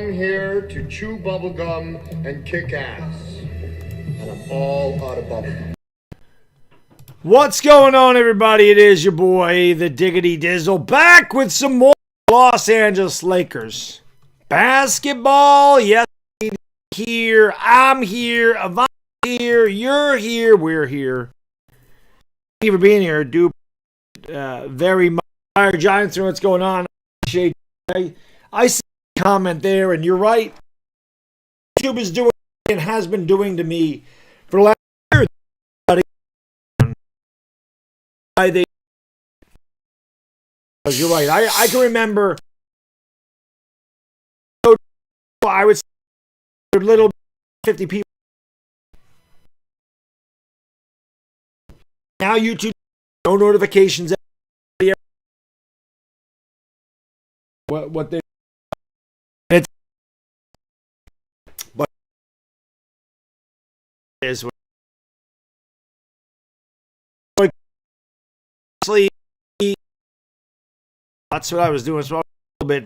come here to chew bubblegum and kick ass. And I'm all out of bubblegum. What's going on, everybody? It is your boy, the Diggity Dizzle, back with some more Los Angeles Lakers basketball. Yes, here. I'm here. Avant's here. You're here. We're here. Thank you for being here. Do very much. Giants, what's going on? I see a comment there, and you're right. YouTube is doing and has been doing to me for the last year. You're right. I can remember. I would say a little 50 people. Now YouTube, no notifications. What they. It's, but it is what. That's what I was doing. So a little bit.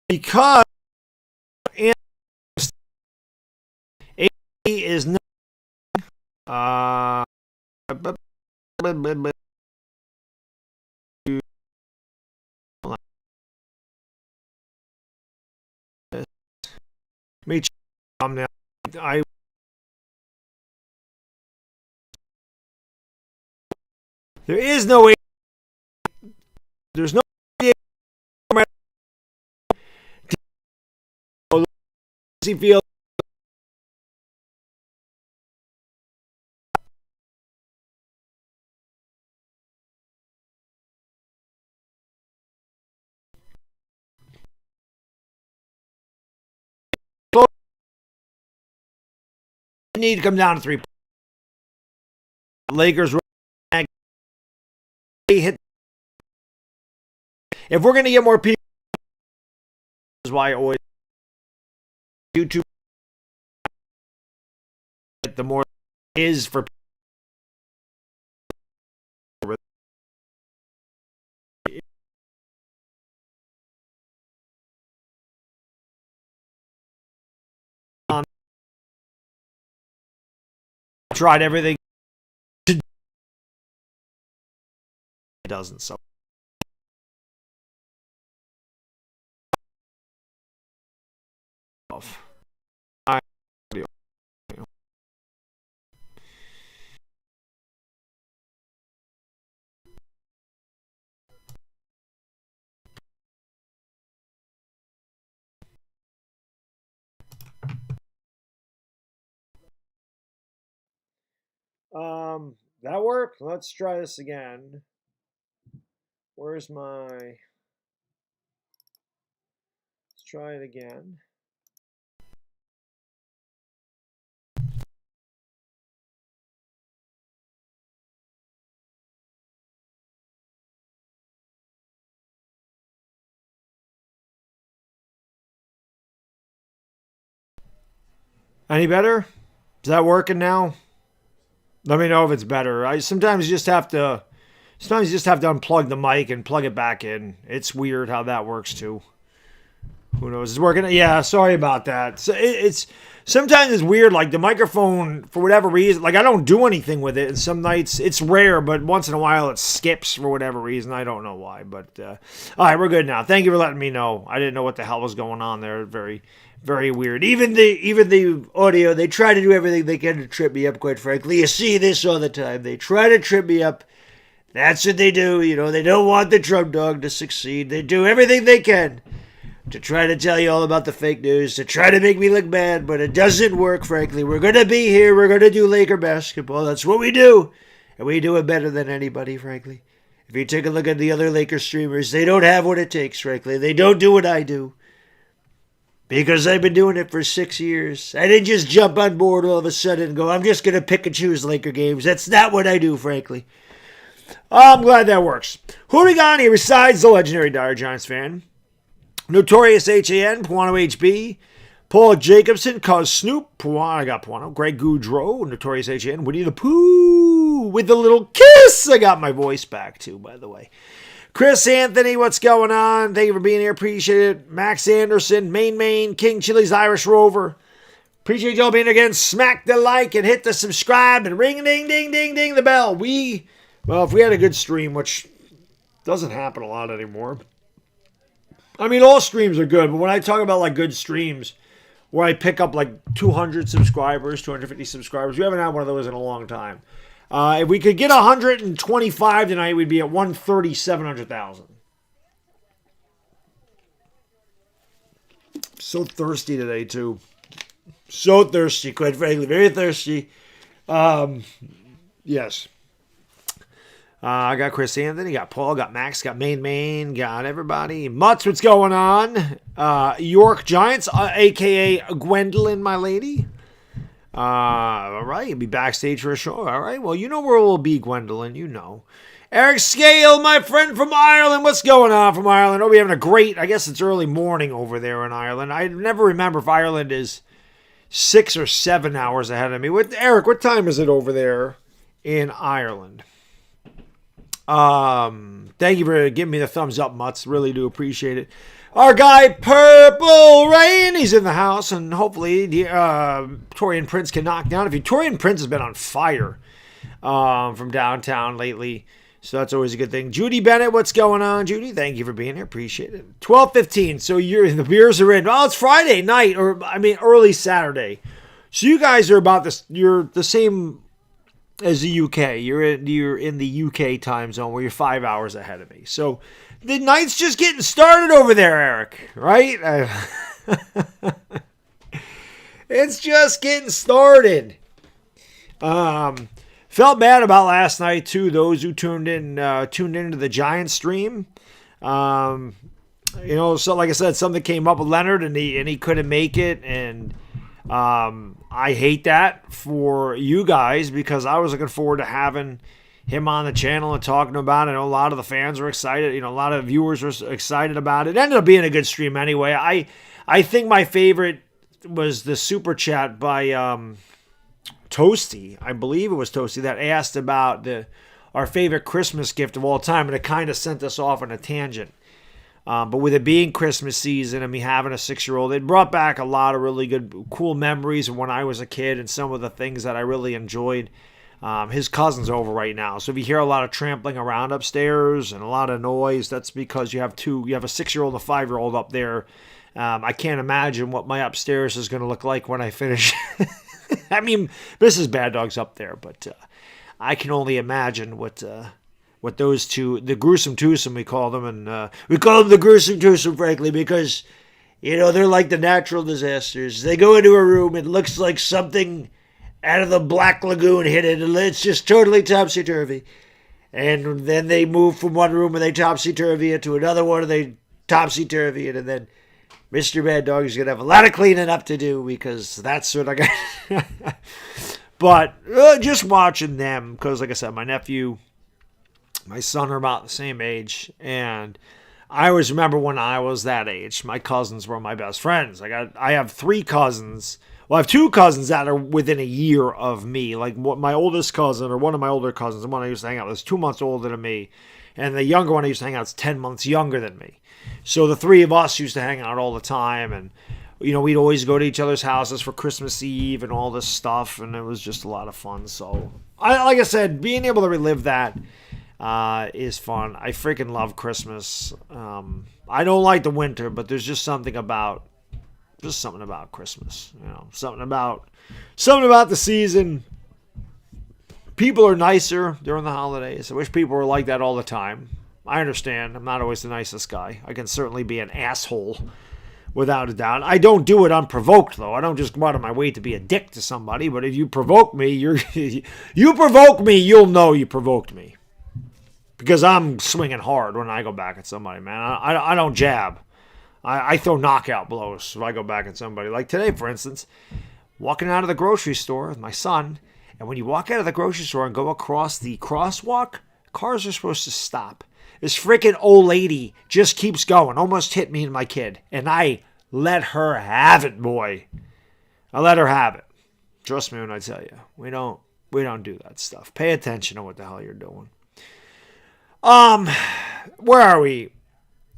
Because A is not. Me now. There is no way. There's no field. Need to come down to 3. Lakers hit. If we're going to get more people, this is why I always YouTube. The more is for tried everything. It doesn't so. That worked. Let's try this again. Where's my... Let's try it again. Any better? Is that working now? Let me know if it's better. Sometimes you just have to unplug the mic and plug it back in. It's weird how that works too. Who knows? It's working. Yeah, sorry about that. So it's sometimes it's weird. Like the microphone, for whatever reason, like I don't do anything with it. And some nights it's rare, but once in a while it skips for whatever reason. I don't know why. But all right, we're good now. Thank you for letting me know. I didn't know what the hell was going on there. Very, very weird. Even the audio, they try to do everything they can to trip me up. Quite frankly, you see this all the time. They try to trip me up. That's what they do. You know, they don't want the drum dog to succeed. They do everything they can to try to tell you all about the fake news, to try to make me look bad, but it doesn't work, frankly. We're going to be here. We're going to do Laker basketball. That's what we do. And we do it better than anybody, frankly. If you take a look at the other Laker streamers, they don't have what it takes, frankly. They don't do what I do. Because I've been doing it for 6 years. I didn't just jump on board all of a sudden and go, I'm just going to pick and choose Laker games. That's not what I do, frankly. I'm glad that works. Who do we got here besides the legendary Dire Giants fan? Notorious HAN, Puano HB, Paul Jacobson, Cuz Snoop, Puano, I got Puano, Greg Goudreau, Notorious HAN, Winnie the Pooh, with the little kiss. I got my voice back too, by the way. Chris Anthony, what's going on? Thank you for being here. Appreciate it. Max Anderson, Maine, King Chili's Irish Rover. Appreciate y'all being here again. Smack the like and hit the subscribe and ring ding ding ding ding the bell. Well, if we had a good stream, which doesn't happen a lot anymore. I mean, all streams are good, but when I talk about like good streams where I pick up like 200 subscribers, 250 subscribers, we haven't had one of those in a long time. If we could get 125 tonight, we'd be at 130, 700,000. So thirsty today, too. So thirsty, quite frankly. Very thirsty. Yes. I got Chris Anthony, got Paul, got Max, got Maine, got everybody. Mutz, what's going on? York Giants, a.k.a. Gwendolyn, my lady. All right, you'll be backstage for a show. All right, well, you know where we'll be, Gwendolyn. You know. Eric Scale, my friend from Ireland. What's going on from Ireland? Oh, we're having a great, I guess it's early morning over there in Ireland. I never remember if Ireland is 6 or 7 hours ahead of me. Eric, what time is it over there in Ireland? Thank you for giving me the thumbs up, Mutz. Really do appreciate it. Our guy, Purple Rain, he's in the house, and hopefully Torian Prince can knock down. Torian Prince has been on fire from downtown lately, so that's always a good thing. Judy Bennett, what's going on, Judy? Thank you for being here. Appreciate it. 12:15, so the beers are in. Well, it's Friday night, early Saturday. So you guys are about this. You're the same as the UK. You're in the UK time zone where you're 5 hours ahead of me. So the night's just getting started over there, Eric, right? It's just getting started. Felt bad about last night too. Those who tuned into the Giants stream. So like I said, something came up with Leonard and he couldn't make it, and I hate that for you guys because I was looking forward to having him on the channel and talking about it. I know a lot of the fans were excited. A lot of viewers were excited about it. It ended up being a good stream anyway. I think my favorite was the super chat by Toasty. I believe it was Toasty that asked about our favorite Christmas gift of all time, and it kind of sent us off on a tangent. But with it being Christmas season and me having a 6-year-old, it brought back a lot of really good, cool memories of when I was a kid and some of the things that I really enjoyed. His cousin's over right now, so if you hear a lot of trampling around upstairs and a lot of noise, that's because you have a 6-year-old and a 5-year-old up there. I can't imagine what my upstairs is going to look like when I finish. I mean, Mrs. Baddog's up there, but I can only imagine what those two, the gruesome twosome we call them, and we call them the gruesome twosome, frankly, because they're like the natural disasters. They go into a room, it looks like something out of the Black Lagoon hit it, and it's just totally topsy-turvy. And then they move from one room and they topsy-turvy it to another one and they topsy-turvy it, and then Mr. Bad Dog is going to have a lot of cleaning up to do because that's what I got. But just watching them, because like I said, my nephew, my son are about the same age, and I always remember when I was that age, my cousins were my best friends. I have 3 cousins. Well, I have 2 cousins that are within a year of me. Like my oldest cousin, or one of my older cousins, the one I used to hang out with, is 2 months older than me. And the younger one I used to hang out is 10 months younger than me. So the 3 of us used to hang out all the time. And, we'd always go to each other's houses for Christmas Eve and all this stuff. And it was just a lot of fun. So, like I said, being able to relive that is fun. I freaking love Christmas. I don't like the winter, but there's just something about Christmas, something about the season. People are nicer during the holidays. I wish people were like that all the time. I understand. I'm not always the nicest guy. I can certainly be an asshole without a doubt. I don't do it unprovoked, though. I don't just go out of my way to be a dick to somebody, but if you provoke me, you provoke me, you'll know you provoked me. Because I'm swinging hard when I go back at somebody, man. I don't jab. I throw knockout blows if I go back at somebody. Like today, for instance, walking out of the grocery store with my son, and when you walk out of the grocery store and go across the crosswalk, cars are supposed to stop. This freaking old lady just keeps going, almost hit me and my kid, and I let her have it, boy. I let her have it. Trust me when I tell you, we don't do that stuff. Pay attention to what the hell you're doing. Where are we?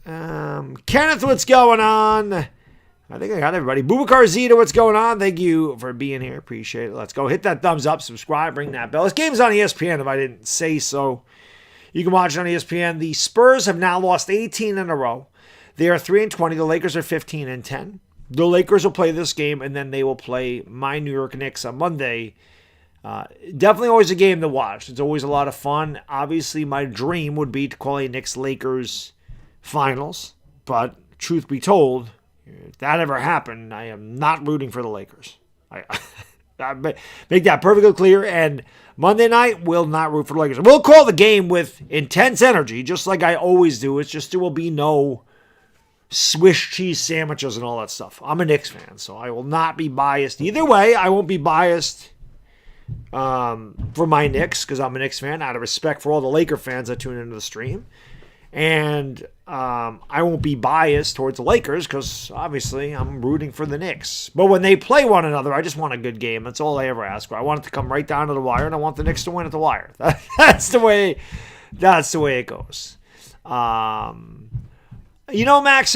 Kenneth, what's going on? I think I got everybody. Boubacar Zita, what's going on? Thank you for being here. Appreciate it. Let's go. Hit that thumbs up, subscribe, ring that bell. This game's on ESPN if I didn't say so. You can watch it on ESPN. The Spurs have now lost 18 in a row. They are 3-20. The Lakers are 15-10. The Lakers will play this game, and then they will play my New York Knicks on Monday. Definitely always a game to watch. It's always a lot of fun. Obviously, my dream would be to call a Knicks-Lakers finals. But truth be told, if that ever happened, I am not rooting for the Lakers. I make that perfectly clear. And Monday night, will not root for the Lakers. We'll call the game with intense energy, just like I always do. It's just there will be no Swiss cheese sandwiches and all that stuff. I'm a Knicks fan, so I will not be biased. Either way, I won't be biased for my Knicks because I'm a Knicks fan out of respect for all the Laker fans that tune into the stream. And I won't be biased towards the Lakers because obviously I'm rooting for the Knicks. But when they play one another, I just want a good game. That's all I ever ask for. I want it to come right down to the wire, and I want the Knicks to win at the wire. That's the way it goes. Max,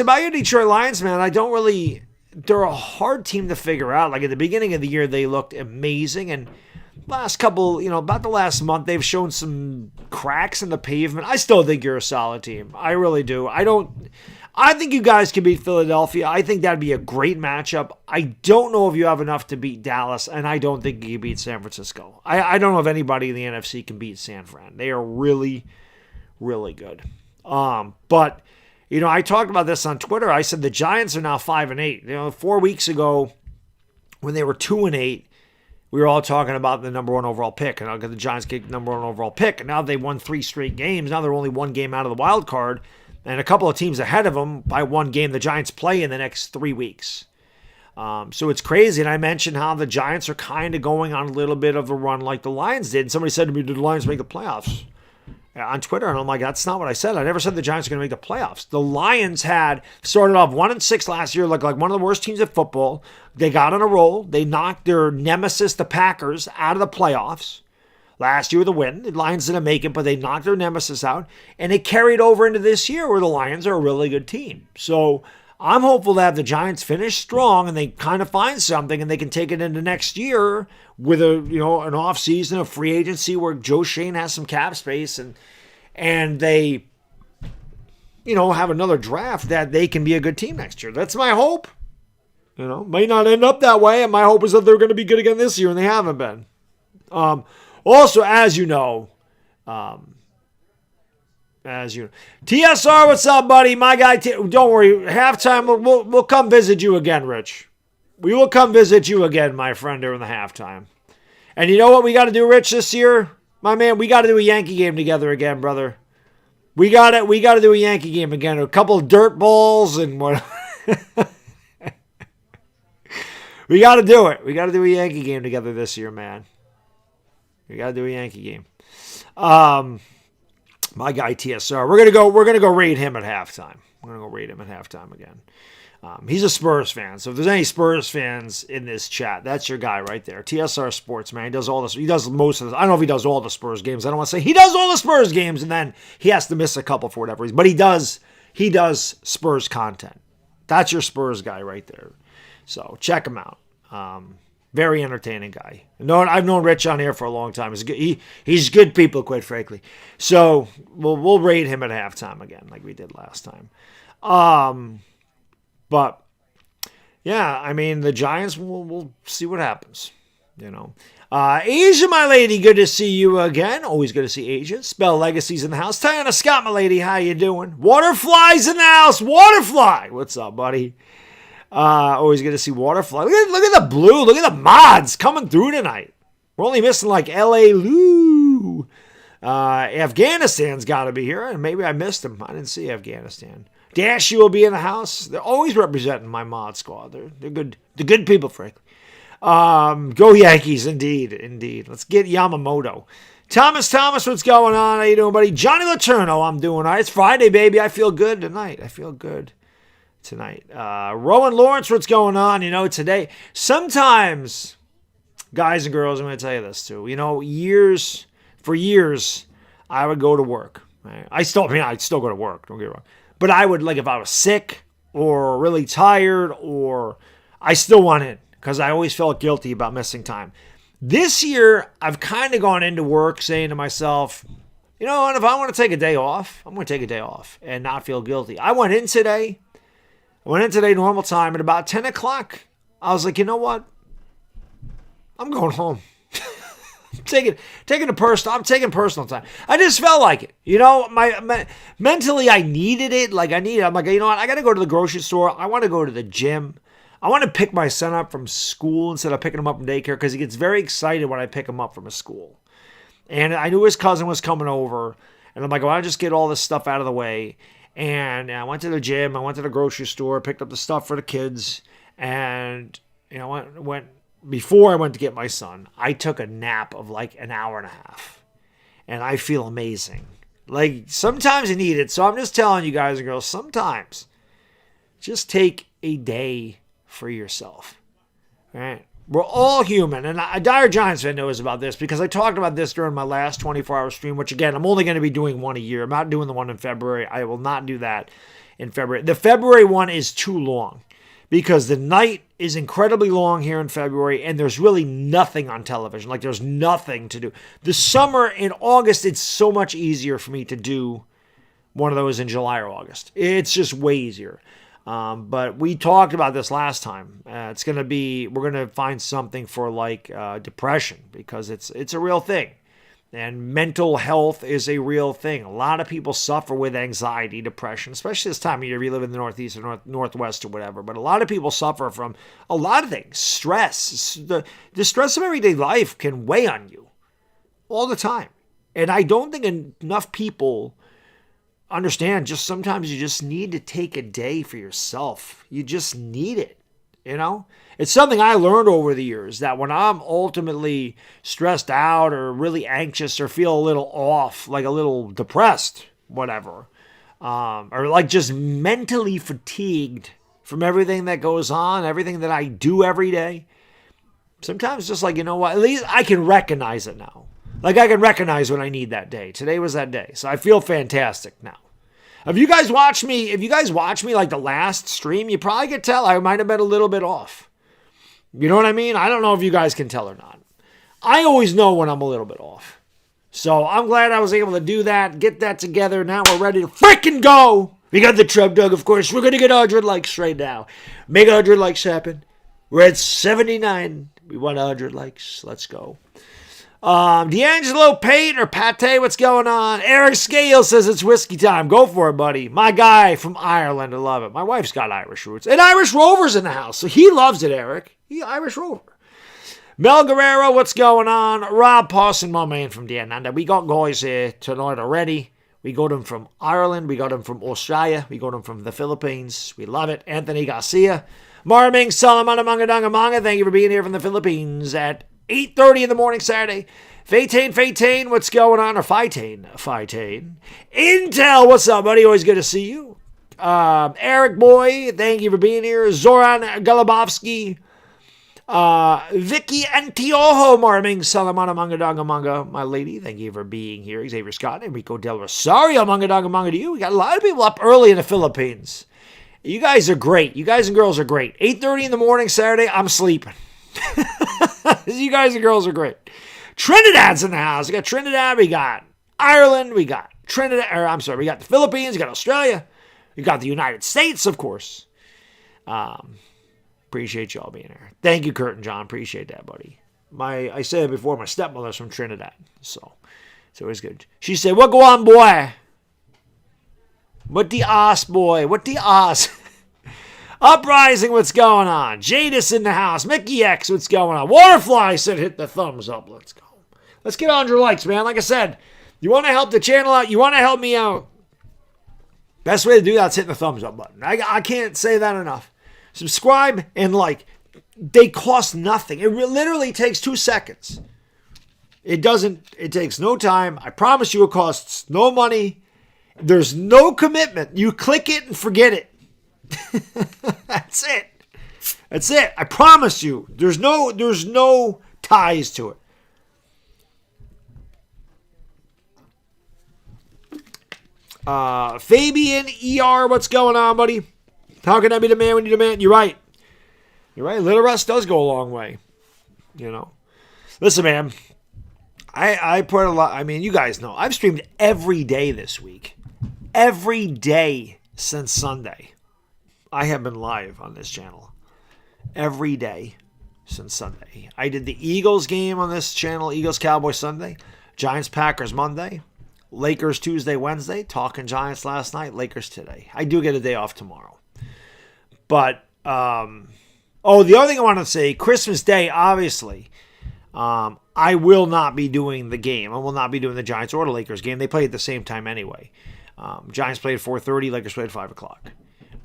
about your Detroit Lions, man, they're a hard team to figure out. Like at the beginning of the year, they looked amazing. And about the last month, they've shown some cracks in the pavement. I still think you're a solid team. I really do. I think you guys can beat Philadelphia. I think that'd be a great matchup. I don't know if you have enough to beat Dallas, and I don't think you can beat San Francisco. I don't know if anybody in the NFC can beat San Fran. They are really, really good. But I talked about this on Twitter. I said the Giants are now 5-8. 4 weeks ago, when they were 2-8, we were all talking about the number one overall pick, and the Giants get the number one overall pick. And now they won 3 straight games. Now they're only 1 game out of the wild card, and a couple of teams ahead of them by 1 game. The Giants play in the next 3 weeks. So it's crazy. And I mentioned how the Giants are kind of going on a little bit of a run like the Lions did. And somebody said to me, "Did the Lions make the playoffs?" On Twitter, and I'm like, that's not what I said. I never said the Giants are going to make the playoffs. The Lions had started off 1-6 last year, like one of the worst teams at football. They got on a roll. They knocked their nemesis, the Packers, out of the playoffs last year with a win. The Lions didn't make it, but they knocked their nemesis out, and it carried over into this year where the Lions are a really good team. So I'm hopeful that the Giants finish strong and they kind of find something and they can take it into next year with an off season, a free agency where Joe Shane has some cap space and they have another draft that they can be a good team next year. That's my hope. Might not end up that way, and my hope is that they're going to be good again this year, and they haven't been. Also, as you know, TSR, what's up, buddy? My guy, don't worry. Halftime, we'll come visit you again, Rich. We will come visit you again, my friend, during the halftime. And you know what we got to do, Rich, this year? My man, we got to do a Yankee game together again, brother. We got to do a Yankee game again. A couple of dirt balls and what. We got to do it. We got to do a Yankee game together this year, man. We got to do a Yankee game. My guy TSR. We're gonna go raid him at halftime. We're gonna go raid him at halftime again. He's a Spurs fan, so if there's any Spurs fans in this chat, that's your guy right there. TSR Sports, man. He does all this. He does most of this. I don't know if he does all the Spurs games. I don't want to say he does all the Spurs games, and then he has to miss a couple for whatever reason. But he does Spurs content. That's your Spurs guy right there. So check him out. Very entertaining guy. I've known Rich on here for a long time. He's good people, quite frankly. So we'll raid him at halftime again, like we did last time. But yeah, I mean the Giants. We'll see what happens. Asia, my lady, good to see you again. Always good to see Asia. Spell Legacy's in the house. Tiana Scott, my lady, how you doing? Waterfly's in the house. Waterfly, what's up, buddy? Always good to see Waterfly. Look at the blue. Look at the mods coming through tonight. We're only missing like L.A. Lou. Afghanistan's got to be here, and maybe I missed him. I didn't see Afghanistan. Dashy will be in the house. They're always representing my mod squad. They're good. They're good people, frankly. Go Yankees, indeed. Let's get Yamamoto. Thomas, what's going on? How you doing, buddy? Johnny Laterno, I'm doing all right. It's Friday, baby. I feel good tonight. Rowan Lawrence, what's going on? Today, sometimes, guys and girls, I'm going to tell you this too. For years, I would go to work. Right? I'd still go to work, don't get me wrong. But I would, like, if I was sick or really tired, or I still want in because I always felt guilty about missing time. This year, I've kind of gone into work saying to myself, you know what, if I want to take a day off, I'm going to take a day off and not feel guilty. I went in today normal time at about 10 o'clock. I was like, you know what? I'm going home. I'm taking personal time. I just felt like it. You know, my mentally I needed it. I'm like, you know what? I got to go to the grocery store. I want to go to the gym. I want to pick my son up from school instead of picking him up from daycare because he gets very excited when I pick him up from a school. And I knew his cousin was coming over. And I'm like, well, I'll just get all this stuff out of the way. And I went to the gym. I went to the grocery store, picked up the stuff for the kids. And, you know, went before I went to get my son, I took a nap of like an hour and a half. And I feel amazing. Like, sometimes you need it. So I'm just telling you guys and girls, sometimes just take a day for yourself. All right? We're all human. And a Dire Giants fan knows about this because I talked about this during my last 24-hour stream, which, again, I'm only going to be doing one a year. I'm not doing the one in February. I will not do that in February. The February one is too long because the night is incredibly long here in February, and there's really nothing on television. Like, there's nothing to do. The summer in August, it's so much easier for me to do one of those in July or August. It's just way easier. But we talked about this last time. We're going to find something for like depression because it's a real thing. And mental health is a real thing. A lot of people suffer with anxiety, depression, especially this time of year if you live in the Northeast or Northwest or whatever. But a lot of people suffer from a lot of things. Stress. The stress of everyday life can weigh on you all the time. And I don't think enough people understand just sometimes you just need to take a day for yourself. You just need it. You know, it's something I learned over the years that when I'm ultimately stressed out or really anxious or feel a little off, like a little depressed, whatever, or like just mentally fatigued from everything that goes on, everything that I do every day, sometimes just like, you know what, at least I can recognize it now. Like I can recognize when I need that day. Today was that day. So I feel fantastic now. If you guys watch me like the last stream, you probably could tell I might have been a little bit off. You know what I mean? I don't know if you guys can tell or not. I always know when I'm a little bit off. So I'm glad I was able to do that, get that together. Now we're ready to freaking go. We got the Trub Dog, of course. We're going to get 100 likes right now. Make 100 likes happen. We're at 79. We want 100 likes. Let's go. D'Angelo Pate or Pate, what's going on? Eric Scale says it's whiskey time. Go for it, buddy. My guy from Ireland, I love it. My wife's got Irish roots. And Irish Rover's in the house, so he loves it, Eric. He Irish Rover. Mel Guerrero, what's going on? Rob Pawson, my man from Diananda. We got guys here tonight already. We got them from Ireland. We got them from Australia. We got them from the Philippines. We love it. Anthony Garcia. Marming Salamana Mangadanga Manga. Thank you for being here from the Philippines at 8:30 in the morning Saturday. Fatane, what's going on? Or Fitane. Intel, what's up, buddy? Always good to see you. Eric Boy, thank you for being here. Zoran Galabovsky. Vicky Antiojo, Marming Salamana Mangadanga Manga. My lady, thank you for being here. Xavier Scott, Enrico Del Rosario, Mangadanga Manga to you. We got a lot of people up early in the Philippines. You guys are great. You guys and girls are great. 8:30 in the morning Saturday, I'm sleeping. You guys and girls are great. Trinidad's in the house. We got Trinidad, we got Ireland, we got we got the Philippines, we got Australia, we got the United States, of course. Appreciate y'all being here. Thank you, Kurt and John. Appreciate that, buddy. I said it before, my stepmother's from Trinidad, so it's always good. She said, "What go on, boy? What the ass, boy? What the ass?" Uprising, what's going on? Jadis in the house. Mickey X, what's going on? Waterfly said hit the thumbs up. Let's go. Let's get 100 likes, man. Like I said, you want to help the channel out? You want to help me out? Best way to do that is hit the thumbs up button. I can't say that enough. Subscribe and like. They cost nothing. It literally takes 2 seconds. It takes no time. I promise you it costs no money. There's no commitment. You click it and forget it. That's it. I promise you. There's no ties to it. Fabian ER, what's going on, buddy? How can I be the man when you demand? You're right. You're right. Little rest does go a long way. You know. Listen, man. I put a lot. I mean, you guys know. I've streamed every day this week. Every day since Sunday. I have been live on this channel. Every day since Sunday. I did the Eagles game on this channel. Eagles-Cowboys Sunday. Giants-Packers Monday. Lakers Tuesday, Wednesday. Talking Giants last night. Lakers today. I do get a day off tomorrow. But, the other thing I want to say, Christmas Day, obviously, I will not be doing the game. I will not be doing the Giants or the Lakers game. They play at the same time anyway. Giants played at 4:30. Lakers played at 5 o'clock.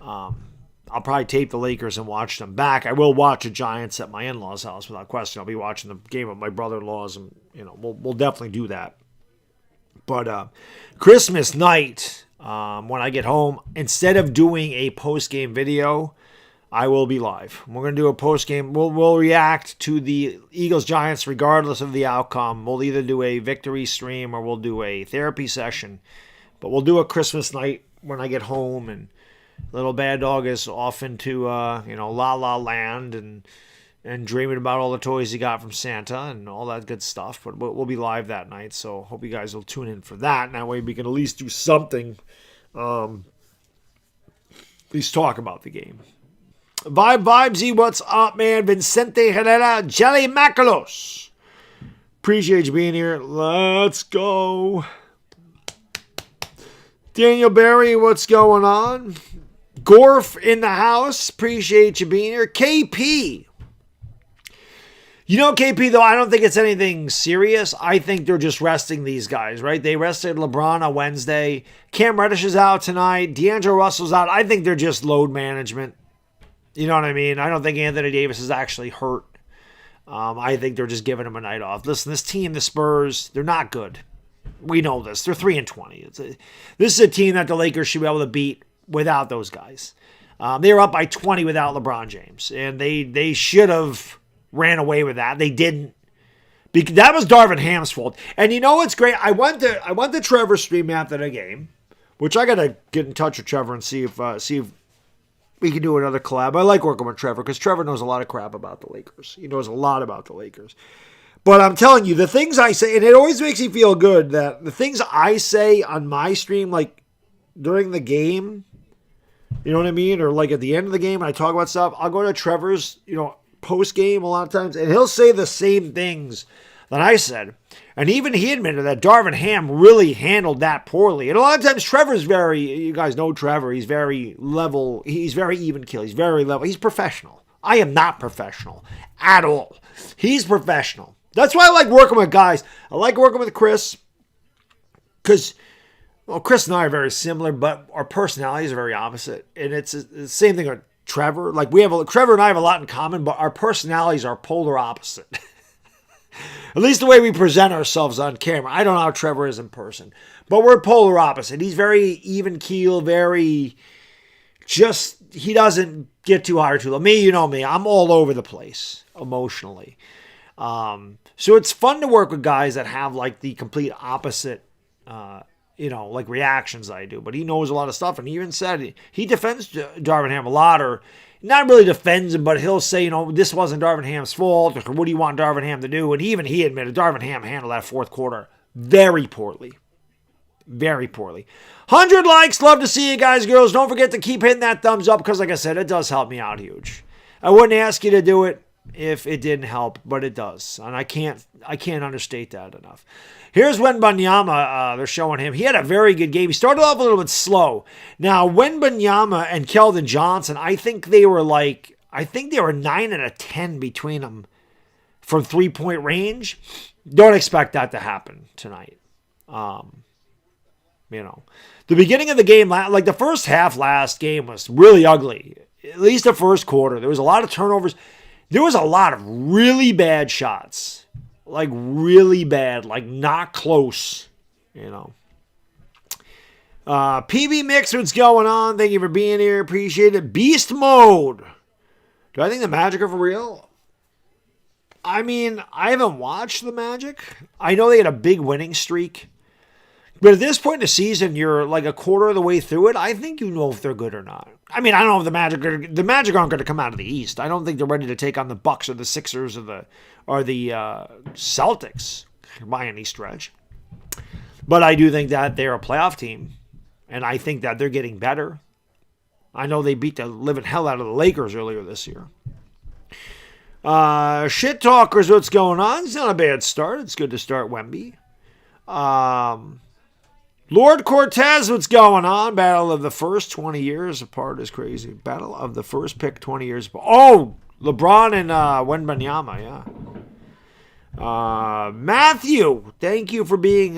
I'll probably tape the Lakers and watch them back. I will watch the Giants at my in-laws' house without question. I'll be watching the game with my brother-in-laws, and we'll definitely do that. But Christmas night, when I get home, instead of doing a post-game video, I will be live. We're going to do a post-game. We'll react to the Eagles-Giants regardless of the outcome. We'll either do a victory stream or we'll do a therapy session. But we'll do a Christmas night when I get home, and little Baddog is off into La La Land and dreaming about all the toys he got from Santa and all that good stuff. But we'll be live that night, so hope you guys will tune in for that. And that way we can at least do something, at least talk about the game. Vibesy, what's up, man? Vicente Herrera, Jelly Macalos. Appreciate you being here. Let's go. Daniel Barry, what's going on? Gorf in the house. Appreciate you being here. KP. KP, though, I don't think it's anything serious. I think they're just resting these guys, right? They rested LeBron on Wednesday. Cam Reddish is out tonight. D'Angelo Russell's out. I think they're just load management. You know what I mean? I don't think Anthony Davis is actually hurt. I think they're just giving him a night off. Listen, this team, the Spurs, they're not good. We know this. They're 3-20. This is a team that the Lakers should be able to beat without those guys. They were up by 20 without LeBron James, and they should have ran away with that. They didn't. That was Darvin Ham's fault. And you know what's great? I went to Trevor's stream after the game, which I gotta get in touch with Trevor and see if we can do another collab. I like working with Trevor because Trevor knows a lot of crap about the Lakers. He knows a lot about the Lakers. But I'm telling you, the things I say, and it always makes me feel good that the things I say on my stream, like during the game, you know what I mean? Or like at the end of the game, when I talk about stuff, I'll go to Trevor's, post game a lot of times, and he'll say the same things that I said. And even he admitted that Darvin Ham really handled that poorly. And a lot of times Trevor's you guys know Trevor, he's very level, he's very even kill, he's very level, he's professional. I am not professional at all. He's professional. That's why I like working with guys. I like working with Chris because, Chris and I are very similar, but our personalities are very opposite. And it's the same thing with Trevor. Like Trevor and I have a lot in common, but our personalities are polar opposite. At least the way we present ourselves on camera. I don't know how Trevor is in person, but we're polar opposite. He's very even keel, he doesn't get too high or too low. Me, you know me, I'm all over the place emotionally. So it's fun to work with guys that have like the complete opposite, like reactions I do. But he knows a lot of stuff, and he even said he defends Darvin Ham a lot, or not really defends him, but he'll say, this wasn't Darvin Ham's fault, or what do you want Darvin Ham to do? And even he admitted Darvin Ham handled that fourth quarter very poorly. Very poorly. 100 likes. Love to see you guys, girls. Don't forget to keep hitting that thumbs up because, like I said, it does help me out huge. I wouldn't ask you to do it if it didn't help, but it does. And I can't understate that enough. Here's Wembanyama. They're showing him. He had a very good game. He started off a little bit slow. Now, Wembanyama and Keldon Johnson, I think they were 9 and a 10 between them from 3-point range. Don't expect that to happen tonight. The beginning of the game, like the first half last game was really ugly. At least the first quarter. There was a lot of turnovers. There was a lot of really bad shots. Like really bad. Like not close. PB Mix, what's going on? Thank you for being here. Appreciate it. Beast Mode. Do I think the Magic are for real? I mean, I haven't watched the Magic. I know they had a big winning streak. But at this point in the season, you're like a quarter of the way through it. I think you know if they're good or not. I mean, I don't know if the Magic aren't going to come out of the East. I don't think they're ready to take on the Bucks or the Sixers or the Celtics by any stretch. But I do think that they're a playoff team, and I think that they're getting better. I know they beat the living hell out of the Lakers earlier this year. Shit talkers, what's going on? It's not a bad start. It's good to start Wemby. Lord Cortez, what's going on? Battle of the first 20 years apart is crazy. Battle of the first pick 20 years apart. Oh, LeBron and Wembanyama, yeah. Matthew, thank you for being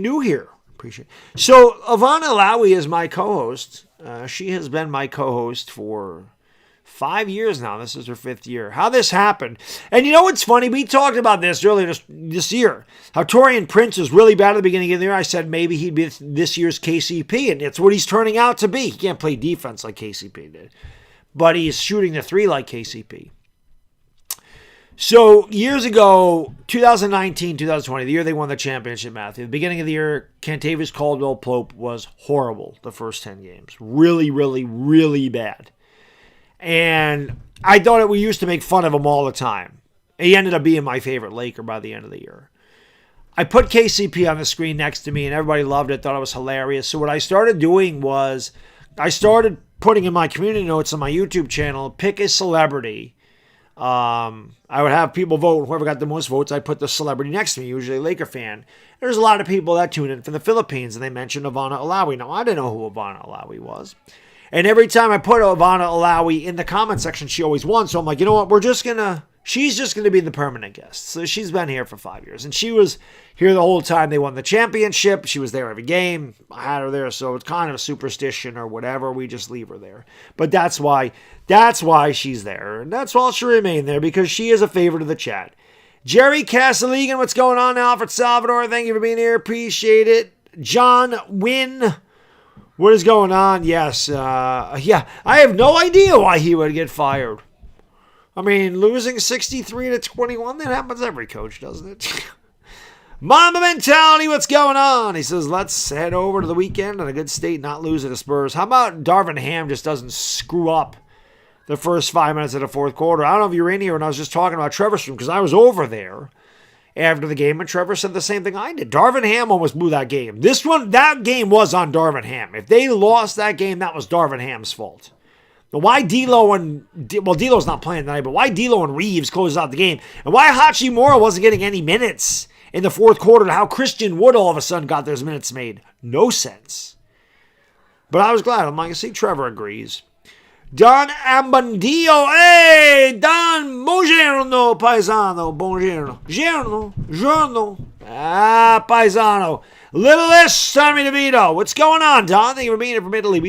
new here. Appreciate it. So Ivana Alawi is my co-host. She has been my co-host for 5 years now. This is her 5th year. How this happened. And you know what's funny? We talked about this earlier this year. How Torian Prince was really bad at the beginning of the year. I said maybe he'd be this year's KCP, and it's what he's turning out to be. He can't play defense like KCP did, but he's shooting the three like KCP. So years ago, 2019, 2020, the year they won the championship, Matthew, the beginning of the year, Kentavious Caldwell-Pope was horrible the first 10 games. Really, really, really bad. And I thought we used to make fun of him all the time. He ended up being my favorite Laker by the end of the year. I put KCP on the screen next to me, and everybody loved it, thought it was hilarious. So what I started doing was I started putting in my community notes on my YouTube channel, pick a celebrity. I would have people vote. Whoever got the most votes, I put the celebrity next to me, usually a Laker fan. There's a lot of people that tune in from the Philippines, and they mentioned Ivana Alawi. Now, I didn't know who Ivana Alawi was. And every time I put Ivana Alawi in the comment section, she always won. So I'm like, you know what? She's just going to be the permanent guest. So she's been here for 5 years. And she was here the whole time they won the championship. She was there every game. I had her there. So it's kind of a superstition or whatever. We just leave her there. But that's why she's there. And that's why she'll remain there, because she is a favorite of the chat. Jerry Castlegan, what's going on now? Alfred Salvador, thank you for being here. Appreciate it. John Wynn. What is going on? Yes. I have no idea why he would get fired. I mean, losing 63-21, that happens to every coach, doesn't it? Mamba Mentality, what's going on? He says, let's head over to the weekend in a good state, not lose to the Spurs. How about Darvin Ham just doesn't screw up the first 5 minutes of the fourth quarter? I don't know if you were in here when I was just talking about Trevor's room, because I was over there after the game, and Trevor said the same thing I did. Darvin Ham almost blew that game. That game was on Darvin Ham. If they lost that game, that was Darvin Ham's fault. But why D'Lo's not playing tonight, but why D'Lo and Reeves closed out the game? And why Hachimura wasn't getting any minutes in the fourth quarter, and how Christian Wood all of a sudden got those minutes made? No sense. But I was glad. I'm like, see, Trevor agrees. Don Ambandio. Hey, Don, buongiorno, paisano. Buongiorno. Giorno. Ah, paisano. Little less Sammy DeVito. What's going on, Don? Thank you for being here from Italy.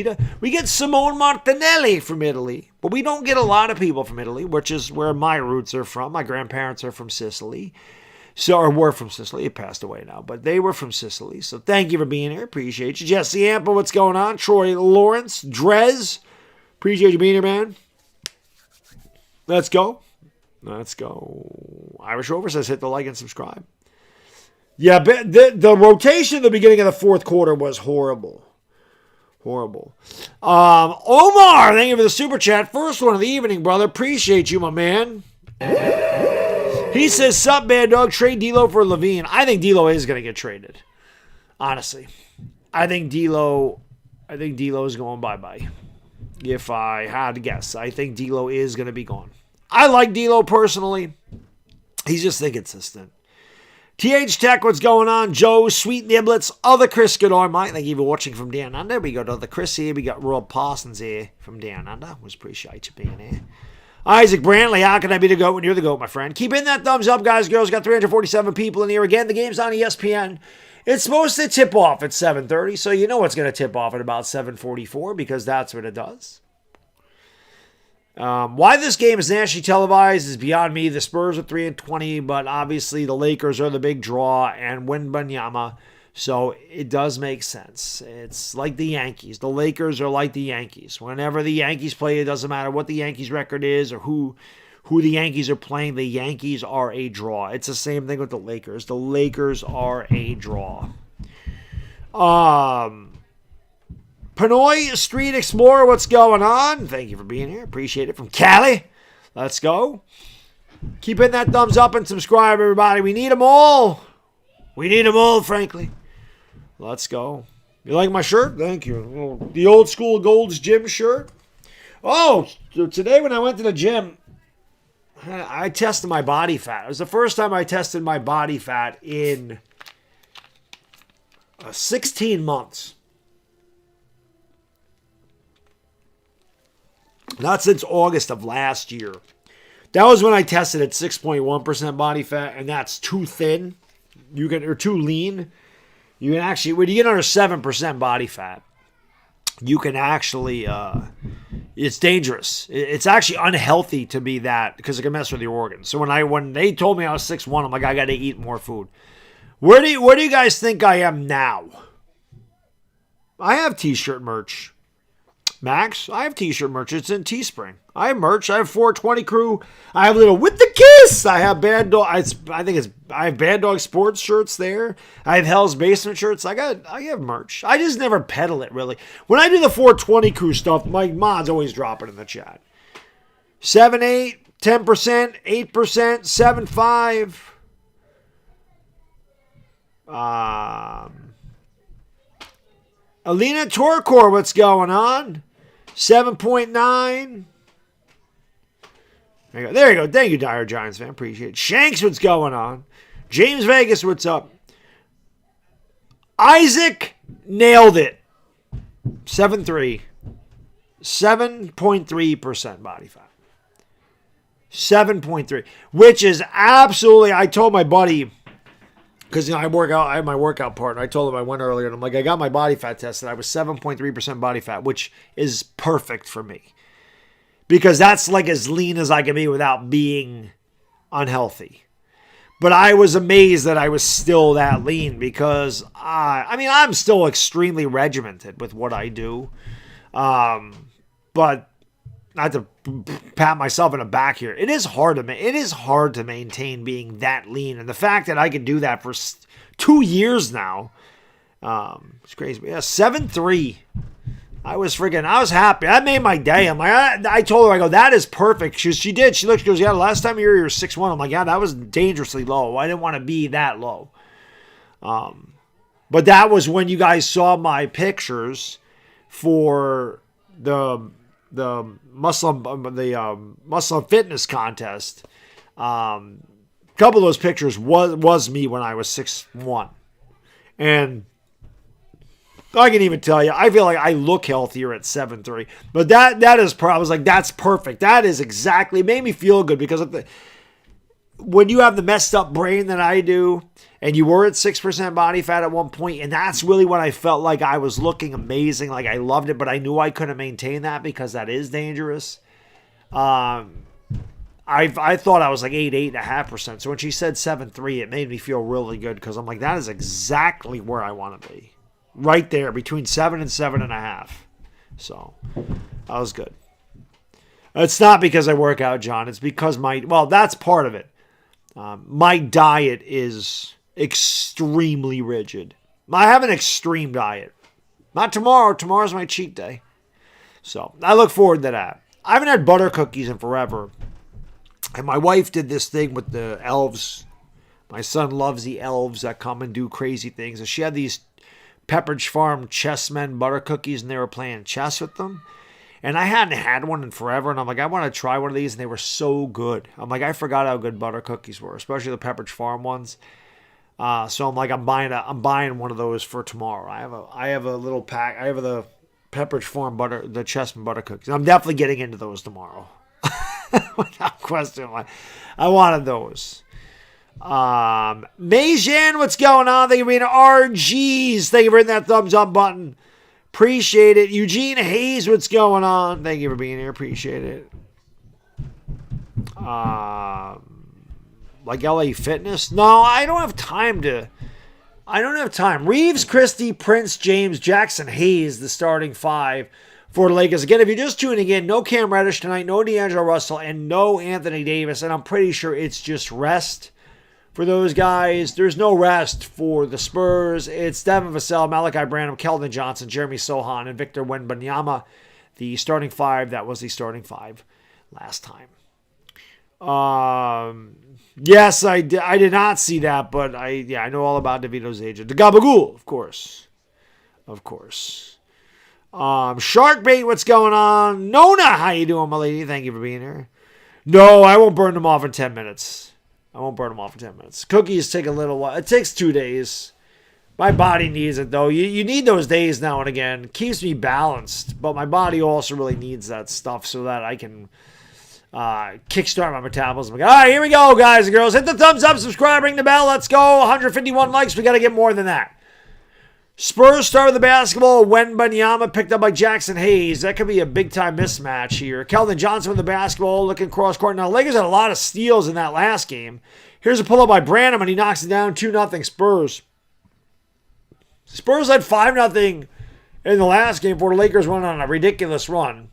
We get Simone Martinelli from Italy, but we don't get a lot of people from Italy, which is where my roots are from. My grandparents are from Sicily. Or were from Sicily. It passed away now, but they were from Sicily. So thank you for being here. Appreciate you. Jesse Ampa, what's going on? Troy Lawrence. Drez. Appreciate you being here, man. Let's go. Irish Rover says hit the like and subscribe. Yeah, but the rotation at the beginning of the fourth quarter was horrible. Omar, thank you for the super chat. First one of the evening, brother. Appreciate you, my man. He says, sup, Baddog, trade D'Lo for Levine. I think D'Lo is going to get traded. Honestly. I think D'Lo is going bye-bye. If I had to guess, I think D'Lo is going to be gone. I like D'Lo personally. He's just inconsistent. TH Tech, what's going on? Joe, Sweet Niblets, other Chris Goodall, Mike. Thank you for watching from Down Under. We got other Chris here. We got Rob Parsons here from Down Under. Was appreciate you being here. Isaac Brantley, how can I be the GOAT when you're the GOAT, my friend? Keep in that thumbs up, guys, girls. Got 347 people in here. Again, the game's on ESPN. It's supposed to tip off at 7:30, so you know it's going to tip off at about 7:44 because that's what it does. Why this game is nationally televised is beyond me. The Spurs are 3-20, but obviously the Lakers are the big draw and Wembanyama, so it does make sense. It's like the Yankees. The Lakers are like the Yankees. Whenever the Yankees play, it doesn't matter what the Yankees record is or who the Yankees are playing. The Yankees are a draw. It's the same thing with the Lakers. The Lakers are a draw. Pinoy Street Explorer, what's going on? Thank you for being here. Appreciate it. From Cali. Let's go. Keep hitting that thumbs up and subscribe, everybody. We need them all. We need them all, frankly. Let's go. You like my shirt? Thank you. The old school Gold's Gym shirt. Oh, today when I went to the gym, I tested my body fat. It was the first time I tested my body fat in 16 months. Not since August of last year. That was when I tested at 6.1% body fat, and that's too thin. Or too lean. You can actually, when you get under 7% body fat, you can actually, it's dangerous. It's actually unhealthy to be that because it can mess with your organs. So when they told me I was 6'1", I'm like, I got to eat more food. Where do you guys think I am now? I have t-shirt merch. Max, I have t-shirt merch. It's in Teespring. I have merch. I have 420 Crew. I have little With the Kiss. I have Baddog. I have Baddog sports shirts there. I have Hell's Basement shirts. I have merch. I just never peddle it really. When I do the 420 Crew stuff, my mods always drop it in the chat. 7.8, 10%, 8%, 7.5. Alina Torkor, what's going on? 7.9. There you go. Thank you, Dire Giants fan. Appreciate it. Shanks, what's going on? James Vegas, what's up? Isaac nailed it. 7.3. 7.3% body fat. 7.3. Which is absolutely, I told my buddy, because I have my workout partner. I told him I went earlier, and I'm like, I got my body fat tested. I was 7.3% body fat, which is perfect for me. Because that's like as lean as I can be without being unhealthy. But I was amazed that I was still that lean because, I'm still extremely regimented with what I do. But not to pat myself in the back here. It is hard to maintain being that lean. And the fact that I could do that for 2 years now, it's crazy. But yeah, 7.3. I was happy. That made my day. I'm like, I told her, I go, that is perfect. She did. She goes, yeah, last time you were 6'1". I'm like, yeah, that was dangerously low. I didn't want to be that low. But that was when you guys saw my pictures for the Muslim fitness contest. A couple of those pictures was me when I was 6'1". And I can even tell you, I feel like I look healthier at 7.3. But that is, I was like, that's perfect. That is exactly, it made me feel good because when you have the messed up brain that I do, and you were at 6% body fat at one point, and that's really when I felt like I was looking amazing, like I loved it, but I knew I couldn't maintain that because that is dangerous. I thought I was like 8.5%. So when she said 7.3, it made me feel really good because I'm like, that is exactly where I want to be. Right there, between 7 and 7.5. So, that was good. It's not because I work out, John. It's because that's part of it. My diet is extremely rigid. I have an extreme diet. Not tomorrow. Tomorrow's my cheat day. So, I look forward to that. I haven't had butter cookies in forever. And my wife did this thing with the elves. My son loves the elves that come and do crazy things. And she had these Pepperidge Farm chessmen butter cookies, and they were playing chess with them. And I hadn't had one in forever, and I'm like, I want to try one of these, and they were so good. I'm like, I forgot how good butter cookies were, especially the Pepperidge Farm ones. So I'm like, I'm buying one of those for tomorrow. I have a little pack. I have the Pepperidge Farm the chessmen butter cookies. I'm definitely getting into those tomorrow, without question. I wanted those. Meijan, what's going on? Thank you for being RGs. Thank you for hitting that thumbs up button. Appreciate it. Eugene Hayes, what's going on? Thank you for being here. Appreciate it. Like LA Fitness? No, I don't have time. Reeves, Christie, Prince, James, Jackson, Hayes, the starting five for the Lakers. Again, if you're just tuning in, no Cam Reddish tonight, no D'Angelo Russell, and no Anthony Davis. And I'm pretty sure it's just rest for those guys. There's no rest for the Spurs. It's Devin Vassell, Malachi Branham, Keldon Johnson, Jeremy Sohan, and Victor Wembanyama, the starting five. That was the starting five last time. Yes, I did not see that, but I know all about DeVito's agent. The Gabagool, of course. Sharkbait, what's going on? Nona, how you doing, my lady? Thank you for being here. No, I won't burn them off in 10 minutes. Cookies take a little while. It takes 2 days. My body needs it, though. You need those days now and again. It keeps me balanced, but my body also really needs that stuff so that I can kickstart my metabolism. All right, here we go, guys and girls. Hit the thumbs up, subscribe, ring the bell. Let's go. 151 likes. We got to get more than that. Spurs start with the basketball. Wembanyama picked up by Jackson Hayes. That could be a big-time mismatch here. Keldon Johnson with the basketball, looking cross-court. Now, Lakers had a lot of steals in that last game. Here's a pull-up by Branham, and he knocks it down 2-0 Spurs. Spurs led 5-0 in the last game before the Lakers went on a ridiculous run.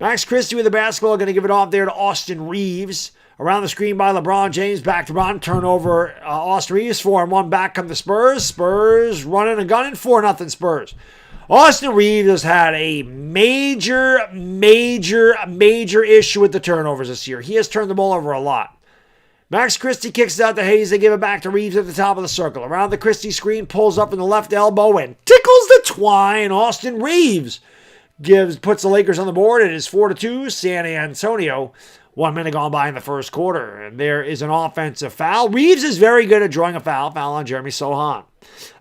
Max Christie with the basketball, going to give it off there to Austin Reeves. Around the screen by LeBron James. Back to LeBron. Turnover. Austin Reeves 4-1. Back come the Spurs. Spurs running and gunning. 4-0 Spurs. Austin Reeves has had a major issue with the turnovers this year. He has turned the ball over a lot. Max Christie kicks it out to Hayes. They give it back to Reeves at the top of the circle. Around the Christie screen. Pulls up in the left elbow and tickles the twine. Austin Reeves puts the Lakers on the board. It is 4-2. San Antonio. 1 minute gone by in the first quarter, and there is an offensive foul. Reeves is very good at drawing a foul. Foul on Jeremy Sohan.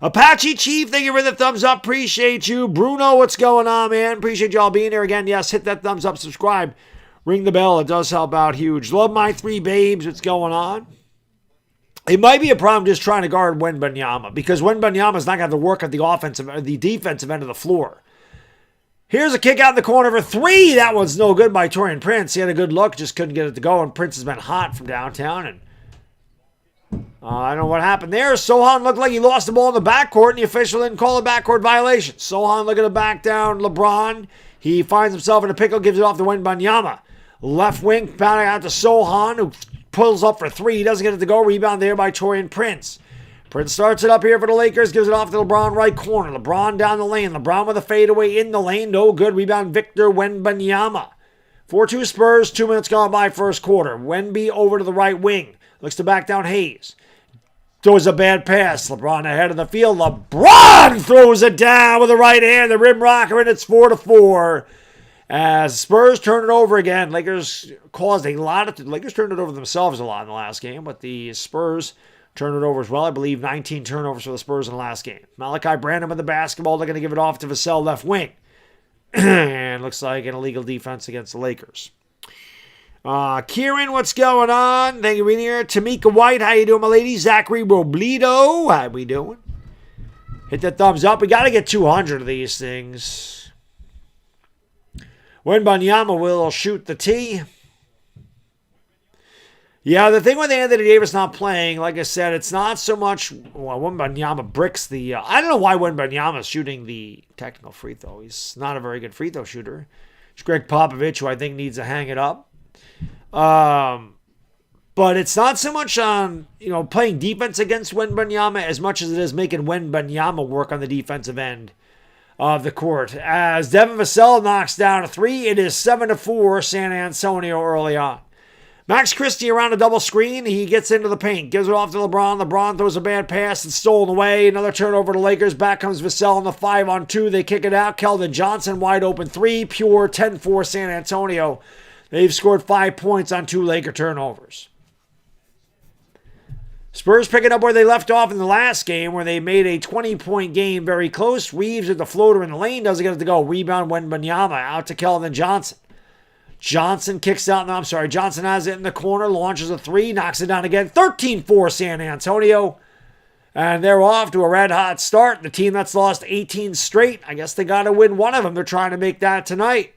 Apache Chief, thank you for the thumbs up. Appreciate you. Bruno, what's going on, man? Appreciate y'all being here again. Yes, hit that thumbs up, subscribe, ring the bell. It does help out huge. Love my three babes. What's going on? It might be a problem just trying to guard Wembanyama because Wembanyama's not going to have to work at the defensive end of the floor. Here's a kick out in the corner for three. That one's no good by Taurean Prince. He had a good look, just couldn't get it to go, and Prince has been hot from downtown. And I don't know what happened there. Sohan looked like he lost the ball in the backcourt, and the official didn't call a backcourt violation. Sohan looking to back down LeBron. He finds himself in a pickle, gives it off to Wembanyama. Left wing, pounding out to Sohan, who pulls up for three. He doesn't get it to go. Rebound there by Taurean Prince. Prince starts it up here for the Lakers, gives it off to LeBron right corner. LeBron down the lane. LeBron with a fadeaway in the lane. No good. Rebound Victor Wembanyama. 4-2 Spurs. 2 minutes gone by first quarter. Wemby over to the right wing. Looks to back down Hayes. Throws a bad pass. LeBron ahead of the field. LeBron throws it down with the right hand. The rim rocker, and it's 4-4. As Spurs turn it over again. Lakers turned it over themselves a lot in the last game, but the Spurs turn it over as well. I believe 19 turnovers for the Spurs in the last game. Malachi Branham with the basketball. They're going to give it off to Vassell left wing. And looks like an illegal defense against the Lakers. Kieran, what's going on? Thank you for being here. Tamika White, how you doing, my lady? Zachary Robledo, how we doing? Hit that thumbs up. We got to get 200 of these things. Wembanyama will shoot the tee. Yeah, the thing with Anthony Davis not playing, like I said, it's not so much Wembanyama bricks the... I don't know why Wembanyama is shooting the technical free throw. He's not a very good free throw shooter. It's Greg Popovich, who I think needs to hang it up. But it's not so much on playing defense against Wembanyama as much as it is making Wembanyama work on the defensive end of the court. As Devin Vassell knocks down a three, it is 7-4 San Antonio early on. Max Christie around a double screen. He gets into the paint. Gives it off to LeBron. LeBron throws a bad pass. It's stolen away. Another turnover to Lakers. Back comes Vassell on the 5-on-2. They kick it out. Keldon Johnson wide open three. Pure 10-4 San Antonio. They've scored 5 points on 2 Laker turnovers. Spurs picking up where they left off in the last game where they made a 20-point game very close. Reeves with the floater in the lane. Doesn't get it to go. Rebound Wembanyama out to Keldon Johnson. Johnson kicks out. No, I'm sorry. Johnson has it in the corner. Launches a three. Knocks it down again. 13-4 San Antonio. And they're off to a red-hot start. The team that's lost 18 straight. I guess they got to win one of them. They're trying to make that tonight.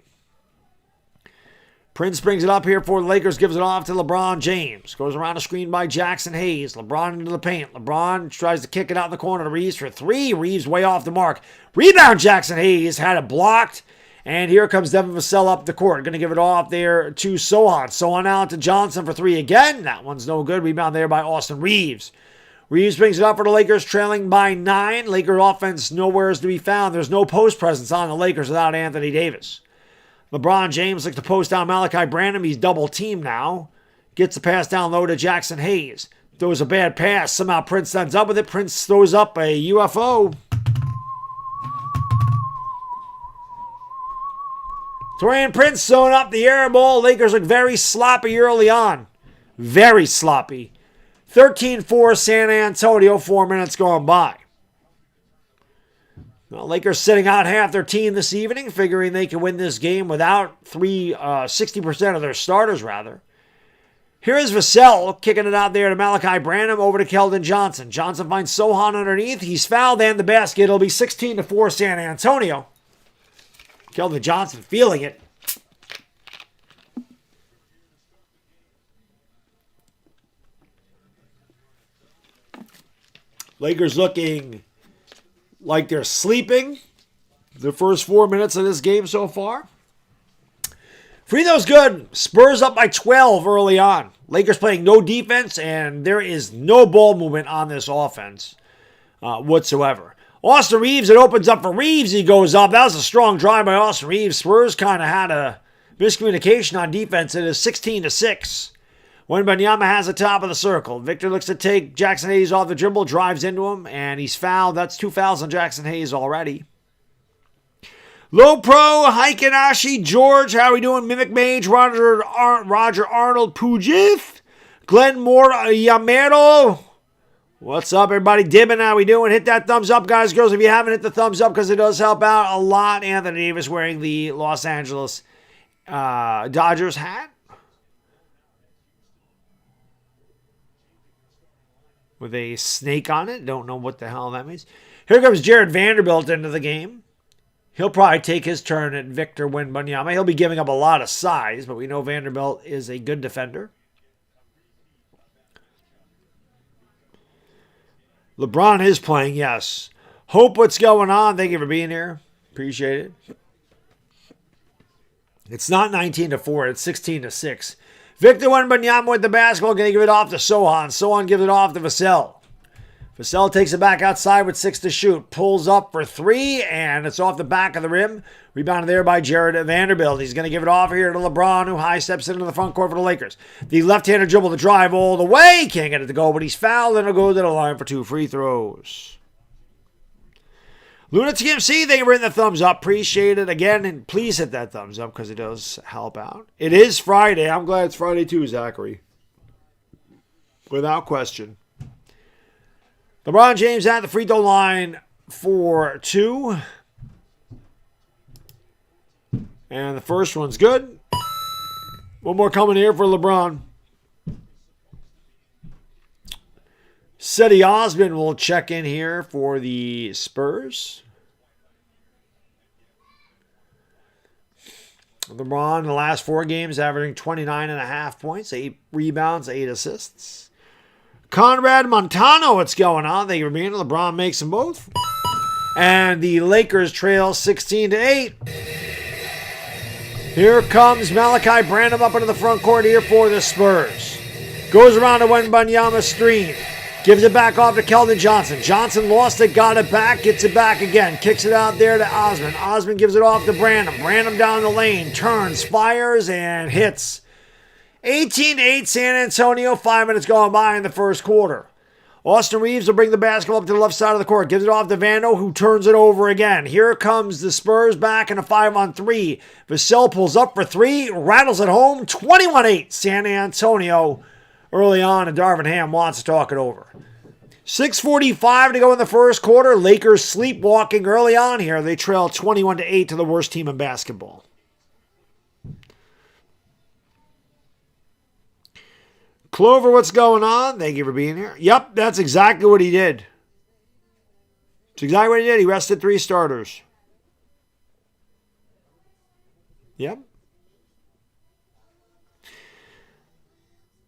Prince brings it up here for the Lakers. Gives it off to LeBron James. Goes around a screen by Jackson Hayes. LeBron into the paint. LeBron tries to kick it out in the corner to Reeves for three. Reeves way off the mark. Rebound Jackson Hayes. Had it blocked. And here comes Devin Vassell up the court. Going to give it off there to Sohan. Sohan out to Johnson for three again. That one's no good. Rebound there by Austin Reeves. Reeves brings it up for the Lakers, trailing by 9. Laker offense nowhere is to be found. There's no post presence on the Lakers without Anthony Davis. LeBron James looks to post down Malachi Branham. He's double teamed now. Gets the pass down low to Jackson Hayes. Throws a bad pass. Somehow Prince ends up with it. Prince throws up a UFO. Torian Prince throwing up the air ball. Lakers look very sloppy early on. Very sloppy. 13-4 San Antonio, 4 minutes gone by. Well, Lakers sitting out half their team this evening, figuring they can win this game without 60% of their starters, rather. Here's Vassell kicking it out there to Malachi Branham over to Keldon Johnson. Johnson finds Sohan underneath. He's fouled and the basket. It'll be 16-4 San Antonio. Keldon Johnson feeling it. Lakers looking like they're sleeping the first 4 minutes of this game so far. Free throw's good. Spurs up by 12 early on. Lakers playing no defense, and there is no ball movement on this offense whatsoever. Austin Reeves, it opens up for Reeves. He goes up. That was a strong drive by Austin Reeves. Spurs kind of had a miscommunication on defense. It is 16-6. Wembanyama has the top of the circle. Victor looks to take Jackson Hayes off the dribble, drives into him, and he's fouled. That's 2 fouls on Jackson Hayes already. Low Pro, Haikenashi, George, how are we doing? Mimic Mage, Roger Arnold, Pujith, Glenn Moore, Yamero. What's up, everybody? Dibbin, how we doing? Hit that thumbs up, guys, girls, if you haven't hit the thumbs up, because it does help out a lot. Anthony Davis wearing the Los Angeles Dodgers hat. With a snake on it. Don't know what the hell that means. Here comes Jared Vanderbilt into the game. He'll probably take his turn at Victor Wembanyama. He'll be giving up a lot of size, but we know Vanderbilt is a good defender. LeBron is playing, yes. Hope, what's going on? Thank you for being here. Appreciate it. It's not 19-4. It's 16-6. Victor Wembanyama with the basketball. Going to give it off to Sohan. Sohan gives it off to Vassell. Vassell takes it back outside with 6 to shoot. Pulls up for 3, and it's off the back of the rim. Rebounded there by Jared Vanderbilt. He's going to give it off here to LeBron, who high steps into the front court for the Lakers. The left-handed dribble to drive all the way. Can't get it to go, but he's fouled, and he'll go to the line for 2 free throws. Lunatic MC, thank you for hitting the thumbs up. Appreciate it again, and please hit that thumbs up because it does help out. It is Friday. I'm glad it's Friday too, Zachary. Without question. LeBron James at the free throw line for 2. And the first one's good. One more coming here for LeBron. Cedi Osman will check in here for the Spurs. LeBron in the last 4 games averaging 29.5 points, 8 rebounds, 8 assists. Conrad Montano, what's going on? Thank you for being here. LeBron makes them both. And the Lakers trail 16-8. Here comes Malachi Branham up into the front court here for the Spurs. Goes around to Wembanyama's screen. Gives it back off to Keldon Johnson. Johnson lost it, got it back, gets it back again. Kicks it out there to Osman. Osman gives it off to Branham. Branham down the lane, turns, fires, and hits. 18-8 San Antonio, 5 minutes gone by in the first quarter. Austin Reeves will bring the basketball up to the left side of the court. Gives it off to Vando, who turns it over again. Here comes the Spurs back in a 5-on-3. Vassell pulls up for 3, rattles it home. 21-8 San Antonio early on, and Darvin Ham wants to talk it over. 6:45 to go in the first quarter. Lakers sleepwalking early on here. They trail 21-8 to the worst team in basketball. Clover, what's going on? Thank you for being here. Yep, that's exactly what he did. It's exactly what he did. He rested 3 starters. Yep.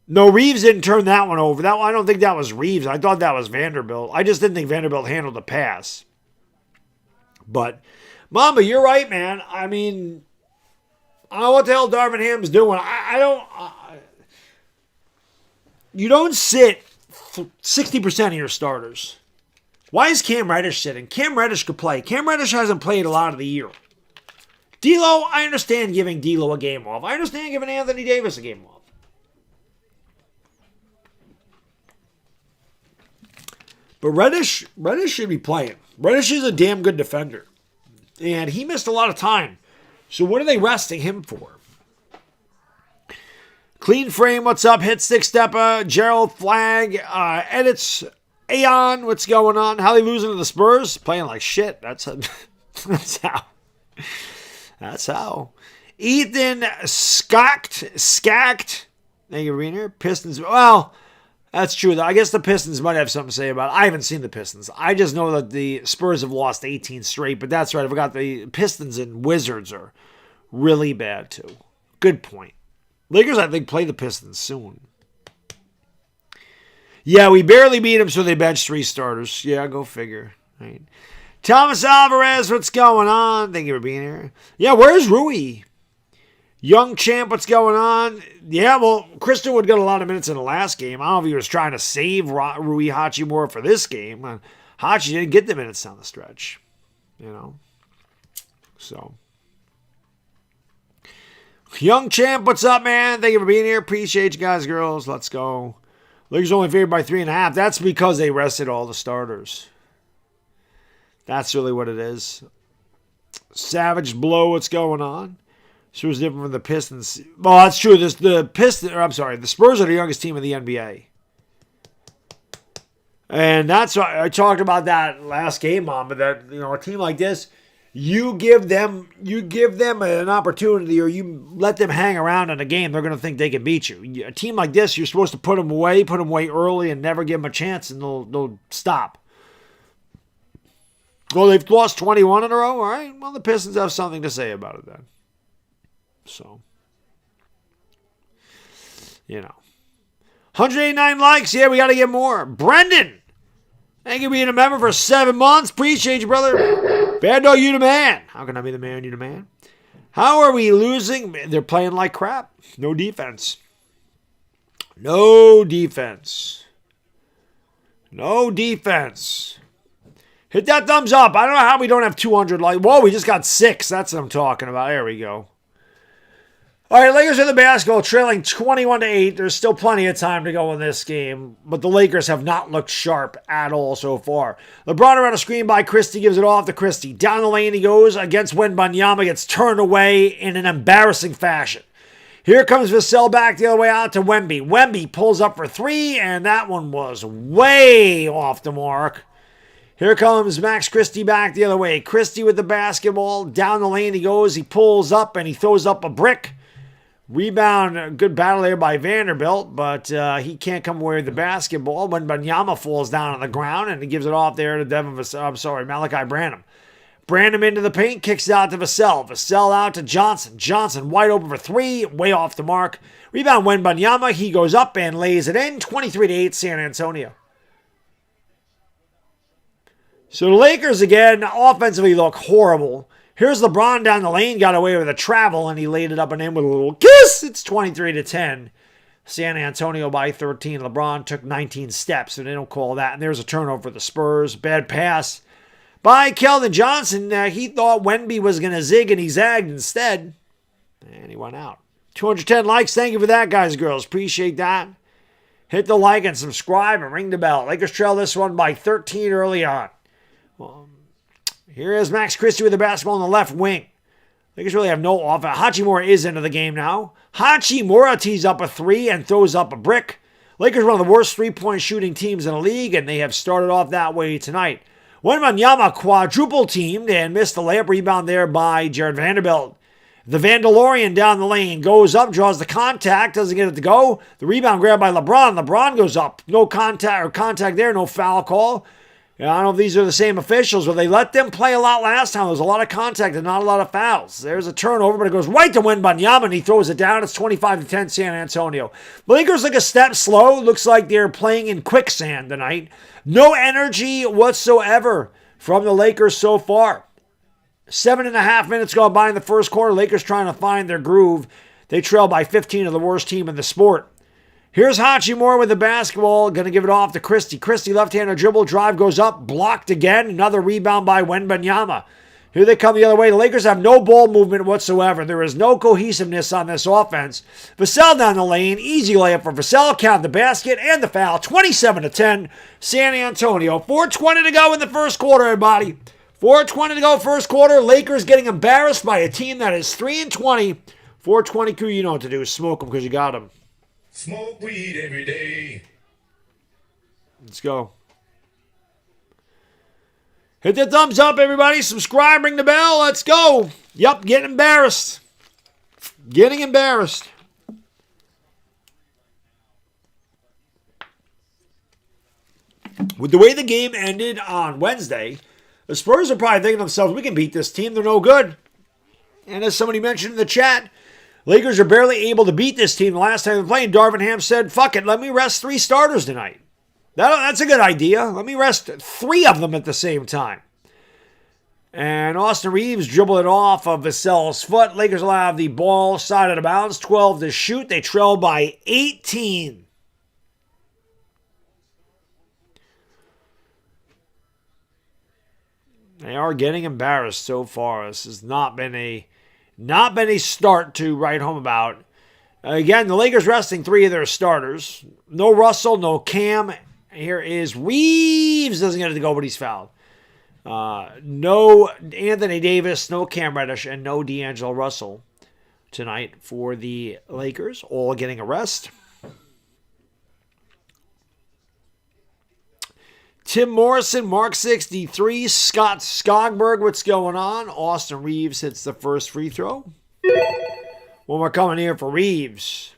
No, Reeves didn't turn that one over. I don't think that was Reeves. I thought that was Vanderbilt. I just didn't think Vanderbilt handled the pass. But, Mamba, you're right, man. I mean, I don't know what the hell Darvin Ham's doing. I don't... you don't sit 60% of your starters. Why is Cam Reddish sitting? Cam Reddish could play. Cam Reddish hasn't played a lot of the year. D'Lo, I understand giving D'Lo a game off. I understand giving Anthony Davis a game off. But Reddish should be playing. Reddish is a damn good defender. And he missed a lot of time. So what are they resting him for? Clean Frame, what's up? Hit Stick Stepper, Gerald Flag, Edits, Aeon, what's going on? How they losing to the Spurs? Playing like shit. That's how. That's how. Ethan Skacked. Thank you for being here. Pistons. Well, that's true. I guess the Pistons might have something to say about it. I haven't seen the Pistons. I just know that the Spurs have lost 18 straight, but that's right. I forgot the Pistons and Wizards are really bad too. Good point. Lakers, I think, play the Pistons soon. Yeah, we barely beat them, so they benched 3 starters. Yeah, go figure. Right. Thomas Alvarez, what's going on? Thank you for being here. Yeah, where's Rui? Young Champ, what's going on? Yeah, well, Christian Wood got a lot of minutes in the last game. I don't know if he was trying to save Rui Hachimura for this game. Hachi didn't get the minutes down the stretch. You know? So... Young Champ, what's up, man? Thank you for being here. Appreciate you guys, girls. Let's go. Lakers only favored by 3.5. That's because they rested all the starters. That's really what it is. Savage Blow, what's going on? Sure is different from the Pistons. Well, that's true. The Spurs are the youngest team in the NBA. And that's why I talked about that last game, Mom. But that, you know, a team like this, you give them an opportunity, or you let them hang around in a game, they're going to think they can beat you. A team like this, you're supposed to put them away early, and never give them a chance, and they'll stop. Well, they've lost 21 in a row. All right. Well, the Pistons have something to say about it then. So, you know. 189 likes. Yeah, we got to get more. Brendan, thank you for being a member for 7 months. Appreciate you, brother. Baddog, you the man. How can I be the man? You the man. How are we losing? They're playing like crap. No defense. No defense. No defense. Hit that thumbs up. I don't know how we don't have 200 likes. Whoa, we just got 6. That's what I'm talking about. There we go. All right, Lakers in the basketball, trailing 21-8. There's still plenty of time to go in this game, but the Lakers have not looked sharp at all so far. LeBron around a screen by Christie, gives it off to Christie. Down the lane he goes against Wembanyama, gets turned away in an embarrassing fashion. Here comes Vassell back the other way out to Wemby. Wemby pulls up for 3, and that one was way off the mark. Here comes Max Christie back the other way. Christie with the basketball. Down the lane he goes. He pulls up, and he throws up a brick. Rebound, good battle there by Vanderbilt, but he can't come away with the basketball when Wembanyama falls down on the ground, and he gives it off there to Malachi Branham. Branham into the paint, kicks it out to Vassell. Vassell out to Johnson. Johnson wide open for 3, way off the mark. Rebound Wembanyama, he goes up and lays it in. 23-8 San Antonio. So the Lakers again, offensively look horrible. Here's LeBron down the lane, got away with a travel, and he laid it up and in with a little kiss. It's 23-10. San Antonio by 13. LeBron took 19 steps, so they don't call that. And there's a turnover for the Spurs. Bad pass by Keldon Johnson. He thought Wemby was going to zig, and he zagged instead. And he went out. 210 likes. Thank you for that, guys and girls. Appreciate that. Hit the like and subscribe and ring the bell. Lakers trail this one by 13 early on. Here is Max Christie with the basketball on the left wing. Lakers really have no offense. Hachimura is into the game now. Hachimura tees up a 3 and throws up a brick. Lakers one of the worst three-point shooting teams in the league, and they have started off that way tonight. Wembanyama quadruple teamed and missed the layup. Rebound there by Jared Vanderbilt. The Vandalorian down the lane goes up, draws the contact, doesn't get it to go. The rebound grabbed by LeBron. LeBron goes up. No contact there, no foul call. I don't know if these are the same officials, but they let them play a lot last time. There was a lot of contact and not a lot of fouls. There's a turnover, but it goes right to Wembanyama, and he throws it down. It's 25-10 San Antonio. The Lakers look a step slow. Looks like they're playing in quicksand tonight. No energy whatsoever from the Lakers so far. 7.5 minutes gone by in the first quarter. Lakers trying to find their groove. They trail by 15 to the worst team in the sport. Here's Hachimura with the basketball. Going to give it off to Christie. Christie left-handed dribble. Drive goes up. Blocked again. Another rebound by Wembanyama. Here they come the other way. The Lakers have no ball movement whatsoever. There is no cohesiveness on this offense. Vassell down the lane. Easy layup for Vassell. Count the basket and the foul. 27-10. San Antonio. 4:20 to go in the first quarter, everybody. 4:20 to go first quarter. Lakers getting embarrassed by a team that is 3-20. 4:20 crew, you know what to do. Smoke them because you got them. Smoke weed every day. Let's go. Hit the thumbs up, everybody. Subscribe, ring the bell. Let's go. Yep, getting embarrassed. Getting embarrassed. With the way the game ended on Wednesday, the Spurs are probably thinking to themselves, we can beat this team. They're no good. And as somebody mentioned in the chat, Lakers are barely able to beat this team. The last time they played, Darvin Ham said, fuck it, let me rest 3 starters tonight. That's a good idea. Let me rest 3 of them at the same time. And Austin Reeves dribbled it off of Vassell's foot. Lakers will have the ball side of the bounds, 12 to shoot. They trail by 18. They are getting embarrassed so far. This has not been a start to write home about. Again, the Lakers resting 3 of their starters. No Russell, no Cam. Here is Reeves. Doesn't get it to go, but he's fouled. No Anthony Davis, no Cam Reddish, and no D'Angelo Russell tonight for the Lakers. All getting a rest. Tim Morrison, Mark 63, Scott Skogberg, what's going on? Austin Reeves hits the first free throw. One more coming here for Reeves.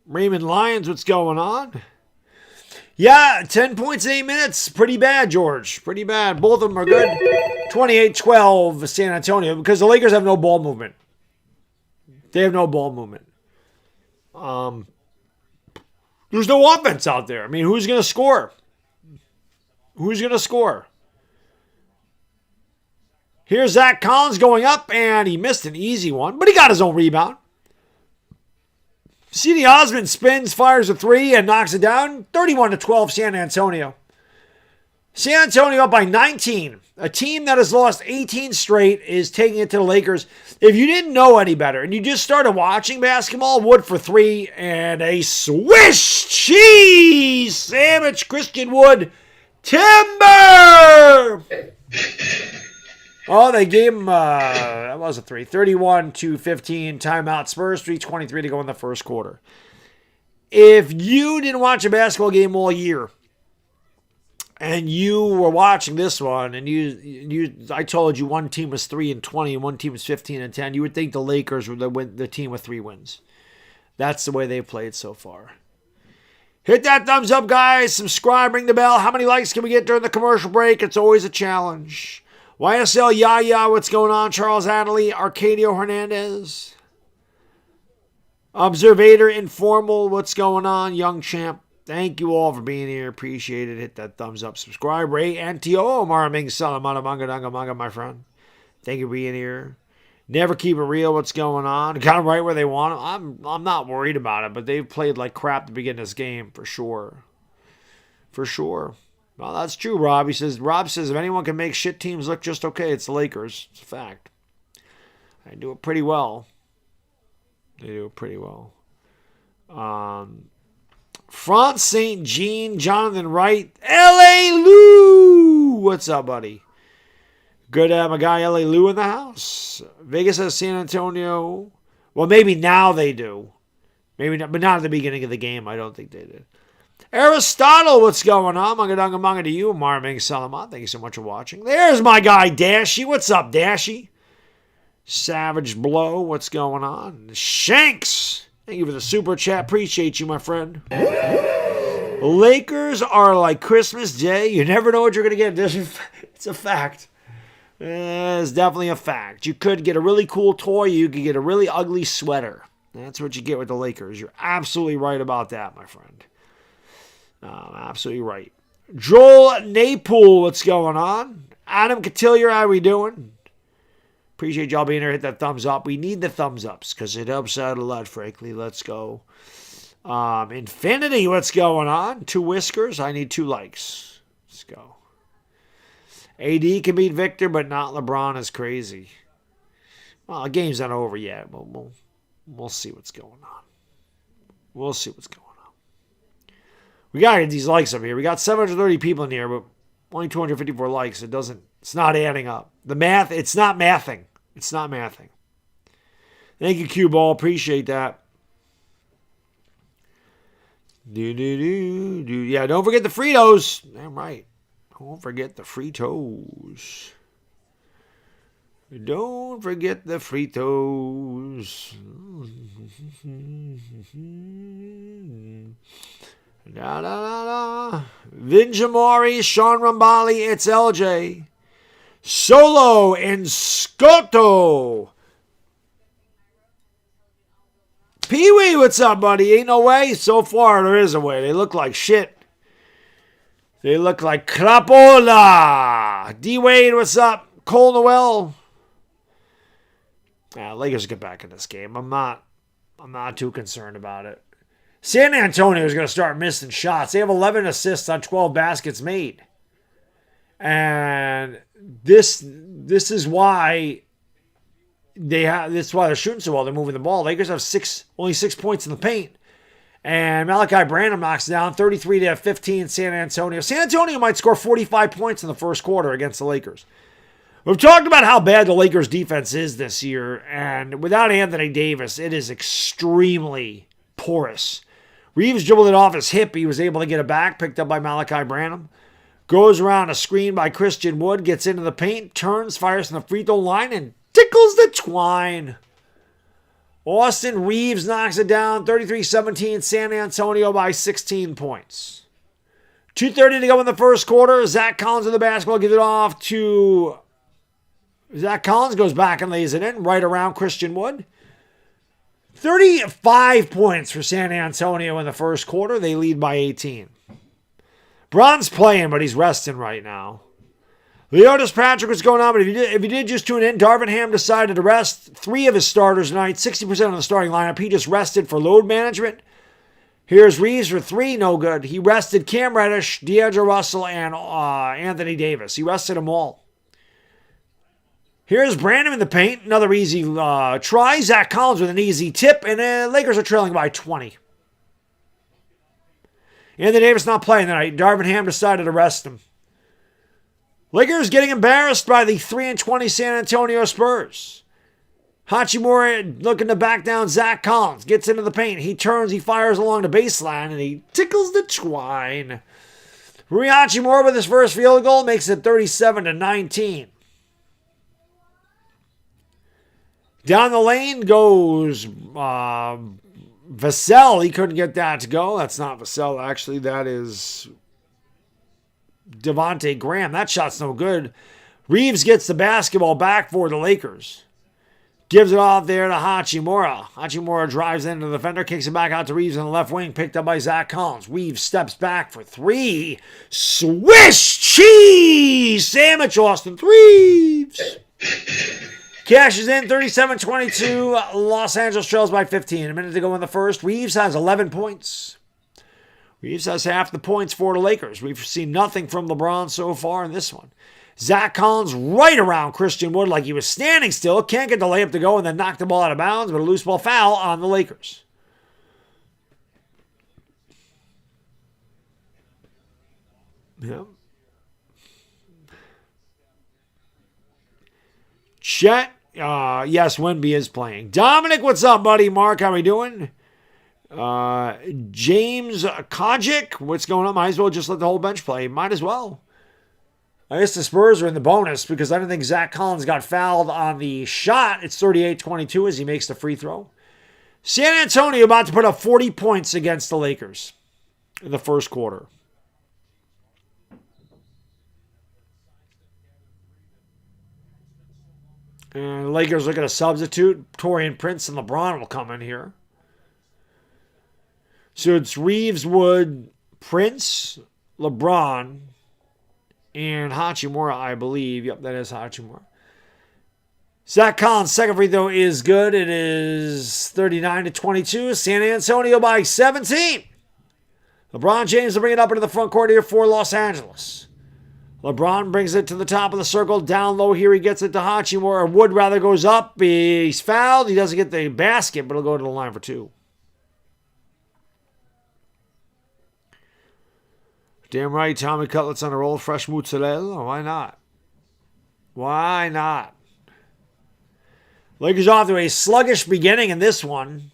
Raymond Lyons, what's going on? Yeah, 10 points in 8 minutes. Pretty bad, George. Pretty bad. Both of them are good. 28-12 San Antonio because the Lakers have no ball movement. They have no ball movement. There's no offense out there. I mean, who's going to score? Who's going to score? Here's Zach Collins going up, and he missed an easy one, but he got his own rebound. C.D. Osman spins, fires a 3, and knocks it down. 31-12 San Antonio. San Antonio up by 19. A team that has lost 18 straight is taking it to the Lakers. If you didn't know any better and you just started watching basketball, Wood for 3 and a Swiss cheese sandwich. Christian Wood. Timber! Oh, they gave him, that was a 3. 31-15 timeout. Spurs, 3:23 to go in the first quarter. If you didn't watch a basketball game all year, and you were watching this one, and I told you one team was 3-20 and one team was 15-10, you would think the Lakers were the team with 3 wins. That's the way they've played so far. Hit that thumbs up, guys. Subscribe, ring the bell. How many likes can we get during the commercial break? It's always a challenge. YSL Yaya, what's going on? Charles Adley, Arcadio Hernandez. Observator Informal, what's going on? Young Champ. Thank you all for being here. Appreciate it. Hit that thumbs up. Subscribe. Ray Antio, Maraming Salamana Manga Danga Manga, my friend. Thank you for being here. Never keep it real. What's going on? Got them right where they want them. I'm not worried about it, but they've played like crap to begin this game for sure. For sure. Well, that's true, Rob. Rob says if anyone can make shit teams look just okay, it's the Lakers. It's a fact. They do it pretty well. They do it pretty well. France St. Jean, Jonathan Wright, L.A. Lou. What's up, buddy? Good to have my guy L.A. Lou in the house. Vegas has San Antonio. Well, maybe now they do. Maybe not, but not at the beginning of the game. I don't think they did. Aristotle, what's going on? Manga to you. Marming Salamat. Thank you so much for watching. There's my guy Dashy. What's up, Dashy? Savage Blow, what's going on? Shanks. Thank you for the super chat. Appreciate you, my friend. Lakers are like Christmas Day. You never know what you're going to get. It's a fact. It's definitely a fact. You could get a really cool toy. You could get a really ugly sweater. That's what you get with the Lakers. You're absolutely right about that, my friend. Absolutely right. Joel Napool, what's going on? Adam Cotillier, how we doing? Appreciate y'all being here. Hit that thumbs up. We need the thumbs ups because it helps out a lot, frankly. Let's go. Infinity, what's going on? 2 whiskers. I need 2 likes. Let's go. AD can beat Victor, but not LeBron is crazy. Well, the game's not over yet, but we'll see what's going on. We'll see what's going on. We got to get these likes up here. We got 730 people in here, but only 254 likes. It's not adding up. The math, it's not mathing. It's not mathing. Thank you, Cue Ball. Appreciate that. Yeah, don't forget the Fritos. Damn right. Don't forget the Fritos. Don't forget the Fritos. Da, da, da, da. Vinjamori, Sean Rambali, it's LJ. Solo and Scotto. Pee-wee, what's up, buddy? Ain't no way. So far, there is a way. They look like shit. They look like crapola. D-Wade, what's up? Cole Noel. Lakers get back in this game. I'm not too concerned about it. San Antonio is going to start missing shots. They have 11 assists on 12 baskets made. And this is why that's why they're shooting so well. They're moving the ball. Lakers have only 6 points in the paint. And Malachi Branham knocks down 33-15 San Antonio. San Antonio might score 45 points in the first quarter against the Lakers. We've talked about how bad the Lakers defense is this year. And without Anthony Davis, it is extremely porous. Reeves dribbled it off his hip. He was able to get it back, picked up by Malachi Branham. Goes around a screen by Christian Wood, gets into the paint, turns, fires from the free throw line, and tickles the twine. Austin Reeves knocks it down, 33-17, San Antonio by 16 points. 2:30 to go in the first quarter. Zach Collins with the basketball, gives it off to... Zach Collins goes back and lays it in, right around Christian Wood. 35 points for San Antonio in the first quarter. They lead by 18. Bron's playing, but he's resting right now. Leotis Patrick, what's going on? But if you did just tune in, Darvin Ham decided to rest 3 of his starters tonight, 60% of the starting lineup. He just rested for load management. Here's Reeves for 3, no good. He rested Cam Reddish, D'Angelo Russell, and Anthony Davis. He rested them all. Here's Brandon in the paint, another easy try. Zach Collins with an easy tip, and the Lakers are trailing by 20. Anthony Davis not playing tonight. Darvin Ham decided to rest him. Lakers getting embarrassed by the 3-20 San Antonio Spurs. Hachimura looking to back down Zach Collins. Gets into the paint. He turns. He fires along the baseline. And he tickles the twine. Rui Hachimura with his first field goal makes it 37-19. Down the lane goes Vassell. He couldn't get that to go. That's not Vassell, actually. That is Devontae Graham. That shot's no good. Reeves gets the basketball back for the Lakers. Gives it off there to Hachimura. Hachimura drives into the defender, kicks it back out to Reeves on the left wing, picked up by Zach Collins. Reeves steps back for 3. Swiss cheese sandwich, Austin Reeves. Cashes in 37-22. Los Angeles trails by 15. A minute to go in the first. Reeves has 11 points. Reeves has half the points for the Lakers. We've seen nothing from LeBron so far in this one. Zach Collins right around Christian Wood like he was standing still. Can't get the layup to go and then knock the ball out of bounds, but a loose ball foul on the Lakers. Yeah. Chet, yes, Wemby is playing. Dominic, what's up, buddy? Mark, how we doing? James Kojic, what's going on? Might as well just let the whole bench play. Might as well. I guess the Spurs are in the bonus because I don't think Zach Collins got fouled on the shot. It's 38-22 as he makes the free throw. San Antonio about to put up 40 points against the Lakers in the first quarter. And the Lakers looking to substitute. Taurean Prince and LeBron will come in here. So it's Reeves, Wood, Prince, LeBron, and Hachimura, I believe. Yep, that is Hachimura. Zach Collins' second free throw is good. It is 39-22. San Antonio by 17. LeBron James will bring it up into the front court here for Los Angeles. LeBron brings it to the top of the circle. Down low here, he gets it to Hachimura. Wood rather goes up. He's fouled. He doesn't get the basket, but he'll go to the line for two. Damn right, Tommy Cutlet's on a roll. Fresh mozzarella. Why not? Why not? Lakers off to a sluggish beginning in this one.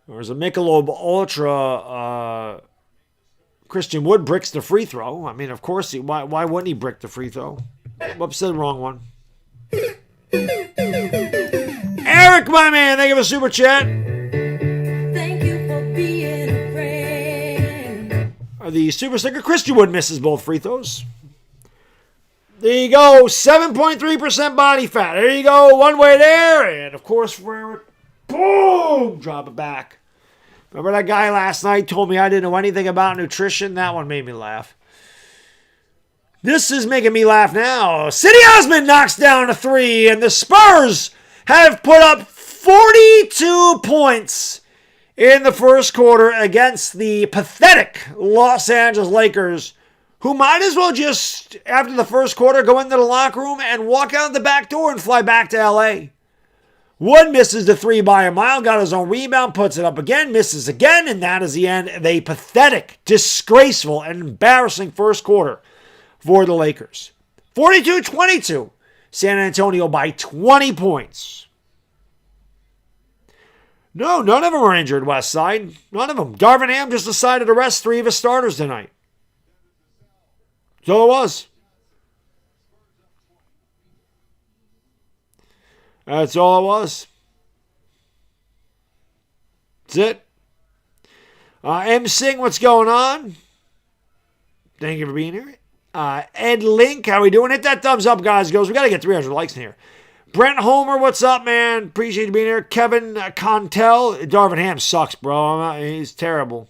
There's a Michelob Ultra. Christian Wood bricks the free throw. I mean, of course, why wouldn't he brick the free throw? Whoops, said the wrong one. Eric, my man, thank you for a super chat. Thank you for being a friend. The super sticker, Christian Wood misses both free throws. There you go, 7.3% body fat. There you go, one way there. And, of course, for Eric, boom, drop it back. Remember that guy last night told me I didn't know anything about nutrition? That one made me laugh. This is making me laugh now. City Osmond knocks down a three, and the Spurs have put up 42 points in the first quarter against the pathetic Los Angeles Lakers, who might as well just, after the first quarter, go into the locker room and walk out the back door and fly back to L.A. Wood misses the three by a mile, got his own rebound, puts it up again, misses again, and that is the end of a pathetic, disgraceful, and embarrassing first quarter for the Lakers. 42-22, San Antonio by 20 points. No, none of them are injured, West Side. None of them. Darvin Ham just decided to rest three of his starters tonight. So it was. That's all it was. That's it. M. Singh, what's going on? Thank you for being here. Ed Link, how we doing? Hit that thumbs up, guys. Goes, we got to get 300 likes in here. Brent Homer, what's up, man? Appreciate you being here. Kevin Contel. Darvin Ham sucks, bro. He's terrible.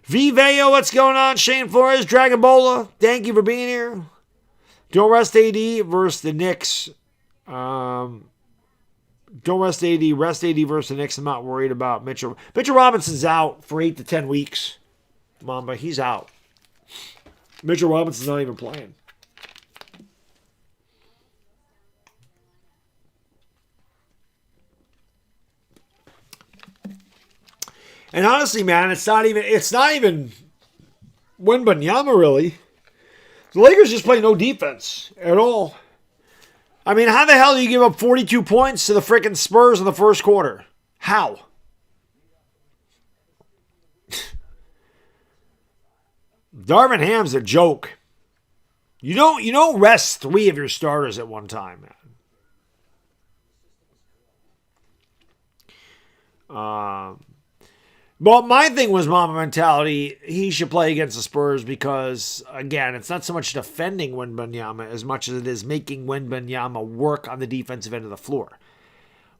Viveo, what's going on? Shane Flores, Dragon Bola, thank you for being here. Don't rest AD versus the Knicks. Don't rest AD. Rest AD versus the Knicks. I'm not worried about Mitchell. Mitchell Robinson's out for 8 to 10 weeks. Mamba, he's out. Mitchell Robinson's not even playing. And honestly, man, it's not even Wembanyama, really. The Lakers just play no defense at all. I mean, how the hell do you give up 42 points to the freaking Spurs in the first quarter? How? Darvin Ham's a joke. You don't rest three of your starters at one time, man. Well, my thing was Mamba mentality. He should play against the Spurs because, again, it's not so much defending Wembanyama as much as it is making Wembanyama work on the defensive end of the floor.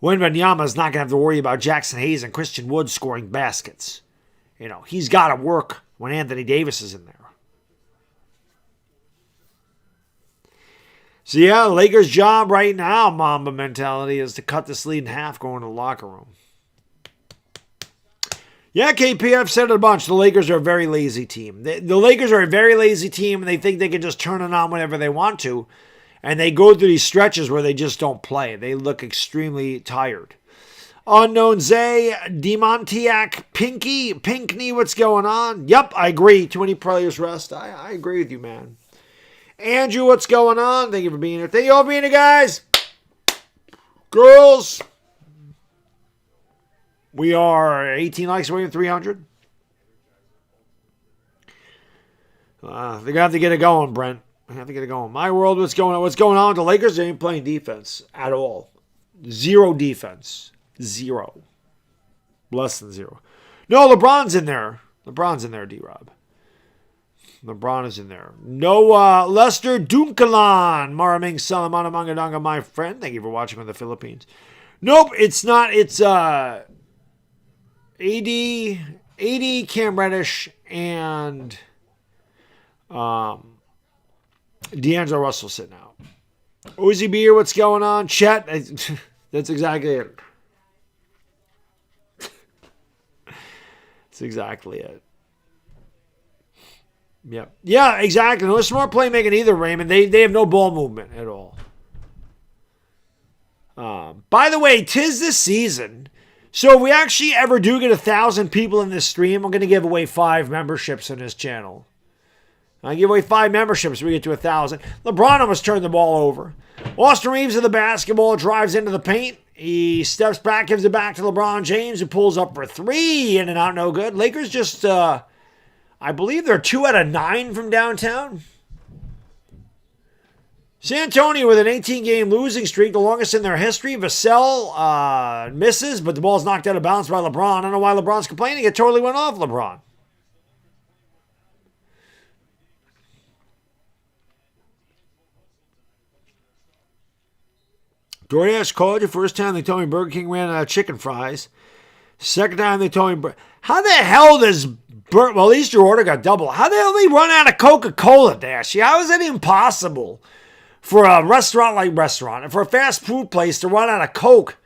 Wembanyama is not going to have to worry about Jackson Hayes and Christian Wood scoring baskets. You know, he's got to work when Anthony Davis is in there. So, yeah, Lakers' job right now, Mamba mentality, is to cut this lead in half going to the locker room. Yeah, KP, I've said it a bunch. The Lakers are a very lazy team. The Lakers are a very lazy team, and they think they can just turn it on whenever they want to. And they go through these stretches where they just don't play. They look extremely tired. Unknown Zay, Demontiac, Pinkney, what's going on? Yep, I agree. Too many players rest. I agree with you, man. Andrew, what's going on? Thank you for being here. Thank you all for being here, guys. Girls. We are 18 likes away from 300. They're going to have to get it going, Brent. They have to get it going. My world, what's going on? What's going on with the Lakers? They ain't playing defense at all. Zero defense. Zero. Less than zero. No, LeBron's in there. LeBron's in there, D-Rob. LeBron is in there. No Lester Dunkalan. Maraming Salamana Mangadanga, my friend. Thank you for watching from the Philippines. Nope, it's not. It's AD, Cam Reddish, and D'Angelo Russell sitting out. Uzi Beer, what's going on? Chet, that's exactly it. That's exactly it. Yep. Yeah, exactly. No smart playmaking either, Raymond. They have no ball movement at all. By the way, 'tis this season. So if we actually ever do get 1,000 people in this stream, I'm going to give away 5 memberships on this channel. I give away 5 memberships when we get to 1,000. LeBron almost turned the ball over. Austin Reeves of the basketball drives into the paint. He steps back, gives it back to LeBron James, who pulls up for 3. In and out, no good. Lakers just, I believe they're 2 out of 9 from downtown. San Antonio with an 18-game losing streak, the longest in their history. Vassell misses, but the ball's knocked out of bounds by LeBron. I don't know why LeBron's complaining. It totally went off LeBron. DoorDash called you. First time they told me Burger King ran out of chicken fries. Second time they told me... How the hell does... Well, at least your order got double. How the hell did they run out of Coca-Cola, Dashy? How is that even possible for a restaurant like restaurant? And for a fast food place to run out of Coke?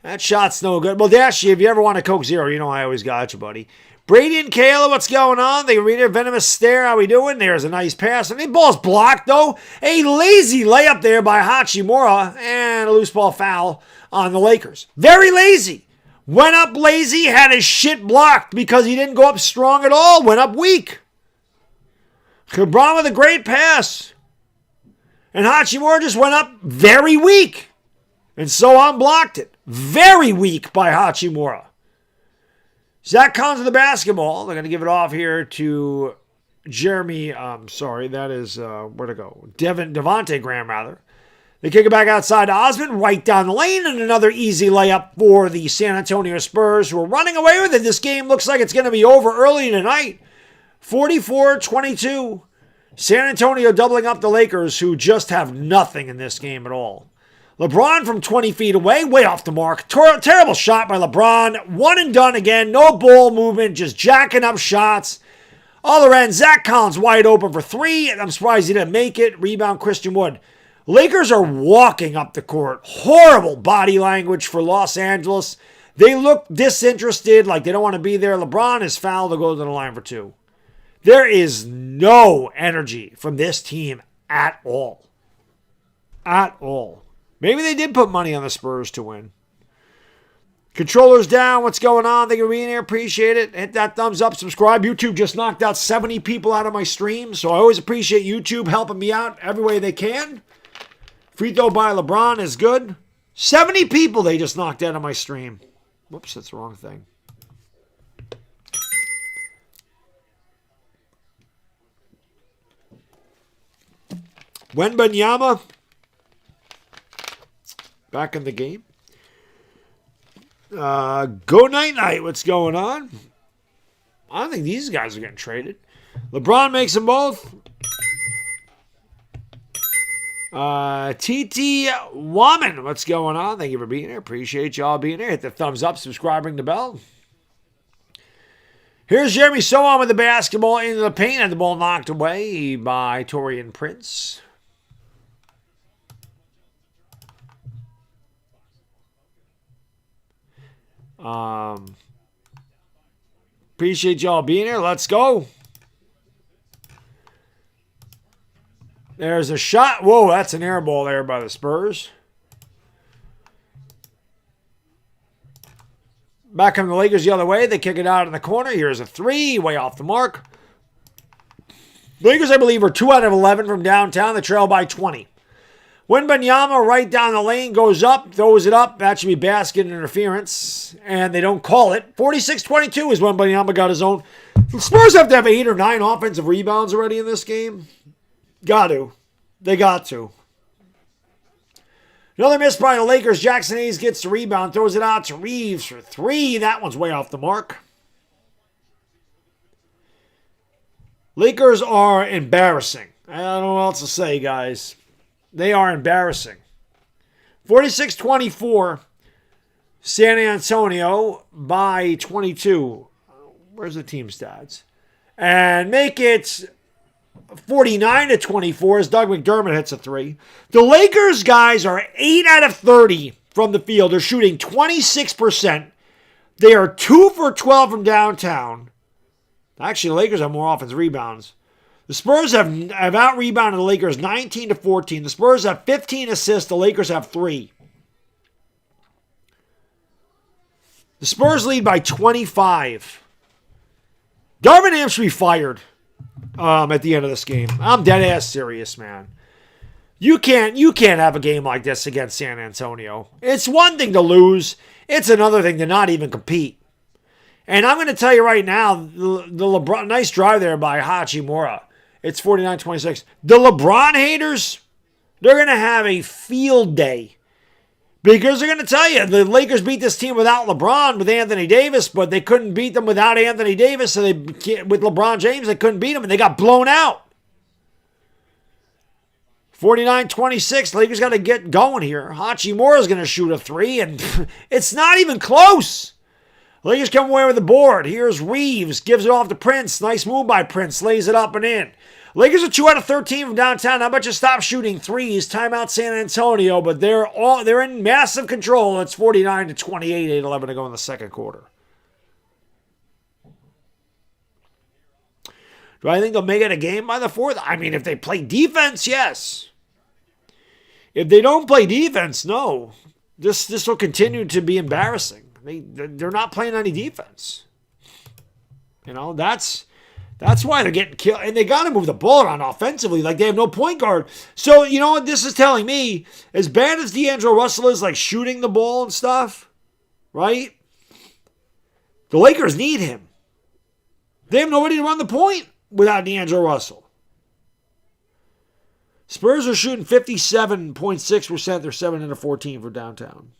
That shot's no good. Well, Dashy, if you ever want a Coke Zero, you know I always got you, buddy. Brady and Kayla, what's going on? They read their venomous stare. How we doing? There's a nice pass. And the ball's blocked, though. A lazy layup there by Hachimura. And a loose ball foul on the Lakers. Very lazy. Went up lazy, had his shit blocked because he didn't go up strong at all. Went up weak. LeBron with a great pass. And Hachimura just went up very weak. And so unblocked it. Very weak by Hachimura. Zach Collins with the basketball. They're going to give it off here to Jeremy. That is, where'd it go? Devontae Graham, rather. They kick it back outside to Osmond, right down the lane, and another easy layup for the San Antonio Spurs, who are running away with it. This game looks like it's going to be over early tonight. 44-22. San Antonio doubling up the Lakers, who just have nothing in this game at all. LeBron from 20 feet away, way off the mark. Terrible shot by LeBron. One and done again. No ball movement, just jacking up shots. Other end, Zach Collins wide open for 3. I'm surprised he didn't make it. Rebound, Christian Wood. Lakers are walking up the court. Horrible body language for Los Angeles. They look disinterested, like they don't want to be there. LeBron is fouled to go to the line for 2. There is no energy from this team at all. At all. Maybe they did put money on the Spurs to win. Controllers down. What's going on? Thank you for being here. Appreciate it. Hit that thumbs up. Subscribe. YouTube just knocked out 70 people out of my stream. So I always appreciate YouTube helping me out every way they can. Free throw by LeBron is good. 70 people they just knocked out of my stream. Whoops, that's the wrong thing. Wembanyama back in the game. Go night-night. What's going on? I don't think these guys are getting traded. LeBron makes them both. TT Woman, what's going on? Thank you for being here. Appreciate y'all being here. Hit the thumbs up, subscribe, ring the bell. Here's Jeremy Sohan with the basketball into the paint, and the ball knocked away by Taurean Prince. Appreciate y'all being here. Let's go. There's a shot. Whoa, that's an air ball there by the Spurs. Back come the Lakers the other way. They kick it out in the corner. Here's a 3, way off the mark. Lakers, I believe, are 2 out of 11 from downtown. They trail by 20. Wembanyama right down the lane, goes up, throws it up. That should be basket interference, and they don't call it. 46-22 is Wembanyama got his own. The Spurs have to have 8 or 9 offensive rebounds already in this game. Got to. They got to. Another miss by the Lakers. Jackson Hayes gets the rebound, throws it out to Reeves for 3. That one's way off the mark. Lakers are embarrassing. I don't know what else to say, guys. They are embarrassing. 46-24. San Antonio by 22. Where's the team stats? And make it 49-24 as Doug McDermott hits a three. The Lakers guys are 8 out of 30 from the field. They're shooting 26%. They are 2 for 12 from downtown. Actually, the Lakers have more offensive rebounds. The Spurs have out-rebounded the Lakers 19-14. The Spurs have 15 assists. The Lakers have 3. The Spurs lead by 25. Darvin Ham should be fired at the end of this game. I'm dead ass serious, man. You can't have a game like this against San Antonio. It's one thing to lose. It's another thing to not even compete. And I'm going to tell you right now, the LeBron, nice drive there by Hachimura. It's 49-26. The LeBron haters, they're going to have a field day. Because they're going to tell you, the Lakers beat this team without LeBron, with Anthony Davis, but they couldn't beat them without Anthony Davis. So with LeBron James, they couldn't beat them, and they got blown out. 49-26, Lakers got to get going here. Hachimura is going to shoot a three, and it's not even close. Lakers come away with the board. Here's Reeves, gives it off to Prince. Nice move by Prince, lays it up and in. Lakers are 2 out of 13 from downtown. How about you stop shooting threes? Timeout San Antonio, but they're in massive control. It's 49-28, 8-11 to go in the second quarter. Do I think they'll make it a game by the fourth? I mean, if they play defense, yes. If they don't play defense, no. This will continue to be embarrassing. They're not playing any defense. You know, that's why they're getting killed. And they got to move the ball around offensively. Like, they have no point guard. So, you know what this is telling me? As bad as D'Angelo Russell is, like, shooting the ball and stuff, right? The Lakers need him. They have nobody to run the point without D'Angelo Russell. Spurs are shooting 57.6%. They're 7 out of 14 for downtown.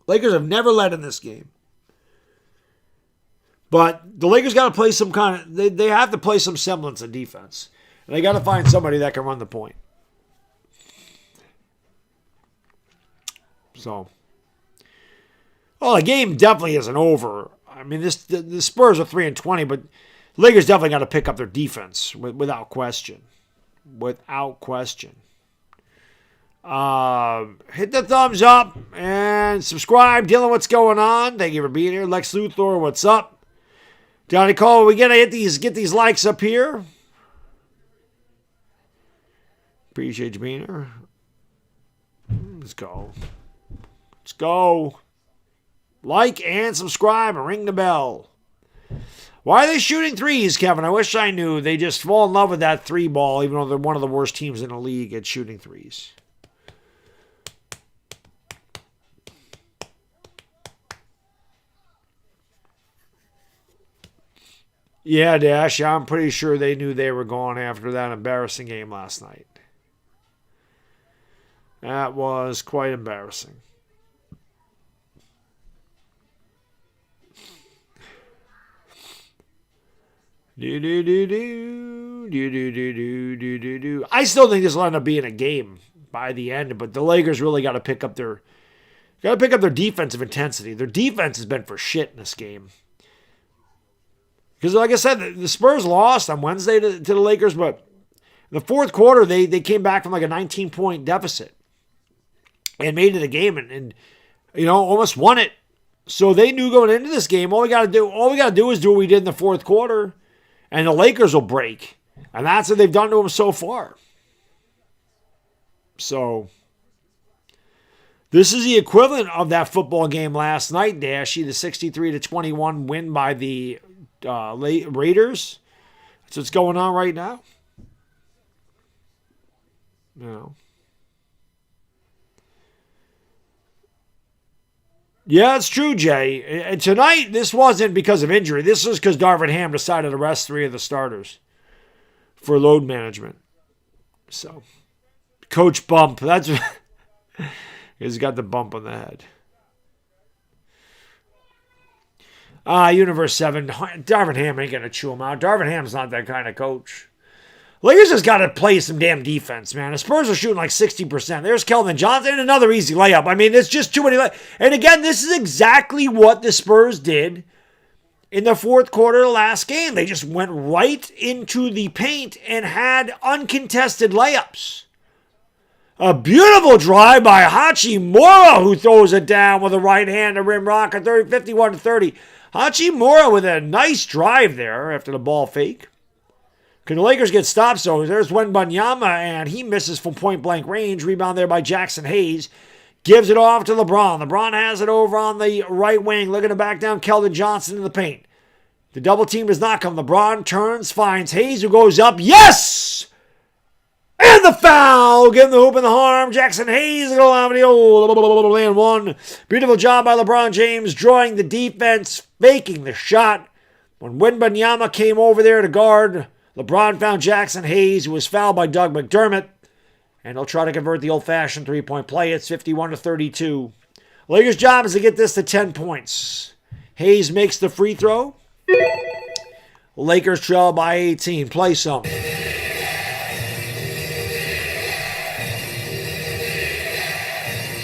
Lakers have never led in this game. But the Lakers got to play some kind of... They have to play some semblance of defense. And they got to find somebody that can run the point. So... Well, the game definitely isn't over. I mean, the Spurs are 3-20, but Lakers definitely got to pick up their defense without question. Without question. Hit the thumbs up and subscribe. Dylan, what's going on? Thank you for being here. Lex Luthor, what's up? Johnny Cole, we gotta get these likes up here. Appreciate you being here. Let's go. Let's go. Like and subscribe and ring the bell. Why are they shooting threes, Kevin? I wish I knew. They just fall in love with that three ball, even though they're one of the worst teams in the league at shooting threes. Yeah, Dash, I'm pretty sure they knew they were going after that embarrassing game last night. That was quite embarrassing. I still think this will end up being a game by the end, but the Lakers really got to pick up their defensive intensity. Their defense has been for shit in this game. Because, like I said, the Spurs lost on Wednesday to the Lakers, but in the fourth quarter, they came back from like a 19-point deficit and made it a game and you know, almost won it. So they knew going into this game, all we got to do is do what we did in the fourth quarter, and the Lakers will break. And that's what they've done to them so far. So this is the equivalent of that football game last night, Dashy, the 63-21 win by the Raiders. That's what's going on right now. You know. Yeah, it's true, Jay. And tonight, this wasn't because of injury. This was because Darvin Ham decided to rest 3 of the starters for load management. So, Coach Bump. That's he's got the bump on the head. Universe 7. Darvin Ham ain't going to chew him out. Darvin Ham's not that kind of coach. Lakers just got to play some damn defense, man. The Spurs are shooting like 60%. There's Kelvin Johnson and another easy layup. I mean, it's just too many. And again, this is exactly what the Spurs did in the fourth quarter of the last game. They just went right into the paint and had uncontested layups. A beautiful drive by Hachimura, who throws it down with a right hand to rim rocket, 51-30. Hachimura with a nice drive there after the ball fake. Can the Lakers get stopped? So there's Wembanyama, and he misses from point-blank range. Rebound there by Jackson Hayes. Gives it off to LeBron. LeBron has it over on the right wing, looking to back down Keldon Johnson in the paint. The double team does not come. LeBron turns, finds Hayes, who goes up. Yes! And the foul! Getting the hoop in the arm. Jackson Hayes will have the old and one. Beautiful job by LeBron James, drawing the defense, faking the shot. When Wembanyama came over there to guard, LeBron found Jackson Hayes, who was fouled by Doug McDermott. And he'll try to convert the old-fashioned three-point play. It's 51-32. Lakers' job is to get this to 10 points. Hayes makes the free throw. Lakers trail by 18. Play some.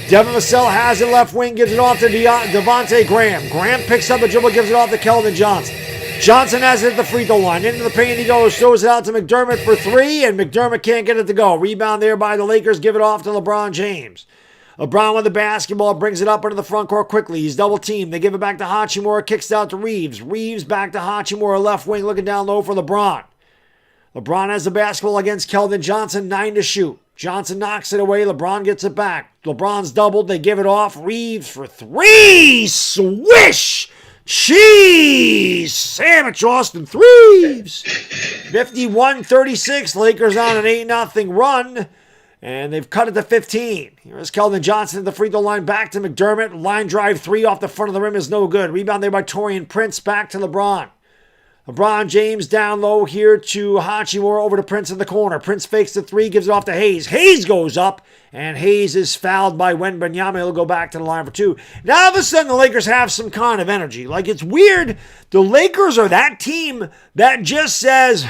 Devin Vassell has it left wing, gives it off to Devontae Graham. Graham picks up the dribble, gives it off to Keldon Johnson. Johnson has it at the free throw line. Into the paint he goes, throws it out to McDermott for three, and McDermott can't get it to go. Rebound there by the Lakers, give it off to LeBron James. LeBron with the basketball, brings it up into the front court quickly. He's double teamed. They give it back to Hachimura, kicks out to Reeves. Reeves back to Hachimura, left wing, looking down low for LeBron. LeBron has the basketball against Keldon Johnson, 9 to shoot. Johnson knocks it away. LeBron gets it back. LeBron's doubled. They give it off. Reeves for three. Swish! Cheese! Sandwich Austin Reeves! 51-36. Lakers on an 8-0 run. And they've cut it to 15. Here's Keldon Johnson at the free throw line. Back to McDermott. Line drive three off the front of the rim is no good. Rebound there by Taurean Prince. Back to LeBron. LeBron James down low here to Hachimura, over to Prince in the corner. Prince fakes the three, gives it off to Hayes. Hayes goes up, and Hayes is fouled by Wembanyama. He'll go back to the line for two. Now all of a sudden the Lakers have some kind of energy. Like, it's weird. The Lakers are that team that just says,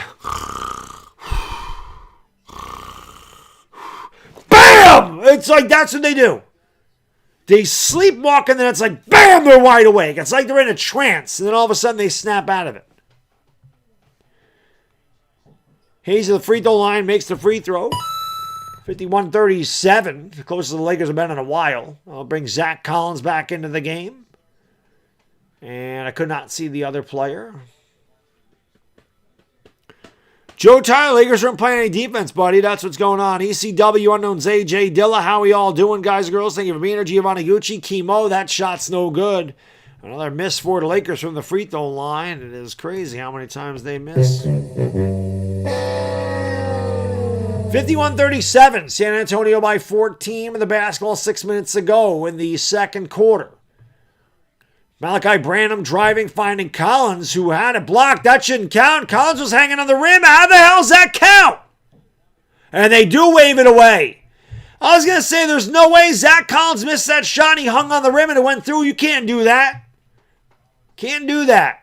BAM! It's like that's what they do. They sleepwalk, and then it's like, BAM! They're wide awake. It's like they're in a trance, and then all of a sudden they snap out of it. Hayes at the free throw line makes the free throw. 51-37. The closest the Lakers have been in a while. I'll bring Zach Collins back into the game. And I could not see the other player. Joe Tyler, Lakers aren't playing any defense, buddy. That's what's going on. ECW, Unknowns, AJ Dilla. How we all doing, guys and girls? Thank you for being here. Giovanni Gucci. Chemo, that shot's no good. Another miss for the Lakers from the free throw line. It is crazy how many times they miss. 51-37, San Antonio by 14 with the basketball 6 minutes to go in the second quarter. Malachi Branham driving, finding Collins, who had it blocked. That shouldn't count. Collins was hanging on the rim. How the hell does that count? And they do wave it away. I was going to say, there's no way Zach Collins missed that shot. He hung on the rim and it went through. You can't do that. Can't do that.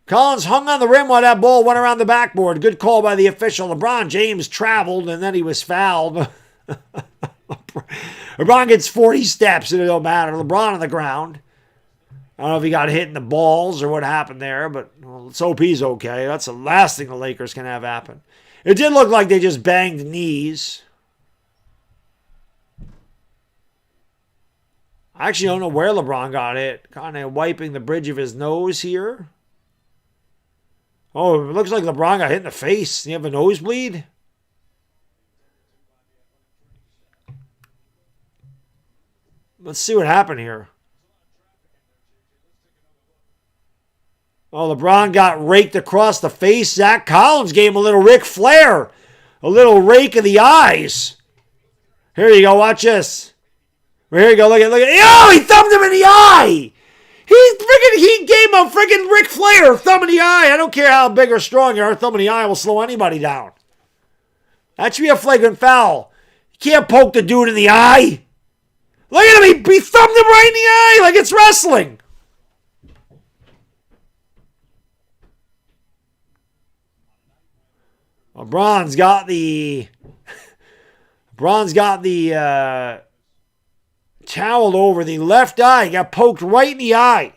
Collins hung on the rim while that ball went around the backboard. Good call by the official. LeBron James traveled, and then he was fouled. LeBron gets 40 steps, and it don't matter. LeBron on the ground. I don't know if he got hit in the balls or what happened there, but let's hope he's okay. That's the last thing the Lakers can have happen. It did look like they just banged knees. I actually don't know where LeBron got hit. Kind of wiping the bridge of his nose here. Oh, it looks like LeBron got hit in the face. You have a nosebleed? Let's see what happened here. Oh, LeBron got raked across the face. Zach Collins gave him a little Ric Flair. A little rake of the eyes. Here you go. Watch this. Here you go. Look at. Oh, he thumbed him in the eye. He gave him a freaking Ric Flair, thumb in the eye. I don't care how big or strong you are, thumb in the eye will slow anybody down. That should be a flagrant foul. You can't poke the dude in the eye. Look at him, he thumbed him right in the eye like it's wrestling. LeBron's got the towel over the left eye. He got poked right in the eye.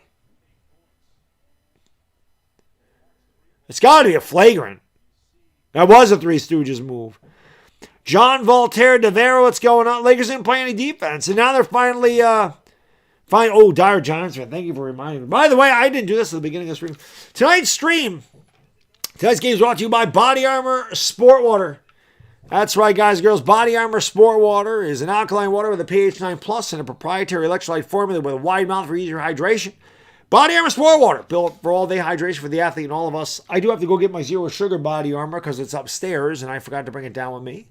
It's got to be a flagrant. That was a Three Stooges move. John Voltaire, DeVero, what's going on? Lakers didn't play any defense, and now they're finally oh, Dire Giants fan, thank you for reminding me. By the way, I didn't do this at the beginning of the stream. Tonight's game is brought to you by Body Armor Sport Water. That's right, guys and girls. Body Armor Sport Water is an alkaline water with a pH 9 plus and a proprietary electrolyte formula with a wide mouth for easier hydration. Body Armor Sport Water, built for all-day hydration for the athlete and all of us. I do have to go get my zero sugar Body Armor because it's upstairs, and I forgot to bring it down with me.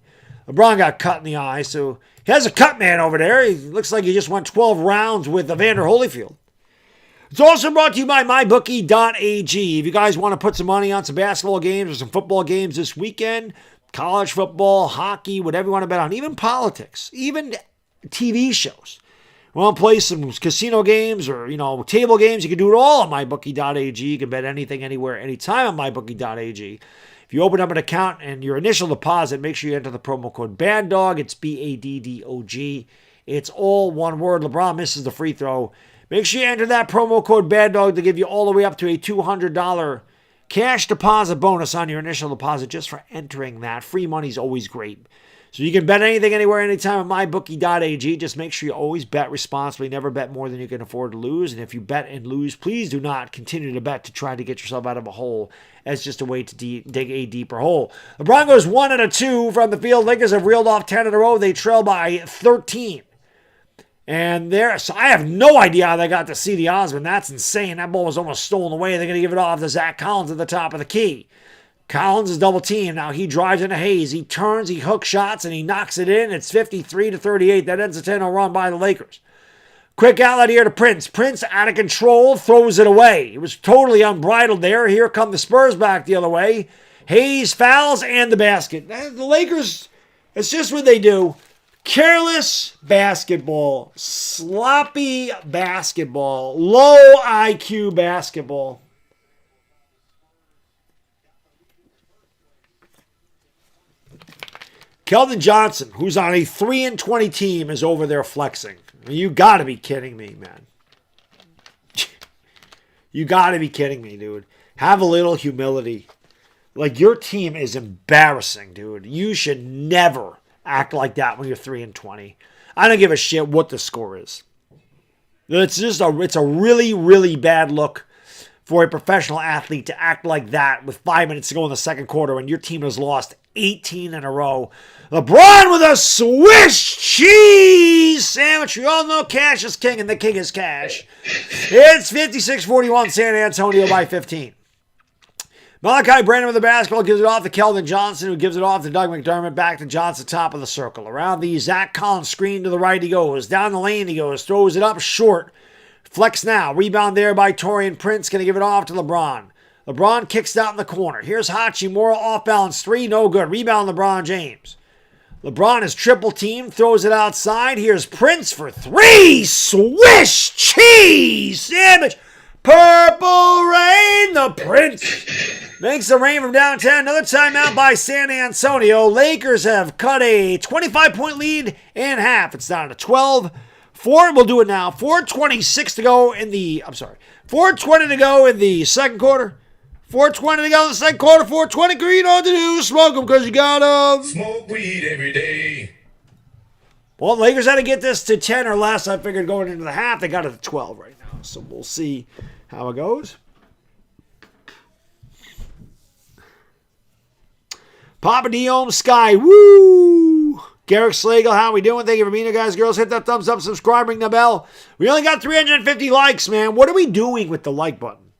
LeBron got cut in the eye, so he has a cut man over there. He looks like he just went 12 rounds with Evander Holyfield. It's also brought to you by MyBookie.ag. If you guys want to put some money on some basketball games or some football games this weekend, college football, hockey, whatever you want to bet on, even politics, even TV shows. You want to play some casino games or, table games, you can do it all on MyBookie.ag. You can bet anything, anywhere, anytime on MyBookie.ag. If you open up an account and your initial deposit, make sure you enter the promo code Baddog. It's Baddog. It's all one word. LeBron misses the free throw. Make sure you enter that promo code Baddog to give you all the way up to a $200 cash deposit bonus on your initial deposit just for entering that. Free money's always great. So you can bet anything, anywhere, anytime at MyBookie.ag. Just make sure you always bet responsibly. Never bet more than you can afford to lose. And if you bet and lose, please do not continue to bet to try to get yourself out of a hole. That's just a way to dig a deeper hole. The Broncos 1-2 from the field. Lakers have reeled off 10 in a row. They trail by 13. And so I have no idea how they got to C.D. Osman. That's insane. That ball was almost stolen away. They're going to give it off to Zach Collins at the top of the key. Collins is double teamed. Now he drives into Hayes. He turns, he hook shots, and he knocks it in. It's 53-38. That ends a 10-0 run by the Lakers. Quick outlet here to Prince. Prince out of control, throws it away. It was totally unbridled there. Here come the Spurs back the other way. Hayes fouls and the basket. The Lakers, it's just what they do. Careless basketball. Sloppy basketball. Low IQ basketball. Keldon Johnson, who's on a 3-20 team, is over there flexing. I mean, you got to be kidding me, man. You got to be kidding me, dude. Have a little humility. Like, your team is embarrassing, dude. You should never act like that when you're 3-20. I don't give a shit what the score is. It's a really, really bad look for a professional athlete to act like that with 5 minutes to go in the second quarter when your team has lost 18 in a row. LeBron with a Swiss cheese sandwich. We all know cash is king and the king is cash. It's 56-41, San Antonio by 15. Malachi Brandon with the basketball gives it off to Keldon Johnson, who gives it off to Doug McDermott. Back to Johnson, top of the circle. Around the Zach Collins screen to the right he goes. Down the lane he goes. Throws it up short. Flex now. Rebound there by Taurean Prince. Going to give it off to LeBron. LeBron kicks it out in the corner. Here's Hachimura off balance three. No good. Rebound LeBron James. LeBron is triple teamed. Throws it outside. Here's Prince for three. Swiss cheese sandwich. Purple rain. The Prince makes the rain from downtown. Another timeout by San Antonio. Lakers have cut a 25-point lead in half. It's down to 12. We'll do it now. 4:26 to go in the, 4:20 to go in the second quarter. 4:20 to go in the second quarter. 4:20, you know what to do. Smoke them because you got them. Smoke weed every day. Well, Lakers had to get this to 10 or less. I figured going into the half, they got it to 12 right now. So we'll see how it goes. Papa Diom Sky. Woo! Garrick Slagle, how we doing? Thank you for being here, guys, girls. Hit that thumbs up, subscribe, ring the bell. We only got 350 likes, man. What are we doing with the like button?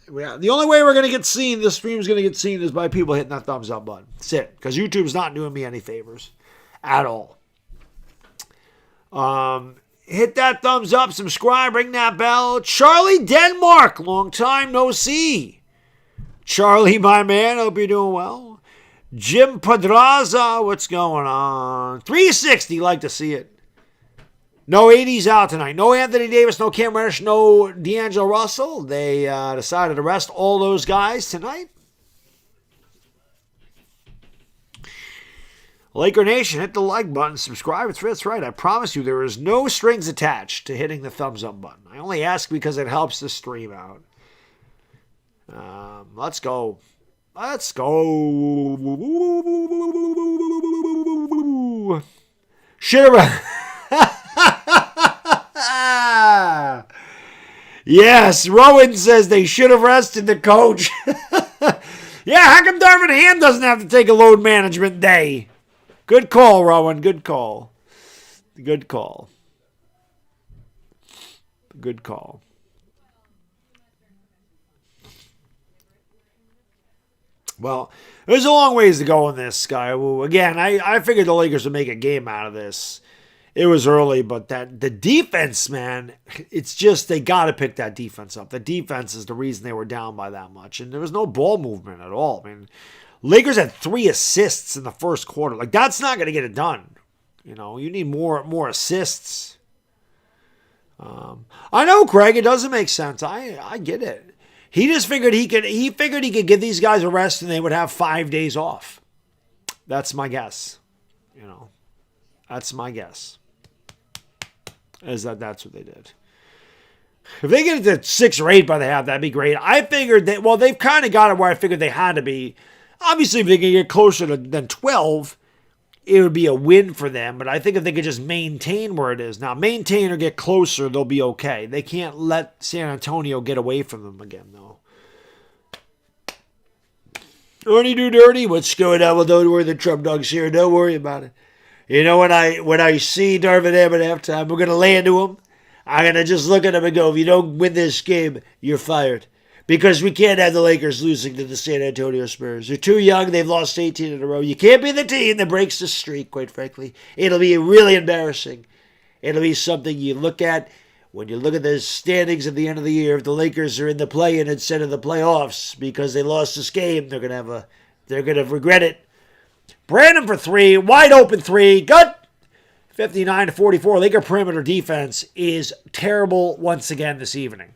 The only way we're going to get seen, this stream's going to get seen, is by people hitting that thumbs up button. That's it. Because YouTube's not doing me any favors at all. Hit that thumbs up, subscribe, ring that bell. Charlie Denmark, long time no see. Charlie, my man, hope you're doing well. Jim Pedraza, what's going on? 360, like to see it. No 80s out tonight. No Anthony Davis, no Cam Reddish, no D'Angelo Russell. They decided to rest all those guys tonight. Laker Nation, hit the like button, subscribe. That's right. I promise you there is no strings attached to hitting the thumbs up button. I only ask because it helps the stream out. Let's go. Let's go. Should have. Yes, Rowan says they should have rested the coach. Yeah, how come Darvin Ham doesn't have to take a load management day? Good call, Rowan. Good call. Good call. Good call. Well, there's a long ways to go in this, Sky. Again, I figured the Lakers would make a game out of this. It was early, but the defense, man, it's just they got to pick that defense up. The defense is the reason they were down by that much, and there was no ball movement at all. I mean, Lakers had 3 assists in the first quarter. Like, that's not going to get it done. You know, you need more assists. I know, Craig. It doesn't make sense. I get it. He just figured he could give these guys a rest and they would have 5 days off. That's my guess. You know, that's my guess. Is that's what they did. If they get it to 6 or 8 by the half, that'd be great. I figured that, well, they've kind of got it where I figured they had to be. Obviously, if they can get closer than 12, it would be a win for them. But I think if they could just maintain where it is. Now, maintain or get closer, they'll be okay. They can't let San Antonio get away from them again, though. Ernie do dirty. What's going on? Well, don't worry, the Trump Dogs here. Don't worry about it. You know, when I see Darvin Ham at halftime, we're going to lay into him. I'm going to just look at him and go, if you don't win this game, you're fired. Because we can't have the Lakers losing to the San Antonio Spurs. They're too young. They've lost 18 in a row. You can't be the team that breaks the streak, quite frankly. It'll be really embarrassing. It'll be something you look at when you look at the standings at the end of the year. If the Lakers are in the play-in instead of the playoffs because they lost this game, they're going to regret it. Brandon for 3, wide open 3, good. 59-44. Laker perimeter defense is terrible once again this evening.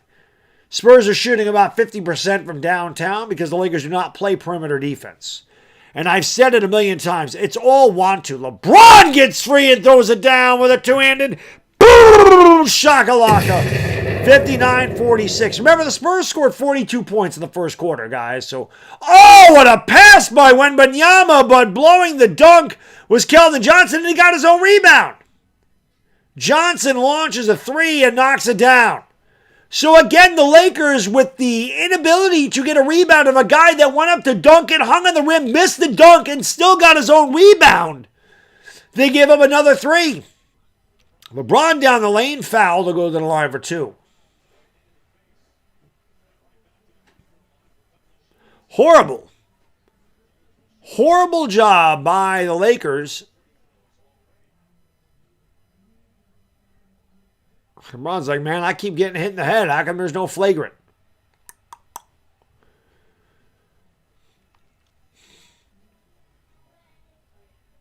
Spurs are shooting about 50% from downtown because the Lakers do not play perimeter defense. And I've said it a million times, it's all want to. LeBron gets free and throws it down with a two-handed boom, shakalaka. 59-46. Remember, the Spurs scored 42 points in the first quarter, guys. So, oh, what a pass by Wembanyama, but blowing the dunk was Keldon Johnson, and he got his own rebound. Johnson launches a 3 and knocks it down. So again, the Lakers, with the inability to get a rebound of a guy that went up to dunk and hung on the rim, missed the dunk, and still got his own rebound, they give up another 3. LeBron down the lane, foul to go to the line for 2. Horrible job by the Lakers. LeBron's like, man, I keep getting hit in the head. How come there's no flagrant?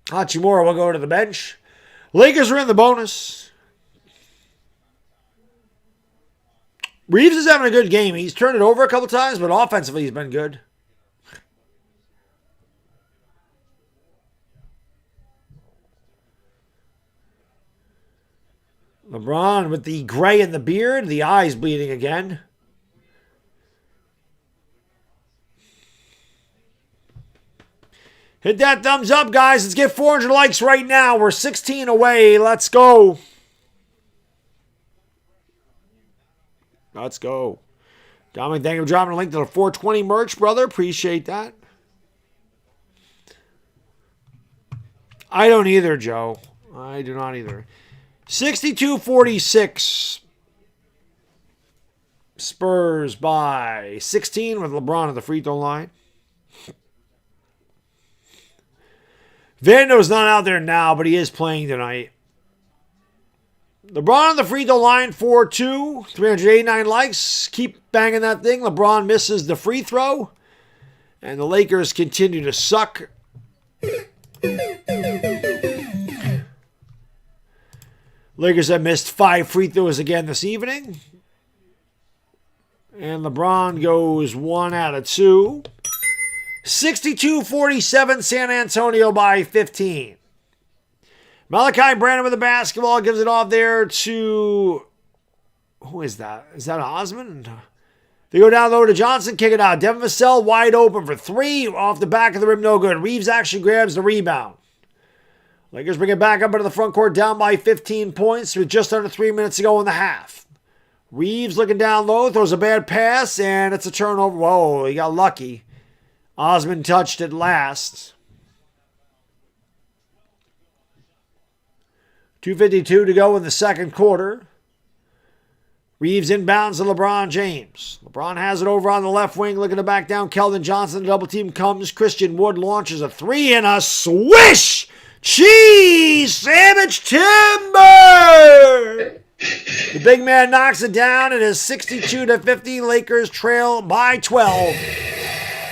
Hachimura will go to the bench. Lakers are in the bonus. Reeves is having a good game. He's turned it over a couple times, but offensively he's been good. LeBron with the gray in the beard, the eyes bleeding again. Hit that thumbs up, guys. Let's get 400 likes right now. We're 16 away. Let's go. Let's go. Dominic, thank you for dropping a link to the 420 merch, brother. Appreciate that. I don't either, Joe. I do not either. 62-46. Spurs by 16 with LeBron at the free throw line. Vando's not out there now, but he is playing tonight. LeBron on the free throw line, 4-2. 389 likes. Keep banging that thing. LeBron misses the free throw. And the Lakers continue to suck. Lakers have missed 5 free throws again this evening. And LeBron goes 1 out of 2. 62-47, San Antonio by 15. Malachi Brandon with the basketball, gives it off there to... Who is that? Is that Osmond? I They go down low to Johnson, kick it out. Devin Vassell wide open for three. Off the back of the rim, no good. Reeves actually grabs the rebound. Lakers bring it back up into the front court, down by 15 points with just under 3 minutes to go in the half. Reeves looking down low, throws a bad pass, and it's a turnover. Whoa, he got lucky. Osman touched it last. 2:52 to go in the second quarter. Reeves inbounds to LeBron James. LeBron has it over on the left wing, looking to back down Keldon Johnson. The double team comes. Christian Wood launches a three and a swish! Cheese sandwich timber! The big man knocks it down. It is 62-50. Lakers trail by 12.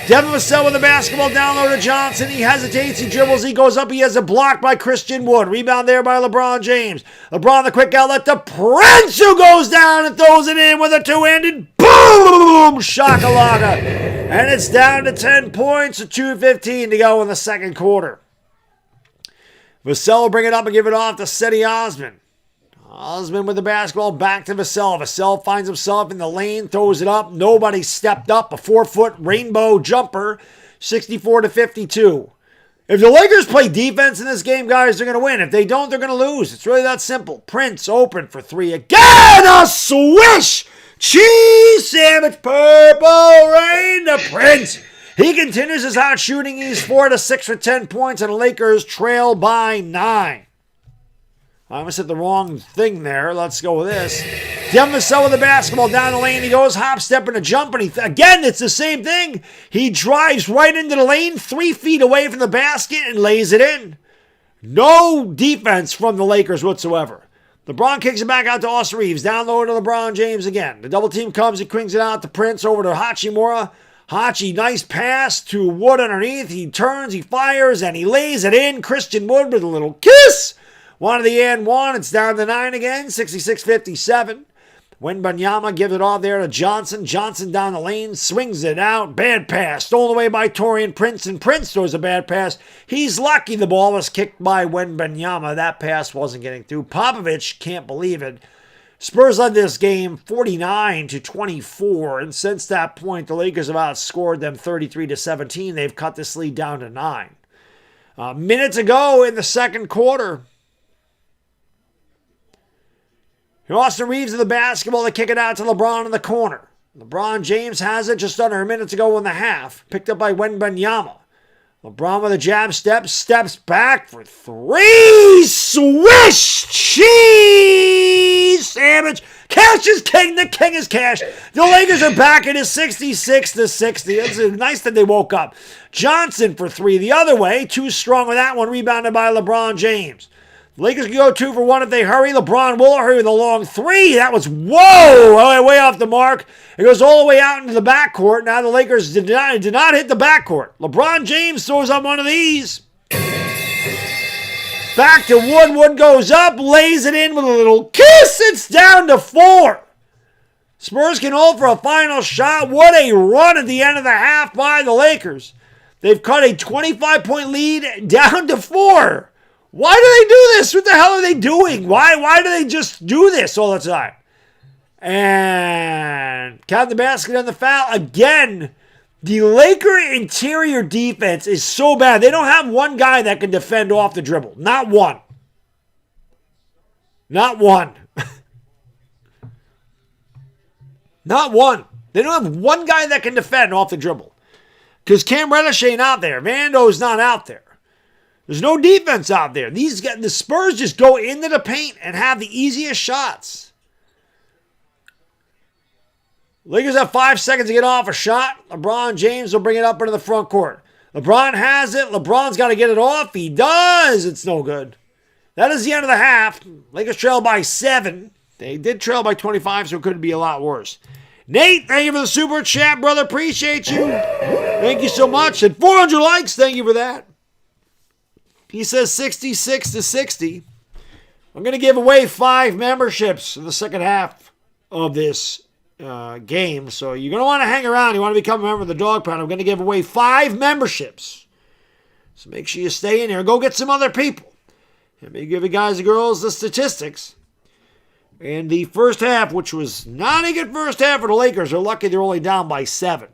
Devin Vassell with the basketball down low to Johnson. He hesitates. He dribbles. He goes up. He has a block by Christian Wood. Rebound there by LeBron James. LeBron the quick outlet to Prince, who goes down and throws it in with a two-handed boom! Shakalaka. And it's down to 10 points. 2:15 to go in the second quarter. Vassell will bring it up and give it off to Cedi Osman. Osman with the basketball back to Vassell. Vassell finds himself in the lane, throws it up. Nobody stepped up. A 4-foot rainbow jumper, 64-52. If the Lakers play defense in this game, guys, they're going to win. If they don't, they're going to lose. It's really that simple. Prince open for three again. A swish! Cheese sandwich, purple rain to Prince. He continues his hot shooting. He's 4 to 6 for 10 points, and the Lakers trail by 9. I almost hit the wrong thing there. Let's go with this. Devin Vassell with the basketball down the lane. He goes hop, step, and a jump. And again, it's the same thing. He drives right into the lane, 3 feet away from the basket, and lays it in. No defense from the Lakers whatsoever. LeBron kicks it back out to Austin Reeves. Down low to LeBron James again. The double team comes. He crings it out to Prince over to Hachimura. Hachi, nice pass to Wood underneath. He turns, he fires, and he lays it in. Christian Wood with a little kiss. One to the and one. It's down to 9 again. 66-57. Wembanyama gives it off there to Johnson. Johnson down the lane. Swings it out. Bad pass. Stolen away by Taurean Prince. And Prince throws a bad pass. He's lucky the ball was kicked by Wembanyama. That pass wasn't getting through. Popovich can't believe it. Spurs led this game 49-24. And since that point, the Lakers have outscored them 33-17. They've cut this lead down to 9. Minutes ago in the second quarter, Austin Reeves in the basketball to kick it out to LeBron in the corner. LeBron James has it just under a minute to go in the half. Picked up by Wembanyama. LeBron with a jab step, steps back for three. Swish! Cheese! Sandwich! Cash is king. The king is cash. The Lakers are back. It is 66-60. It's nice that they woke up. Johnson for three the other way. Too strong with that one. Rebounded by LeBron James. The Lakers can go 2 for 1 if they hurry. LeBron will hurry with a long three. That was, whoa, way off the mark. It goes all the way out into the backcourt. Now the Lakers did not hit the backcourt. LeBron James throws up one of these. Back to Wood. Wood goes up, lays it in with a little kiss. It's down to 4. Spurs can hold for a final shot. What a run at the end of the half by the Lakers. They've cut a 25-point lead down to 4. Why do they do this? What the hell are they doing? Why do they just do this all the time? And count the basket and the foul. Again, the Laker interior defense is so bad. They don't have one guy that can defend off the dribble. Not one. Not one. Not one. They don't have one guy that can defend off the dribble. Because Cam Reddish ain't out there. Vando's not out there. There's no defense out there. The Spurs just go into the paint and have the easiest shots. Lakers have 5 seconds to get off a shot. LeBron James will bring it up into the front court. LeBron has it. LeBron's got to get it off. He does. It's no good. That is the end of the half. Lakers trail by 7. They did trail by 25, so it could be a lot worse. Nate, thank you for the super chat, brother. Appreciate you. Thank you so much. And 400 likes. Thank you for that. He says 66-60. I'm going to give away 5 memberships in the second half of this game. So you're going to want to hang around. You want to become a member of the Dog Pound. I'm going to give away 5 memberships. So make sure you stay in here. Go get some other people. Let me give you guys and girls the statistics. in the first half, which was not a good first half for the Lakers. They're lucky they're only down by 7.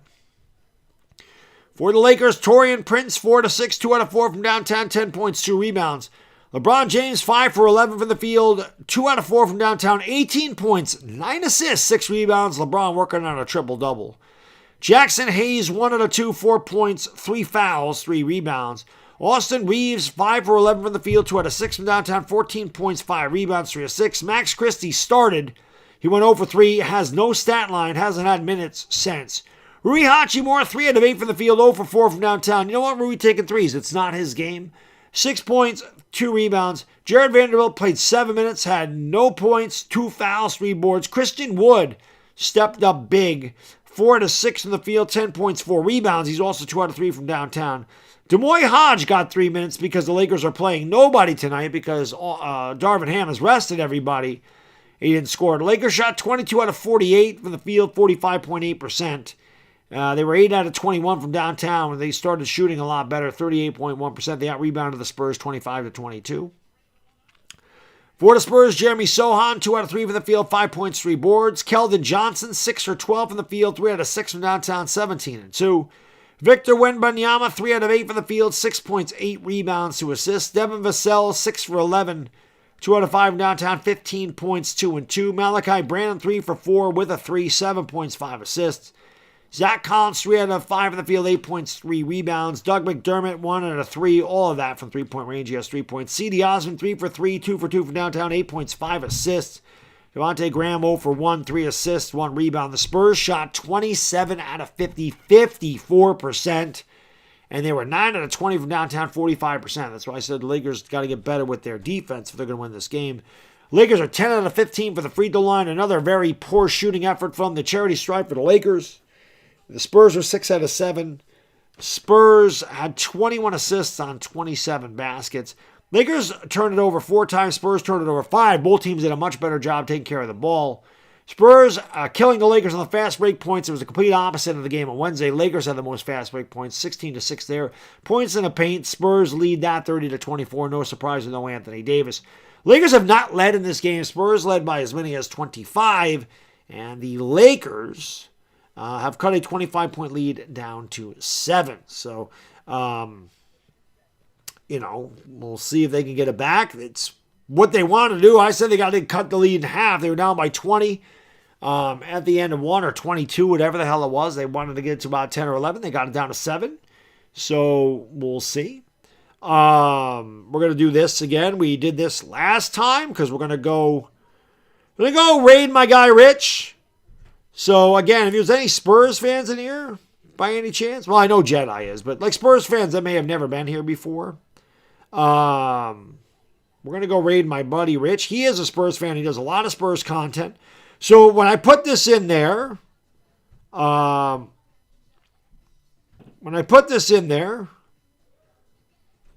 For the Lakers, Torian Prince, 4 to 6, 2 out of 4 from downtown, 10 points, 2 rebounds. LeBron James, 5 for 11 from the field, 2 out of 4 from downtown, 18 points, 9 assists, 6 rebounds. LeBron working on a triple-double. Jackson Hayes, 1 out of 2, 4 points, 3 fouls, 3 rebounds. Austin Reeves, 5 for 11 from the field, 2 out of 6 from downtown, 14 points, 5 rebounds, 3 of 6. Max Christie started. He went 0 for 3, has no stat line, hasn't had minutes since. Rui Hachimura, 3 out of 8 from the field, 0 for 4 from downtown. You know what? Rui taking threes. It's not his game. 6 points, 2 rebounds. Jared Vanderbilt played 7 minutes, had no points, 2 fouls, 3 boards. Christian Wood stepped up big. 4 out of 6 from the field, 10 points, 4 rebounds. He's also 2 out of 3 from downtown. Demoy Hodge got 3 minutes because the Lakers are playing nobody tonight because Darvin Ham has rested everybody. He didn't score. The Lakers shot 22 out of 48 from the field, 45.8%. They were 8 out of 21 from downtown when they started shooting a lot better, 38.1%. They out-rebounded the Spurs 25 to 22. For the Spurs, Jeremy Sohan, 2 out of 3 from the field, 5 points, 3 boards. Keldon Johnson, 6 for 12 from the field, 3 out of 6 from downtown, 17 and 2. Victor Wembanyama, 3 out of 8 from the field, 6 points, 8 rebounds, 2 assists. Devin Vassell, 6 for 11, 2 out of 5 from downtown, 15 points, 2 and 2. Malachi Branham, 3 for 4 with a 3, 7 points, 5 assists. Zach Collins, 3 out of 5 from the field, 8 points, 3 rebounds. Doug McDermott, 1 out of 3, all of that from three-point range. He has 3 points. C.D. Osmond, 3 for 3, 2 for 2 from downtown, 8 points, 5 assists. Devontae Graham, 0 for 1, 3 assists, 1 rebound. The Spurs shot 27 out of 50, 54%. And they were 9 out of 20 from downtown, 45%. That's why I said the Lakers got to get better with their defense if they're going to win this game. Lakers are 10 out of 15 for the free throw line. Another very poor shooting effort from the charity stripe for the Lakers. The Spurs were 6 out of 7. Spurs had 21 assists on 27 baskets. Lakers turned it over 4 times. Spurs turned it over 5. Both teams did a much better job taking care of the ball. Spurs killing the Lakers on the fast break points. It was the complete opposite of the game on Wednesday. Lakers had the most fast break points, 16 to 6 there. Points in the paint. Spurs lead that 30 to 24. No surprise with no Anthony Davis. Lakers have not led in this game. Spurs led by as many as 25. And the Lakers have cut a 25-point lead down to 7. So, we'll see if they can get it back. It's what they want to do. I said they got to cut the lead in half. They were down by 20 at the end of 1 or 22, whatever the hell it was. They wanted to get it to about 10 or 11. They got it down to 7. So we'll see. We're going to do this again. We did this last time because we're going to go raid my guy Rich. So again, if there's any Spurs fans in here by any chance, well, I know Jedi is, but like Spurs fans that may have never been here before, we're going to go raid my buddy Rich. He is a Spurs fan. He does a lot of Spurs content. So when I put this in there,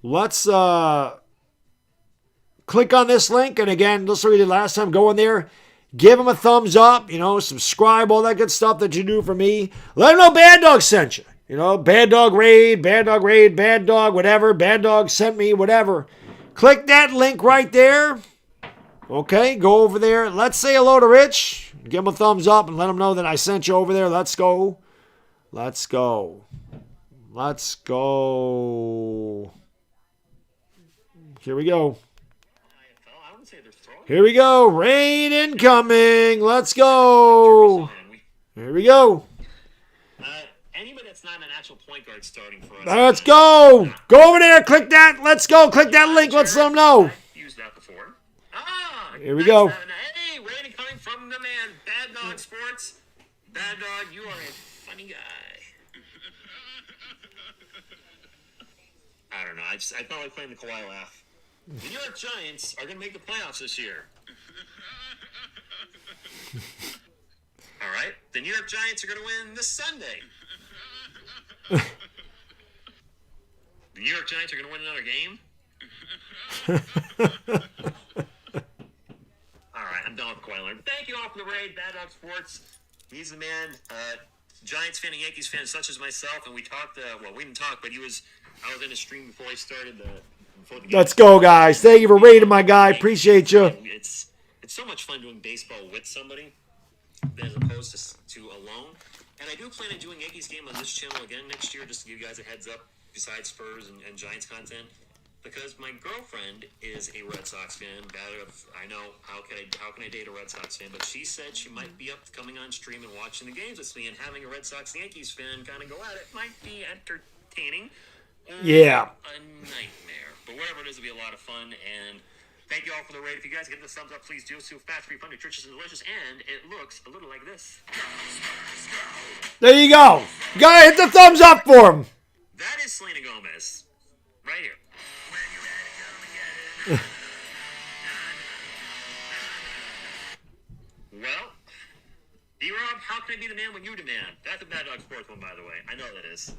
let's click on this link. And again, just like we did last time, go in there, give him a thumbs up, subscribe, all that good stuff that you do for me. Let him know Baddog sent you. Baddog raid, Baddog, whatever. Baddog sent me, whatever. Click that link right there. Okay, go over there. Let's say hello to Rich. Give him a thumbs up and let him know that I sent you over there. Let's go. Let's go. Let's go. Here we go. Here we go. Raid incoming. Let's go. Here we go. Anybody that's not an actual point guard starting for us. Let's go. Go over there. Click that. Let's go. Click that link. Let's let them know. Used that before. Here we go. Hey, rating coming from the man, Baddog Sports. Baddog, you are a funny guy. I don't know. I felt like playing the Kawhi laugh. The New York Giants are going to make the playoffs this year. All right. The New York Giants are going to win this Sunday. The New York Giants are going to win another game. All right, I'm done with Kawhi Leonard. Thank you all for the raid, Baddog Sports. He's the man. Giants fan and Yankees fan, such as myself, and we talked. We didn't talk, but I was in a stream before I started the game. Let's go, guys. Thank you for raiding my guy. Appreciate you. it's so much fun doing baseball with somebody as opposed to alone. And I do plan on doing Yankees game on this channel again next year, just to give you guys a heads up, besides Spurs and Giants content. Because my girlfriend is a Red Sox fan. I know, how can I date a Red Sox fan? But she said she might be up to coming on stream and watching the games with me, and having a Red Sox Yankees fan kind of go at it might be entertaining. Yeah. A nightmare. But whatever it is, it'll be a lot of fun. And thank you all for the raid. If you guys get the thumbs up, please do. So fast, free, fun, nutritious, and delicious. And it looks a little like this. There you go. Gotta hit the thumbs up for him. That is Selena Gomez. Right here. Well, D-Rob, how can I be the man when you demand? That's a Baddog Sports one, by the way. I know that is.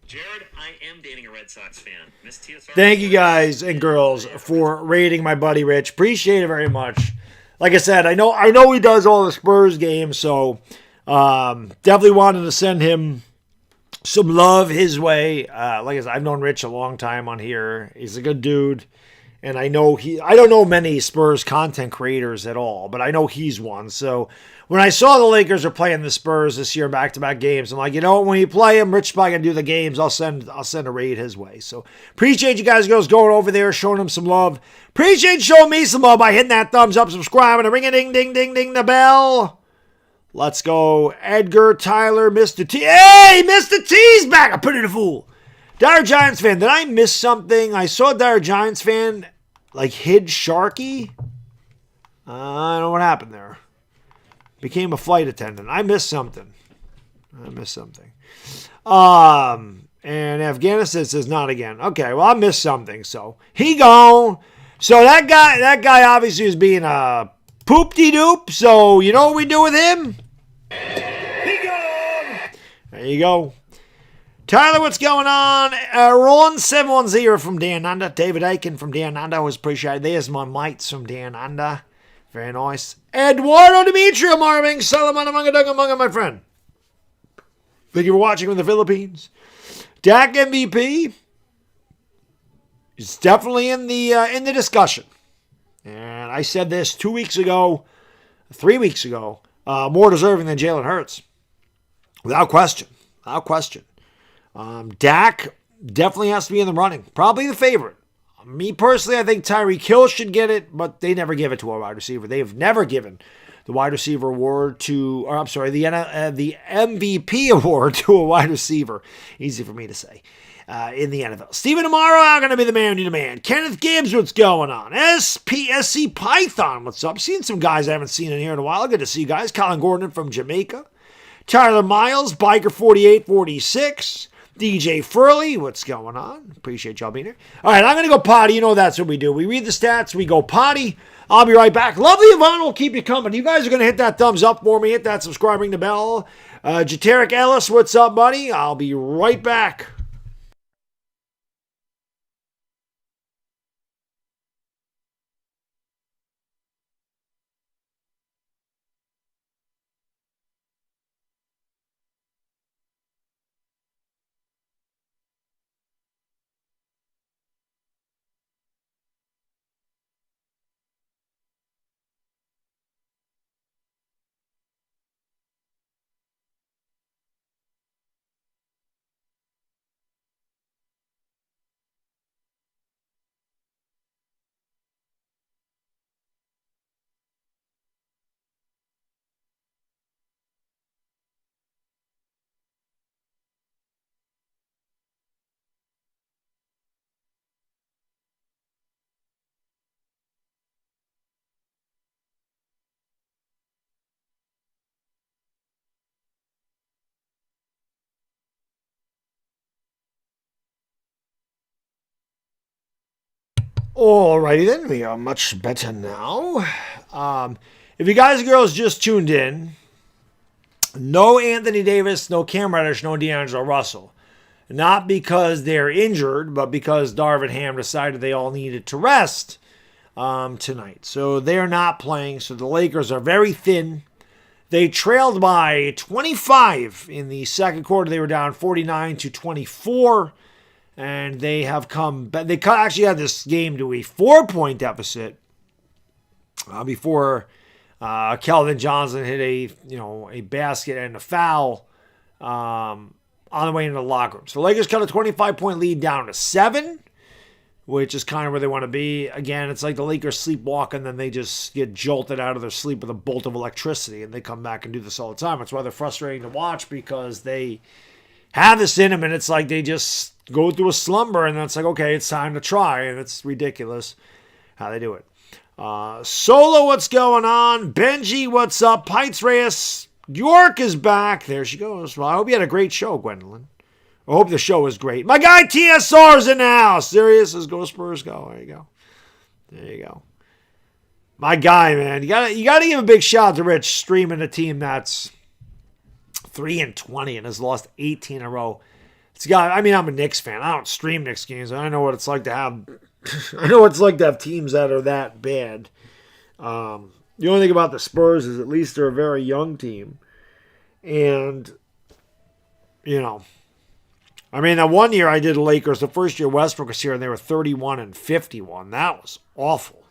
Jared, I am dating a Red Sox fan. Miss TSR. Thank you guys and girls for rating my buddy Rich. Appreciate it very much. Like I said, I know he does all the Spurs games, so definitely wanted to send him some love his way. Like I said, I've known Rich a long time on here. He's a good dude. And I don't know many Spurs content creators at all, but I know he's one. So when I saw the Lakers are playing the Spurs this year, back-to-back games, I'm like, you know what, when you play them, Rich probably gonna do the games. I'll send a raid his way. So appreciate you guys, girls, going over there, showing him some love. Appreciate you showing me some love by hitting that thumbs up, subscribing, and ring-a-ding-ding-ding-ding the bell. Let's go, Edgar, Tyler, Mr. T. Hey, Mr. T's back. I put it a fool. Dire Giants fan, did I miss something? I saw Dire Giants fan hid Sharky. I don't know what happened there. Became a flight attendant. I missed something. And Afghanistan says not again. Okay, well I missed something. So he gone. So that guy obviously is being a poop-de-doop. So you know what we do with him? He gone. There you go. Tyler, what's going on? Ron 710 from Down Under. David Aiken from Down Under. Always appreciate it. There's my mates from Down Under. Very nice. Eduardo Demetrio Marving. Salamanamanga, my friend. Thank you for watching from the Philippines. Dak MVP is definitely in the discussion. And I said this 2 weeks ago, 3 weeks ago, more deserving than Jalen Hurts. Without question. Dak definitely has to be in the running. Probably the favorite. Me personally, I think Tyreek Hill should get it, but they never give it to a wide receiver. They have never given the wide receiver award the MVP award to a wide receiver. Easy for me to say. In the NFL. Stephen Amaro, I'm going to be the man you demand. Kenneth Gibbs, what's going on? SPSC Python, what's up? Seen some guys I haven't seen in here in a while. Good to see you guys. Colin Gordon from Jamaica. Tyler Miles, Biker4846. DJ Furley, what's going on? Appreciate y'all being here. All right, I'm going to go potty. You know that's what we do. We read the stats, we go potty. I'll be right back. Lovely Yvonne will keep you coming. You guys are going to hit that thumbs up for me. Hit that subscribe, ring the bell. Jateric Ellis, what's up, buddy? I'll be right back. Alrighty then, we are much better now. If you guys and girls just tuned in, no Anthony Davis, no Cam Reddish, no D'Angelo Russell. Not because they're injured, but because Darvin Ham decided they all needed to rest tonight. So they're not playing, so the Lakers are very thin. They trailed by 25 in the second quarter. They were down 49-24. And they have come back. They actually had this game to a 4-point deficit before Keldon Johnson hit a basket and a foul on the way into the locker room. So the Lakers cut a 25-point lead down to 7, which is kind of where they want to be. Again, it's like the Lakers sleepwalk and then they just get jolted out of their sleep with a bolt of electricity, and they come back and do this all the time. That's why they're frustrating to watch, because they have this in them, and it's like they just go through a slumber, and then it's like, okay, it's time to try, and it's ridiculous how they do it. Solo, what's going on? Benji, what's up? Pites Reyes, York is back. There she goes. Well, I hope you had a great show, Gwendolyn. I hope the show was great. My guy TSR's in the house. Serious as go Spurs go. There you go. There you go. My guy, man. You gotta give a big shout out to Rich, streaming a team that's 3-20 and has lost 18 in a row. I'm a Knicks fan. I don't stream Knicks games. I know what it's like to have. I know what it's like to have teams that are that bad. The only thing about the Spurs is at least they're a very young team, and that one year I did the Lakers. The first year Westbrook was here, and they were 31-51. That was awful.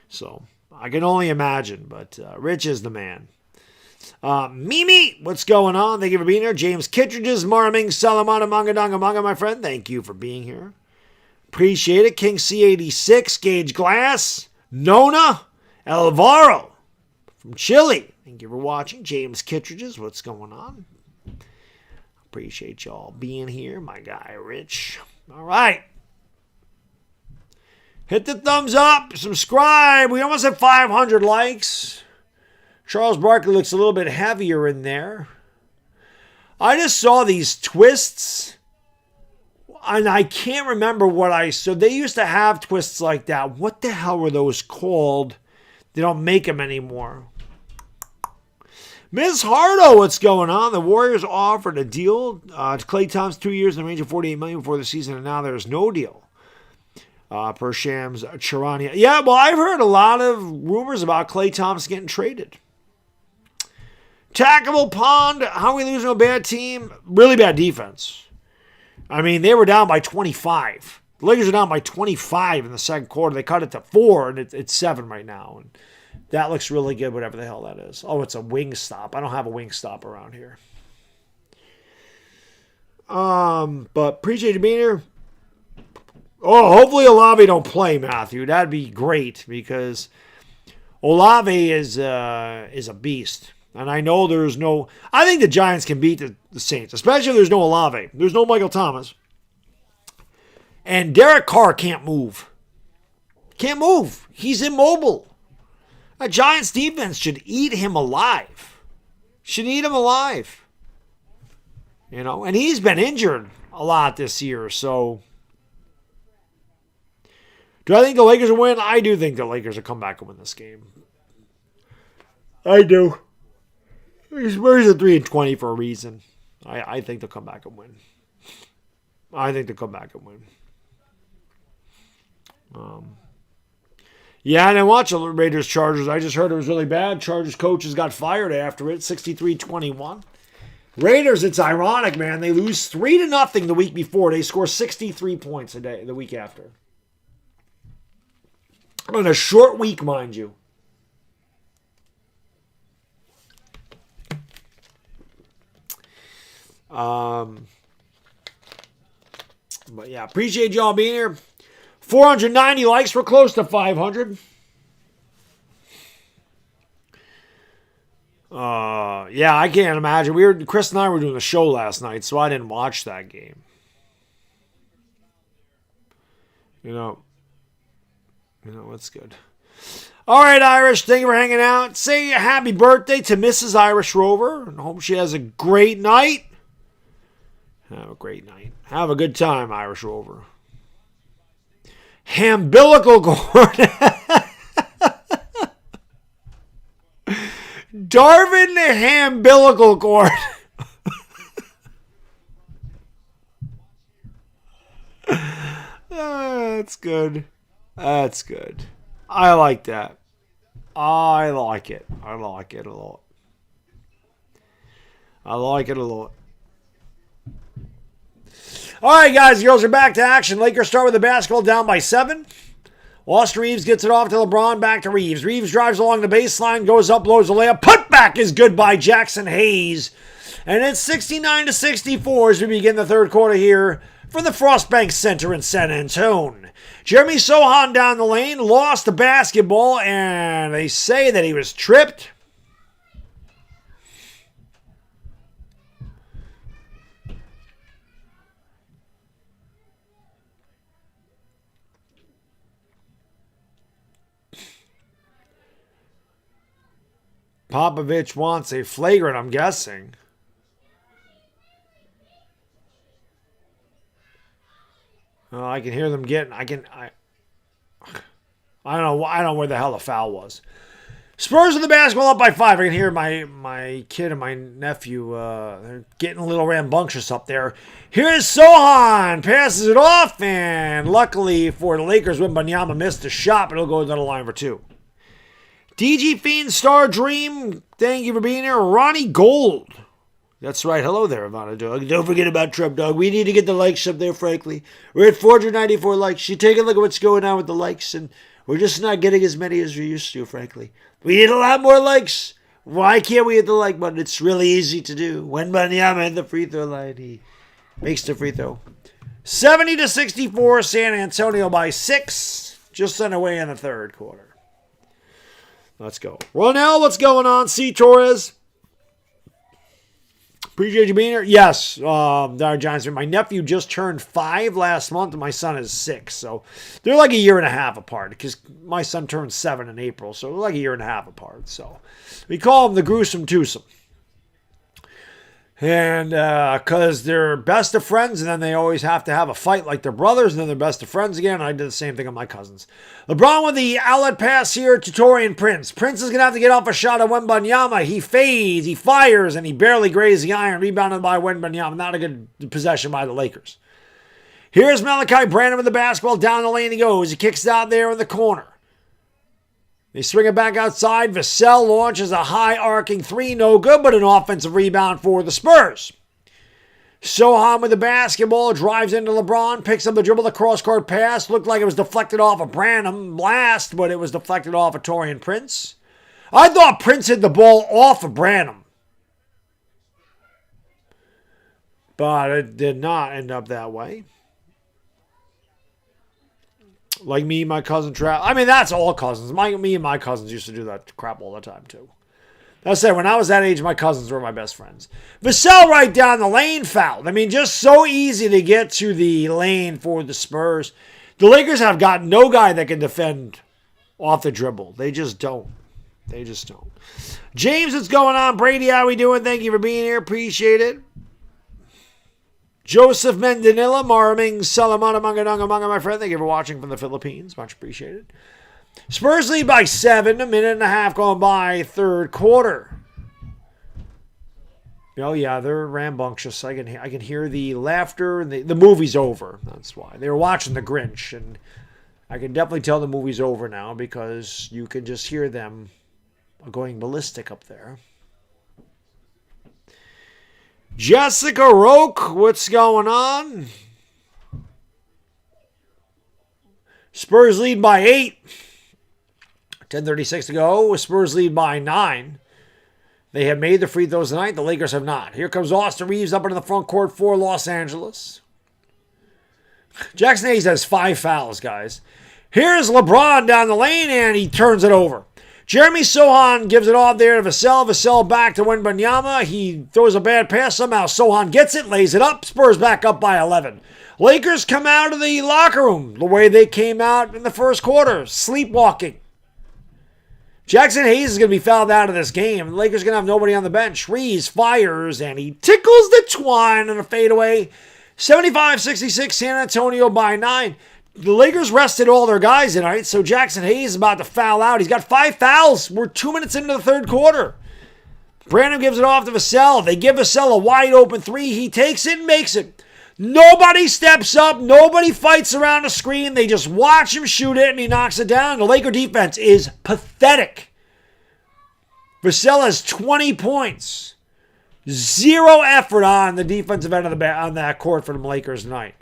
So I can only imagine. But Rich is the man. Mimi, what's going on? Thank you for being here. James Kittredge's Marming Salamana Manga Danga Manga, my friend. Thank you for being here. Appreciate it. King C86, Gage Glass, Nona, Alvaro from Chile. Thank you for watching. James Kittredge's, what's going on? Appreciate y'all being here. My guy, Rich. All right. Hit the thumbs up. Subscribe. We almost have 500 likes. Charles Barkley looks a little bit heavier in there. I just saw these twists, and I can't remember what I saw. They used to have twists like that. What the hell were those called? They don't make them anymore. Ms. Hardo, what's going on? The Warriors offered a deal to Klay Thompson, 2 years in the range of $48 million before the season, and now there's no deal. Per Shams Charania. Yeah, well, I've heard a lot of rumors about Klay Thompson getting traded. Tackable Pond, how are we losing to a bad team? Really bad defense. I mean, they were down by 25. The Lakers are down by 25 in the second quarter. They cut it to 4, and it's 7 right now. And that looks really good, whatever the hell that is. Oh, it's a wing stop. I don't have a wing stop around here. But appreciate you being here. Oh, hopefully Olave don't play, Matthew. That'd be great, because Olave is a beast. And I know there's no... I think the Giants can beat the Saints, especially if there's no Olave. There's no Michael Thomas. And Derek Carr can't move. Can't move. He's immobile. A Giants defense should eat him alive. Should eat him alive. And he's been injured a lot this year, so... Do I think the Lakers will win? I do think the Lakers will come back and win this game. I do. Spurs are 3-20 for a reason. I think they'll come back and win. Yeah, and I watched the Raiders Chargers. I just heard it was really bad. Chargers coaches got fired after it, 63-21. Raiders, it's ironic, man. They lose 3-0 the week before. They score 63 points a day the week after. On a short week, mind you. But yeah, appreciate y'all being here. 490 likes. We're close to 500. Yeah, I can't imagine. Chris and I were doing a show last night, so I didn't watch that game. That's good. All right, Irish, thank you for hanging out. Say a happy birthday to Mrs. Irish Rover, and hope she has a great night. Have a great night. Have a good time, Irish Rover. Hambilical cord. Darvin the hambilical cord. That's good. That's good. I like that. I like it. I like it a lot. All right, guys, girls are back to action. Lakers start with the basketball down by 7. Austin Reeves gets it off to LeBron, back to Reeves. Reeves drives along the baseline, goes up, blows the layup. Putback is good by Jackson Hayes. And it's 69-64 as we begin the third quarter here from the Frostbank Center in San Antonio. Jeremy Sohan down the lane, lost the basketball, and they say that he was tripped. Popovich wants a flagrant, I'm guessing. I can hear them getting. I don't know where the hell the foul was. Spurs with the basketball up by 5. I can hear my kid and my nephew. They're getting a little rambunctious up there. Here's Sohan, passes it off, and luckily for the Lakers, Wembanyama missed a shot, but he'll go to the line for 2. DG Fiend, Star Dream, thank you for being here. Ronnie Gold. That's right. Hello there, Ivana Dog. Don't forget about Trump Dog. We need to get the likes up there, frankly. We're at 494 likes. You take a look at what's going on with the likes, and we're just not getting as many as we used to, frankly. We need a lot more likes. Why can't we hit the like button? It's really easy to do. When Wembanyama at the free throw line, he makes the free throw. 70-64, San Antonio by 6. Just underway in the third quarter. Let's go. Ronell, what's going on? C. Torres. Appreciate you being here. Yes, our Giants. My nephew just turned 5 last month, and my son is 6. So they're like a year and a half apart because my son turned 7 in April. So they're like a year and a half apart. So we call them the gruesome twosome. And because they're best of friends, and then they always have to have a fight like they're brothers, and then they're best of friends again. I did the same thing with my cousins. LeBron with the outlet pass here to Taurean Prince. Prince is going to have to get off a shot of Wembanyama. He fades, he fires, and he barely grazed the iron. Rebounded by Wembanyama. Not a good possession by the Lakers. Here's Malachi Branham with the basketball. Down the lane he goes. He kicks it out there in the corner. They swing it back outside. Vassell launches a high arcing 3. No good, but an offensive rebound for the Spurs. Sohan with the basketball. Drives into LeBron. Picks up the dribble. The cross-court pass. Looked like it was deflected off of Branham. Blast, but it was deflected off of Taurean Prince. I thought Prince hit the ball off of Branham. But it did not end up that way. Like me and my cousin Trav. I mean, that's all cousins. Me and my cousins used to do that crap all the time, too. I said, when I was that age, my cousins were my best friends. Vassell right down the lane fouled. I mean, just so easy to get to the lane for the Spurs. The Lakers have got no guy that can defend off the dribble. They just don't. They just don't. James, what's going on? Brady, how we doing? Thank you for being here. Appreciate it. Joseph Mendanilla, Maraming Salamana Mangananga Manga, my friend. Thank you for watching from the Philippines. Much appreciated. Spurs lead by 7. A minute and a half going by third quarter. Oh, yeah, they're rambunctious. I can hear the laughter. And the movie's over. That's why. They were watching The Grinch. And I can definitely tell the movie's over now because you can just hear them going ballistic up there. Jessica Roque, what's going on? Spurs lead by 8. 10:36 to go. Spurs lead by 9. They have made the free throws tonight. The Lakers have not. Here comes Austin Reeves up into the front court for Los Angeles. Jackson Hayes has 5 fouls, guys. Here's LeBron down the lane, and he turns it over. Jeremy Sohan gives it off there to Vassell. Vassell back to Wembanyama. He throws a bad pass. Somehow Sohan gets it, lays it up. Spurs back up by 11. Lakers come out of the locker room the way they came out in the first quarter, sleepwalking. Jackson Hayes is going to be fouled out of this game. The Lakers are going to have nobody on the bench. Reeves fires, and he tickles the twine on a fadeaway. 75-66, San Antonio by 9. The Lakers rested all their guys tonight, so Jackson Hayes is about to foul out. He's got 5 fouls. We're 2 minutes into the third quarter. Brandon gives it off to Vassell. They give Vassell a wide open 3. He takes it and makes it. Nobody steps up. Nobody fights around the screen. They just watch him shoot it, and he knocks it down. The Laker defense is pathetic. Vassell has 20 points. Zero effort on the defensive end of on that court for the Lakers tonight.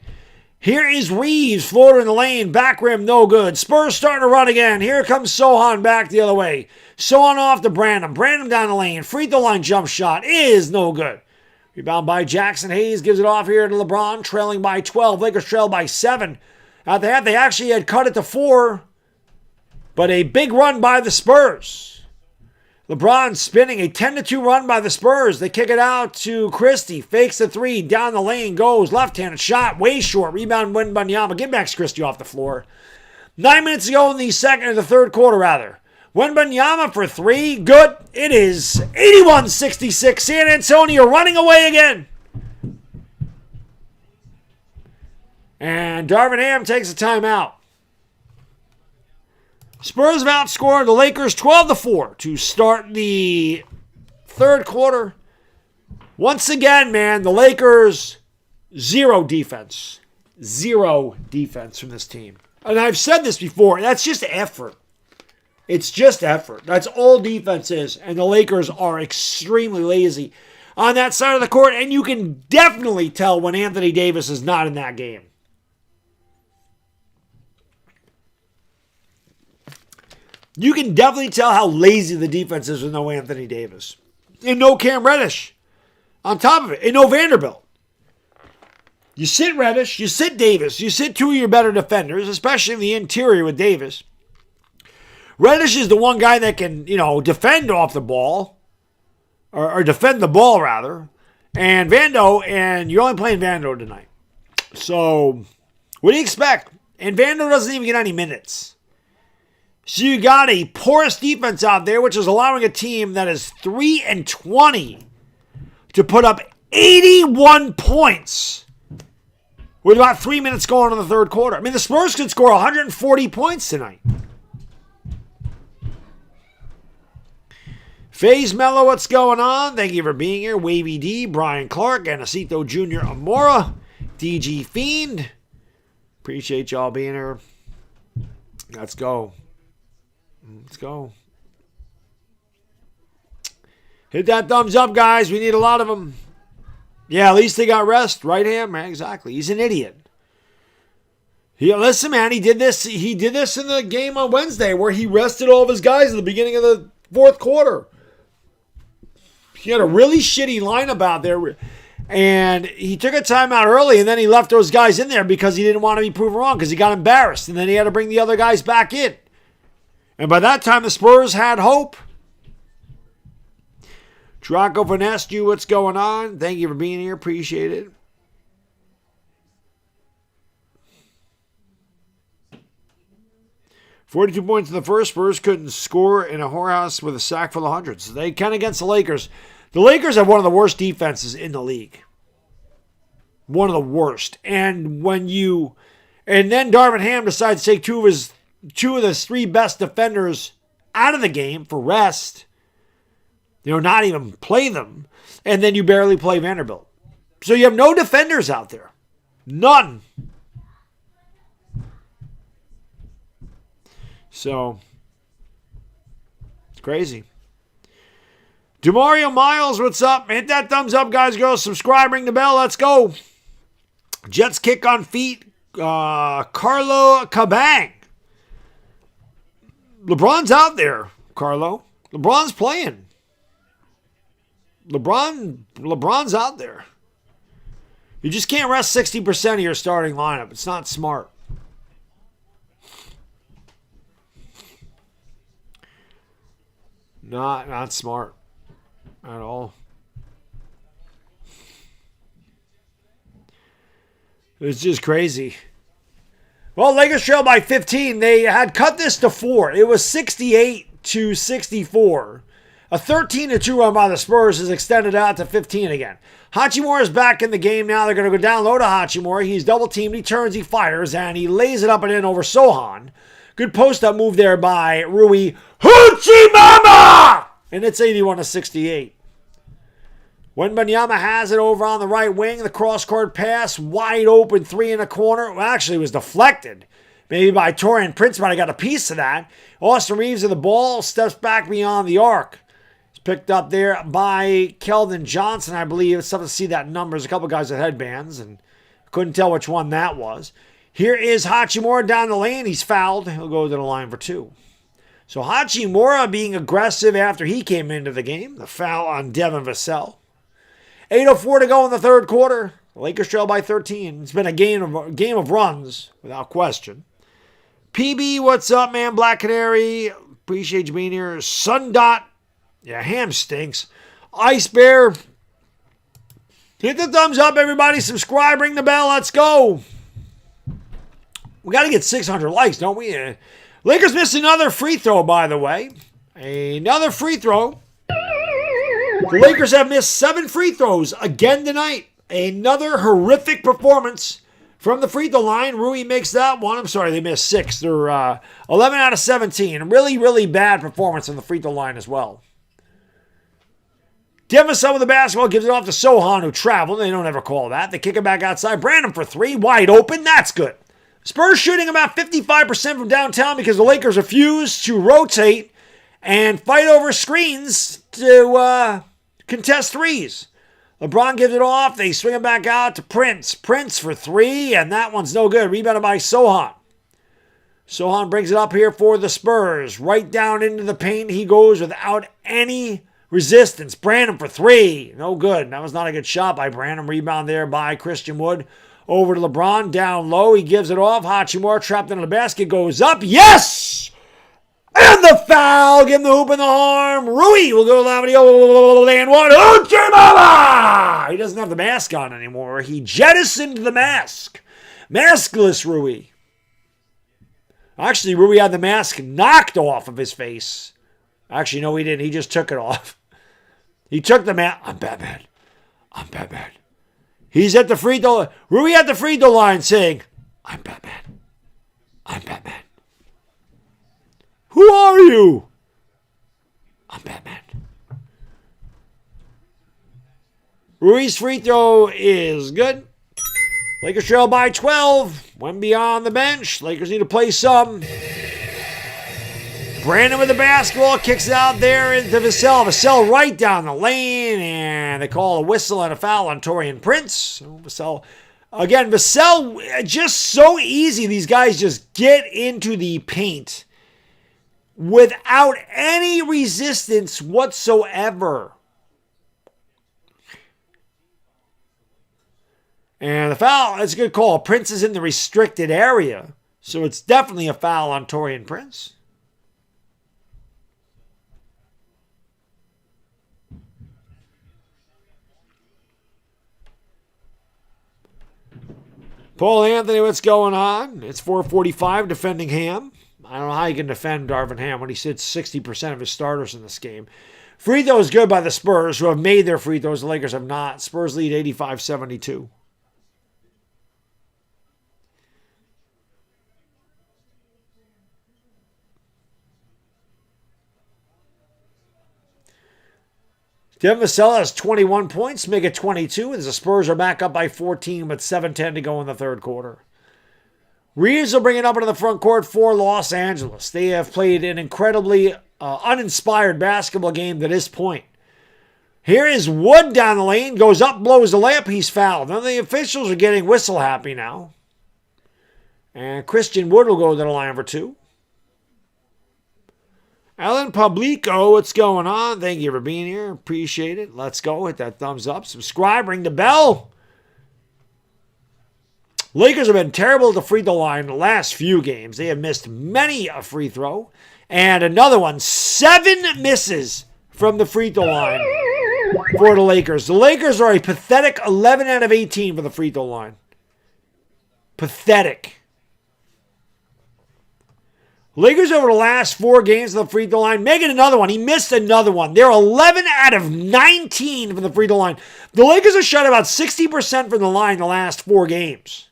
Here is Reeves, floater in the lane, back rim, no good. Spurs starting to run again. Here comes Sohan back the other way. Sohan off to Brandon. Brandon down the lane. Free throw line jump shot is no good. Rebound by Jackson Hayes, gives it off here to LeBron, trailing by 12. Lakers trail by 7. At the half, they actually had cut it to 4, but a big run by the Spurs. LeBron spinning a 10-2 run by the Spurs. They kick it out to Christie. Fakes the 3. Down the lane goes. Left-handed shot. Way short. Rebound Wembanyama. Get Max Christie off the floor. 9 minutes ago in the third quarter, rather. Wembanyama for 3. Good. It is 81-66. San Antonio running away again. And Darvin Ham takes a timeout. Spurs have outscored the Lakers 12-4 to start the third quarter. Once again, man, the Lakers, zero defense. Zero defense from this team. And I've said this before, that's just effort. It's just effort. That's all defense is. And the Lakers are extremely lazy on that side of the court. And you can definitely tell when Anthony Davis is not in that game. You can definitely tell how lazy the defense is with no Anthony Davis. And no Cam Reddish. On top of it. And no Vanderbilt. You sit Reddish, you sit Davis, you sit 2 of your better defenders, especially in the interior with Davis. Reddish is the one guy that can, defend off the ball. Or defend the ball, rather. And Vando, and you're only playing Vando tonight. So, what do you expect? And Vando doesn't even get any minutes. So you got a porous defense out there, which is allowing a team that is 3-20 to put up 81 points with about 3 minutes going in the third quarter. I mean, the Spurs could score 140 points tonight. FaZe Mello, what's going on? Thank you for being here. Wavy D, Brian Clark, Anacito Jr. Amora, DG Fiend. Appreciate y'all being here. Let's go. Let's go. Hit that thumbs up, guys. We need a lot of them. Yeah, at least they got rest. Right hand, man. Exactly. He's an idiot. Listen, man. He did this in the game on Wednesday where he rested all of his guys at the beginning of the fourth quarter. He had a really shitty lineup out there. And he took a timeout early, and then he left those guys in there because he didn't want to be proven wrong because he got embarrassed. And then he had to bring the other guys back in. And by that time, the Spurs had hope. Draco Vanescu, what's going on? Thank you for being here. Appreciate it. $42 points in the first. Spurs couldn't score in a whorehouse with a sack full of hundreds. They can against the Lakers. The Lakers have one of the worst defenses in the league. One of the worst. And then Darvin Ham decides to take two of the 3 best defenders out of the game for rest. Not even play them. And then you barely play Vanderbilt. So you have no defenders out there. None. So, it's crazy. DeMario Miles, what's up? Hit that thumbs up, guys, girls. Subscribe, ring the bell. Let's go. Jets kick on feet. Carlo Cabang. LeBron's out there, Carlo. LeBron's playing. LeBron's out there. You just can't rest 60% of your starting lineup. It's not smart. Not smart at all. It's just crazy. Well, Lakers trail by 15. They had cut this to 4. It was 68-64. A 13-2 run by the Spurs is extended out to 15 again. Hachimura is back in the game now. They're going to go down low to Hachimura. He's double-teamed. He turns, he fires, and he lays it up and in over Sohan. Good post-up move there by Rui Hachimura! And it's 81-68. Wembanyama has it over on the right wing. The cross-court pass, wide open, 3 in the corner. Well, actually, it was deflected. Maybe by Torian Prince, but I got a piece of that. Austin Reeves of the ball, steps back beyond the arc. He's picked up there by Keldon Johnson, I believe. It's tough to see that number. There's a couple guys with headbands, and couldn't tell which one that was. Here is Hachimura down the lane. He's fouled. He'll go to the line for 2. So Hachimura being aggressive after he came into the game. The foul on Devin Vassell. 8:04 to go in the third quarter. The Lakers trail by 13. It's been a game of runs, without question. PB, what's up, man? Black Canary, appreciate you being here. Sundot, yeah, ham stinks. Ice Bear, hit the thumbs up, everybody. Subscribe, ring the bell. Let's go. We got to get 600 likes, don't we? Lakers missed another free throw, by the way. Another free throw. The Lakers have missed 7 free throws again tonight. Another horrific performance from the free throw line. Rui makes that one. I'm sorry, they missed 6. They're 11 out of 17. Really, really bad performance on the free throw line as well. Devin with the basketball, gives it off to Sohan, who traveled. They don't ever call that. They kick it back outside. Brandon for 3, wide open. That's good. Spurs shooting about 55% from downtown because the Lakers refuse to rotate and fight over screens to contest threes. LeBron gives it off. They swing it back out to Prince. Prince for 3, and that one's no good. Rebounded by Sohan. Sohan brings it up here for the Spurs. Right down into the paint he goes without any resistance. Brandon for 3. No good. That was not a good shot by Brandon. Rebound there by Christian Wood. Over to LeBron. Down low. He gives it off. Hachimura trapped into the basket. Goes up. Yes! And the foul. Give him the hoop and the harm. Rui will go Lavio and one. Uchimama! He doesn't have the mask on anymore. He jettisoned the mask. Maskless Rui. Actually, Rui had the mask knocked off of his face. Actually, no, he didn't. He just took it off. He took the mask. I'm Batman. I'm Batman. He's at the free throw. Rui at the free throw line saying, I'm Batman. I'm Batman. Who are you? I'm Batman. Rui's free throw is good. Lakers trail by 12. Wemby on the bench. Lakers need to play some. Brandon with the basketball. Kicks it out there into Vassell. Vassell right down the lane. And they call a whistle and a foul on Taurean Prince. So Vassell. Again, Vassell, just so easy. These guys just get into the paint without any resistance whatsoever. And the foul, that's a good call. Prince is in the restricted area. So it's definitely a foul on Taurean Prince. Paul Anthony, what's going on? It's 4:45 defending Ham. I don't know how you can defend Darvin Ham when he sits 60% of his starters in this game. Free throw is good by the Spurs, who have made their free throws. The Lakers have not. Spurs lead 85-72. Devin Vassell has 21 points, make it 22, as the Spurs are back up by 14 with 7:10 to go in the third quarter. Reeves will bring it up into the front court for Los Angeles. They have played an incredibly uninspired basketball game to this point. Here is Wood down the lane, goes up, blows the layup, he's fouled. Now the officials are getting whistle happy now. And Christian Wood will go to the line for 2. Alan Publico, what's going on? Thank you for being here. Appreciate it. Let's go. Hit that thumbs up. Subscribe. Ring the bell. Lakers have been terrible at the free throw line the last few games. They have missed many a free throw. And another one. 7 misses from the free throw line for the Lakers. The Lakers are a pathetic 11 out of 18 for the free throw line. Pathetic. Lakers over the last 4 games of the free throw line. Making another one. He missed another one. They're 11 out of 19 from the free throw line. The Lakers have shot about 60% from the line the last 4 games.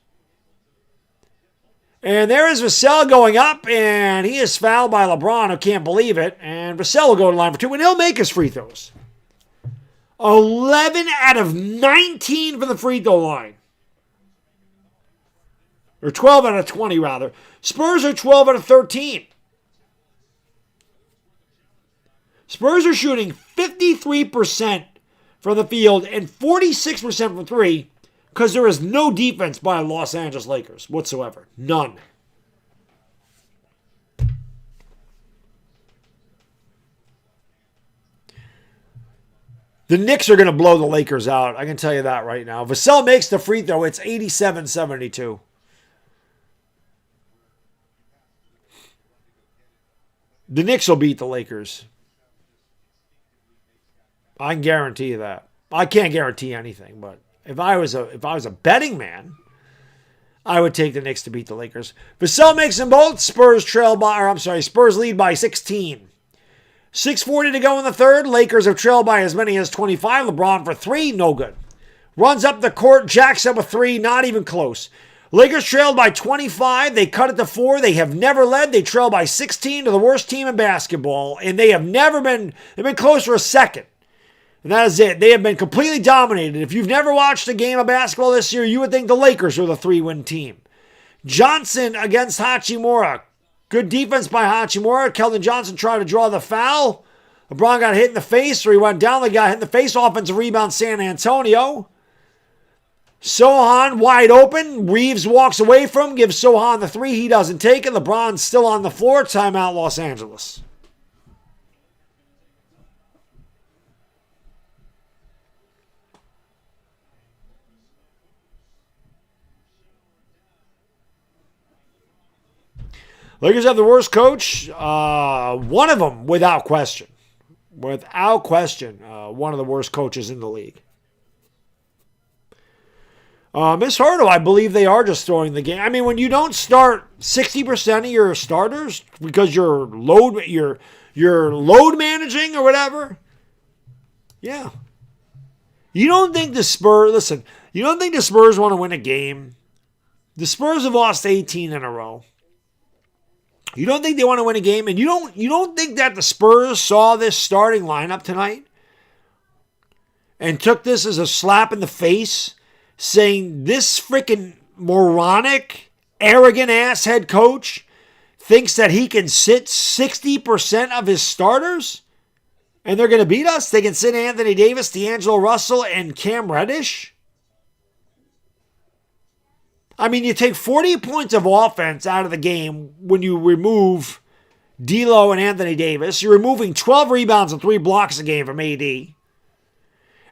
And there is Vassell going up, and he is fouled by LeBron, who can't believe it. And Vassell will go to the line for 2, and he'll make his free throws. 11 out of 19 from the free throw line. Or 12 out of 20, rather. Spurs are 12 out of 13. Spurs are shooting 53% from the field and 46% from three because there is no defense by Los Angeles Lakers whatsoever. None. The Knicks are going to blow the Lakers out. I can tell you that right now. If Vassell makes the free throw, it's 87-72. The Knicks will beat the Lakers. I can guarantee you that. I can't guarantee anything, but if I was a betting man, I would take the Knicks to beat the Lakers. Vassell makes them both. Spurs lead by 16. 6:40 to go in the third. Lakers have trailed by as many as 25. LeBron for three, no good. Runs up the court, jacks up a three, not even close. Lakers trailed by 25. They cut it to 4. They have never led. They trail by 16 to the worst team in basketball, and they've been close for a second. And that is it. They have been completely dominated. If you've never watched a game of basketball this year, you would think the Lakers are the 3-win team. Johnson against Hachimura. Good defense by Hachimura. Keldon Johnson tried to draw the foul. LeBron got hit in the face, or he went down. The guy hit in the face. Offensive rebound, San Antonio. Sohan wide open. Reeves walks away from him, gives Sohan the three. He doesn't take it. LeBron's still on the floor. Timeout, Los Angeles. Lakers have the worst coach. One of them, without question. Without question, one of the worst coaches in the league. Miss Hurdle, I believe they are just throwing the game. I mean, when you don't start 60% of your starters because you're load managing or whatever, yeah. You don't think the Spurs want to win a game? The Spurs have lost 18 in a row. You don't think they want to win a game? And you don't think that the Spurs saw this starting lineup tonight and took this as a slap in the face, saying this freaking moronic, arrogant-ass head coach thinks that he can sit 60% of his starters and they're going to beat us? They can sit Anthony Davis, D'Angelo Russell, and Cam Reddish? I mean, you take 40 points of offense out of the game when you remove D'Lo and Anthony Davis. You're removing 12 rebounds and 3 blocks a game from AD.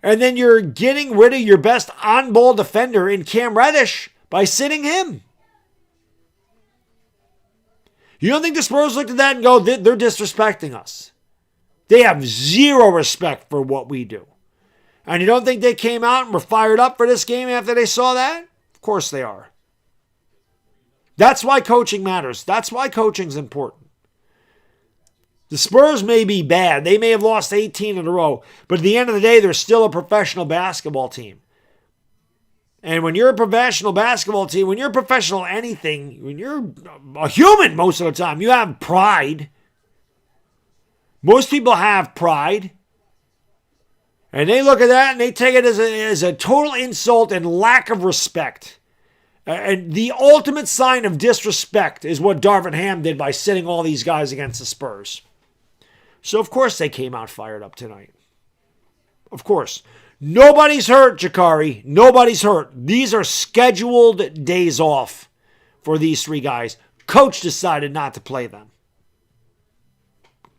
And then you're getting rid of your best on-ball defender in Cam Reddish by sitting him. You don't think the Spurs looked at that and go, they're disrespecting us? They have zero respect for what we do. And you don't think they came out and were fired up for this game after they saw that? Of course they are. That's why coaching matters. That's why coaching's important. The Spurs may be bad. They may have lost 18 in a row. But at the end of the day, they're still a professional basketball team. And when you're a professional basketball team, when you're a professional anything, when you're a human most of the time, you have pride. Most people have pride. And they look at that and they take it as a total insult and lack of respect. And the ultimate sign of disrespect is what Darvin Ham did by sitting all these guys against the Spurs. So, of course, they came out fired up tonight. Of course. Nobody's hurt, Jakari. Nobody's hurt. These are scheduled days off for these 3 guys. Coach decided not to play them.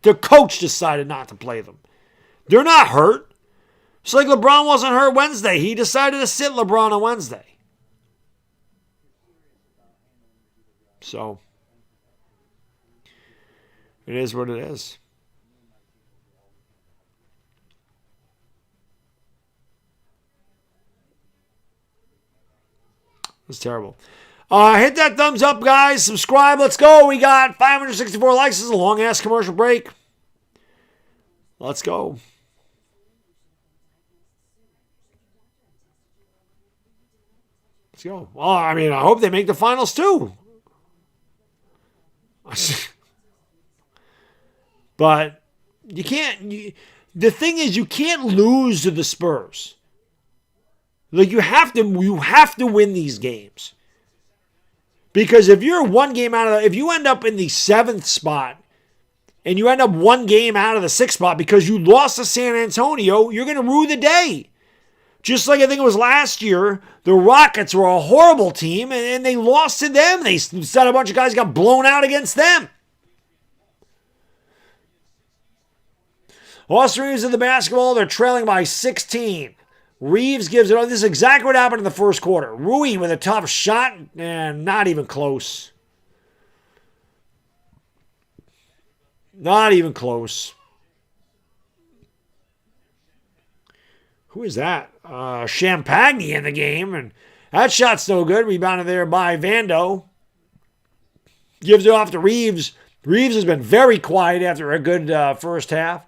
The coach decided not to play them. They're not hurt. It's like LeBron wasn't hurt Wednesday. He decided to sit LeBron on Wednesday. So, it is what it is. It's terrible. Hit that thumbs up, guys. Subscribe. Let's go. We got 564 likes. This is a long-ass commercial break. Let's go. Let's go. Well, I mean, I hope they make the finals, too. But you can't. The thing is, you can't lose to the Spurs. Like, you have to win these games. Because if you're one game out of if you end up in the 7th spot, and you end up one game out of the 6th spot because you lost to San Antonio, you're going to rue the day. Just like I think it was last year, the Rockets were a horrible team, and they lost to them. They said a bunch of guys got blown out against them. Austin Reeves in the basketball, they're trailing by 16. Reeves gives it on. This is exactly what happened in the first quarter. Rui with a tough shot, and not even close. Not even close. Who is that? Champagne in the game, and that shot's no good. Rebounded there by Vando. Gives it off to Reeves. Reeves has been very quiet after a good first half.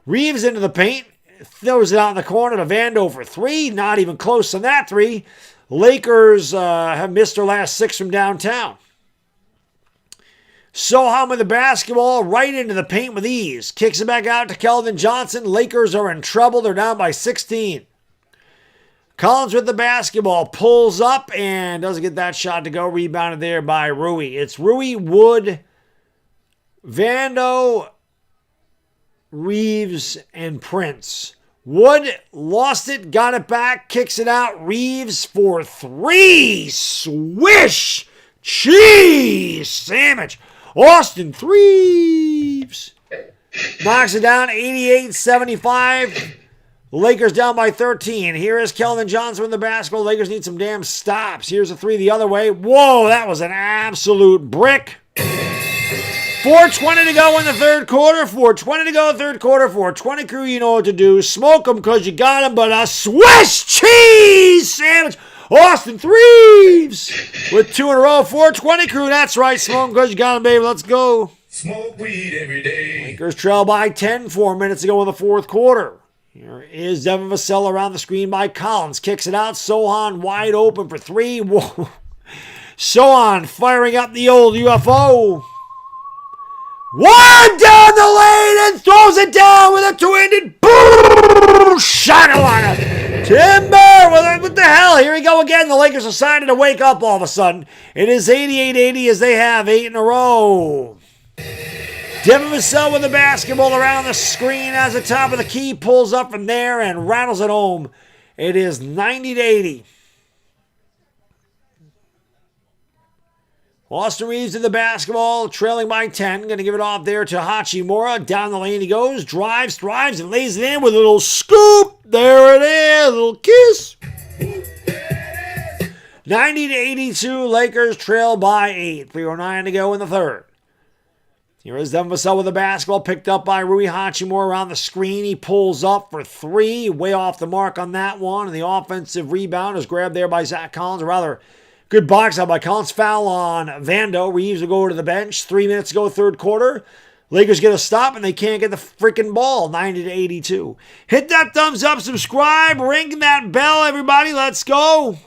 Reeves into the paint. Throws it out in the corner to Vando for 3. Not even close on that 3. Lakers have missed their last 6 from downtown. Soham with the basketball right into the paint with ease. Kicks it back out to Keldon Johnson. Lakers are in trouble. They're down by 16. Collins with the basketball. Pulls up and doesn't get that shot to go. Rebounded there by Rui. It's Rui, Wood, Vando, Reeves, and Prince. Wood lost it, got it back, kicks it out. Reeves for 3. Swish! Cheese sandwich. Austin Reeves knocks it down 88-75. Lakers down by 13. Here is Keldon Johnson with the basketball. Lakers need some damn stops. Here's a 3 the other way. Whoa, that was an absolute brick. 4:20 to go in the third quarter. 4:20 to go in the third quarter. 4:20 crew, you know what to do. Smoke them because you got them, but a Swiss cheese sandwich. Austin Reeves with 2 in a row. 4:20 crew, that's right. Smoke them because you got them, baby. Let's go. Smoke weed every day. Lakers trail by 10, 4 minutes to go in the fourth quarter. Here is Devin Vassell around the screen by Collins. Kicks it out. Sohan wide open for 3. Whoa. Sohan firing up the old UFO. One down the lane and throws it down with a two-handed boom! Shakalaka! Timber! What the hell? Here we go again. The Lakers decided to wake up all of a sudden. It is 88-80 as they have 8 in a row. Devin Vassell with the basketball around the screen as the top of the key pulls up from there and rattles it home. It is 90-80. Austin Reeves in the basketball, trailing by 10. Going to give it off there to Hachimura. Down the lane he goes, drives, thrives, and lays it in with a little scoop. There it is, a little kiss. 90-82, Lakers trail by 8. 3:09 to go in the third. Here is Devin Vassell with the basketball, picked up by Rui Hachimura around the screen. He pulls up for 3, way off the mark on that one. And the offensive rebound is grabbed there by Zach Collins, or rather, good box out by Collins. Foul on Vando. Reeves will go to the bench. 3 minutes to go, third quarter. Lakers get a stop, and they can't get the freaking ball. 90-82. Hit that thumbs up, subscribe, ring that bell, everybody. Let's go.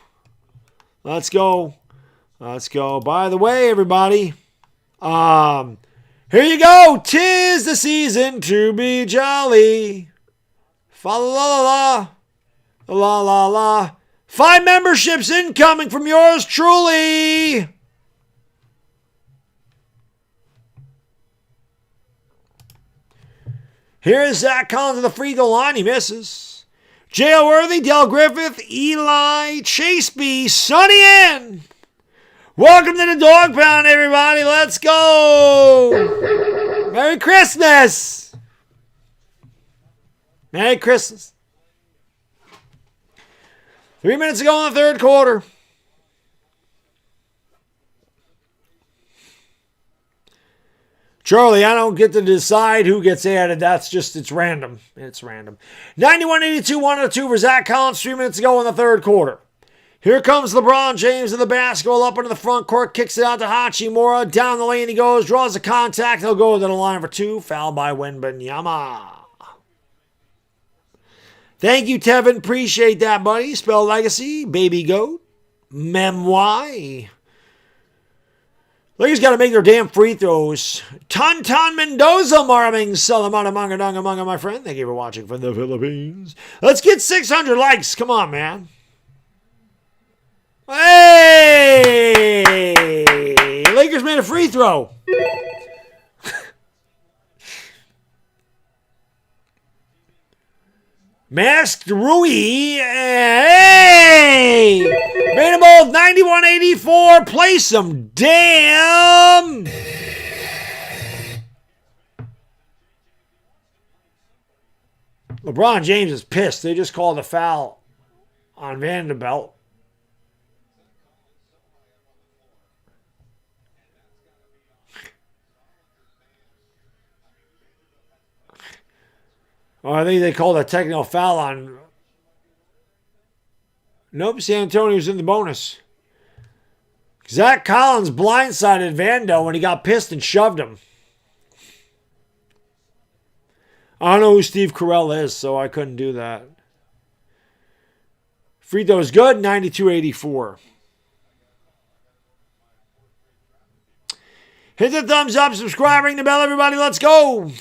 Let's go. Let's go. By the way, everybody, here you go. 'Tis the season to be jolly. Fa la la la. La la la. 5 memberships incoming from yours truly. Here is Zach Collins at the free throw line. He misses. J.L. Worthy, Del Griffith, Eli, Chase B, Sonny N. Welcome to the Dog Pound, everybody. Let's go. Merry Christmas. Merry Christmas. 3 minutes to go in the third quarter. Charlie, I don't get to decide who gets added. That's just, it's random. It's random. 91-82, 102 for Zach Collins. 3 minutes to go in the third quarter. Here comes LeBron James in the basketball up into the front court. Kicks it out to Hachimura. Down the lane he goes. Draws the contact. He'll go to the line for 2. Foul by Wembanyama. Thank you, Tevin. Appreciate that, buddy. Spell legacy. Baby goat. Memoir. Lakers got to make their damn free throws. Tonton Mendoza, Marming, Salamana, Manga, Donga, Manga, my friend. Thank you for watching from the Philippines. Let's get 600 likes. Come on, man. Hey! Lakers made a free throw. Masked Rui. Hey! Made them both 91-84. Play some damn. LeBron James is pissed. They just called a foul on Vanderbilt. Oh, I think they called a technical foul on. Nope, San Antonio's in the bonus. Zach Collins blindsided Vando when he got pissed and shoved him. I don't know who Steve Carell is, so I couldn't do that. Free throw is good, 92-84. Hit the thumbs up, subscribe, ring the bell, everybody. Let's go.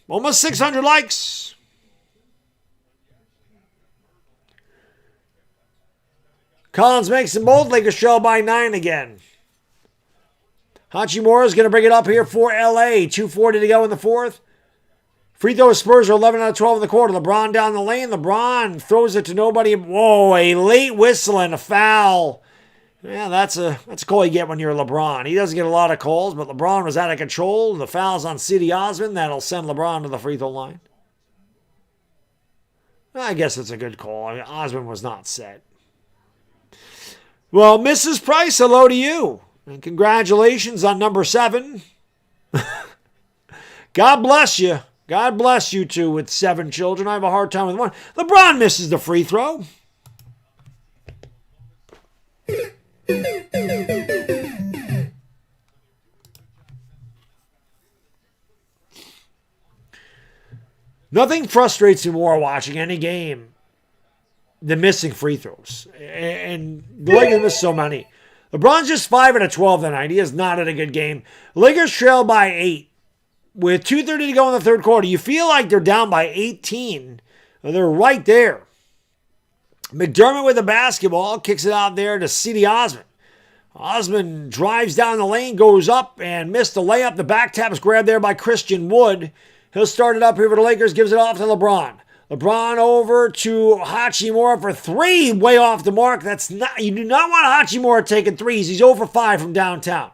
Almost 600 likes. Collins makes them both. Lakers trail by 9 again. Hachimura is going to bring it up here for LA. 2:40 to go in the fourth. Free throw Spurs are 11 out of 12 in the quarter. LeBron down the lane. LeBron throws it to nobody. Whoa, a late whistle and a foul. Yeah, that's a call you get when you're LeBron. He doesn't get a lot of calls, but LeBron was out of control. The foul's on Cedi Osman. That'll send LeBron to the free throw line. I guess it's a good call. I mean, Osman was not set. Well, Mrs. Price, hello to you. And congratulations on number 7. God bless you. God bless you two with 7 children. I have a hard time with 1. LeBron misses the free throw. Nothing frustrates me more watching any game than missing free throws. And the Lakers miss so many. LeBron's just 5 out of 12 tonight. He is not in a good game. Lakers trail by 8. With 2:30 to go in the third quarter, you feel like they're down by 18. They're right there. McDermott with the basketball, kicks it out there to Cedi Osman. Osman drives down the lane, goes up, and missed the layup. The back tap is grabbed there by Christian Wood. He'll start it up here for the Lakers, gives it off to LeBron. LeBron over to Hachimura for 3, way off the mark. You do not want Hachimura taking threes. He's over 5 from downtown.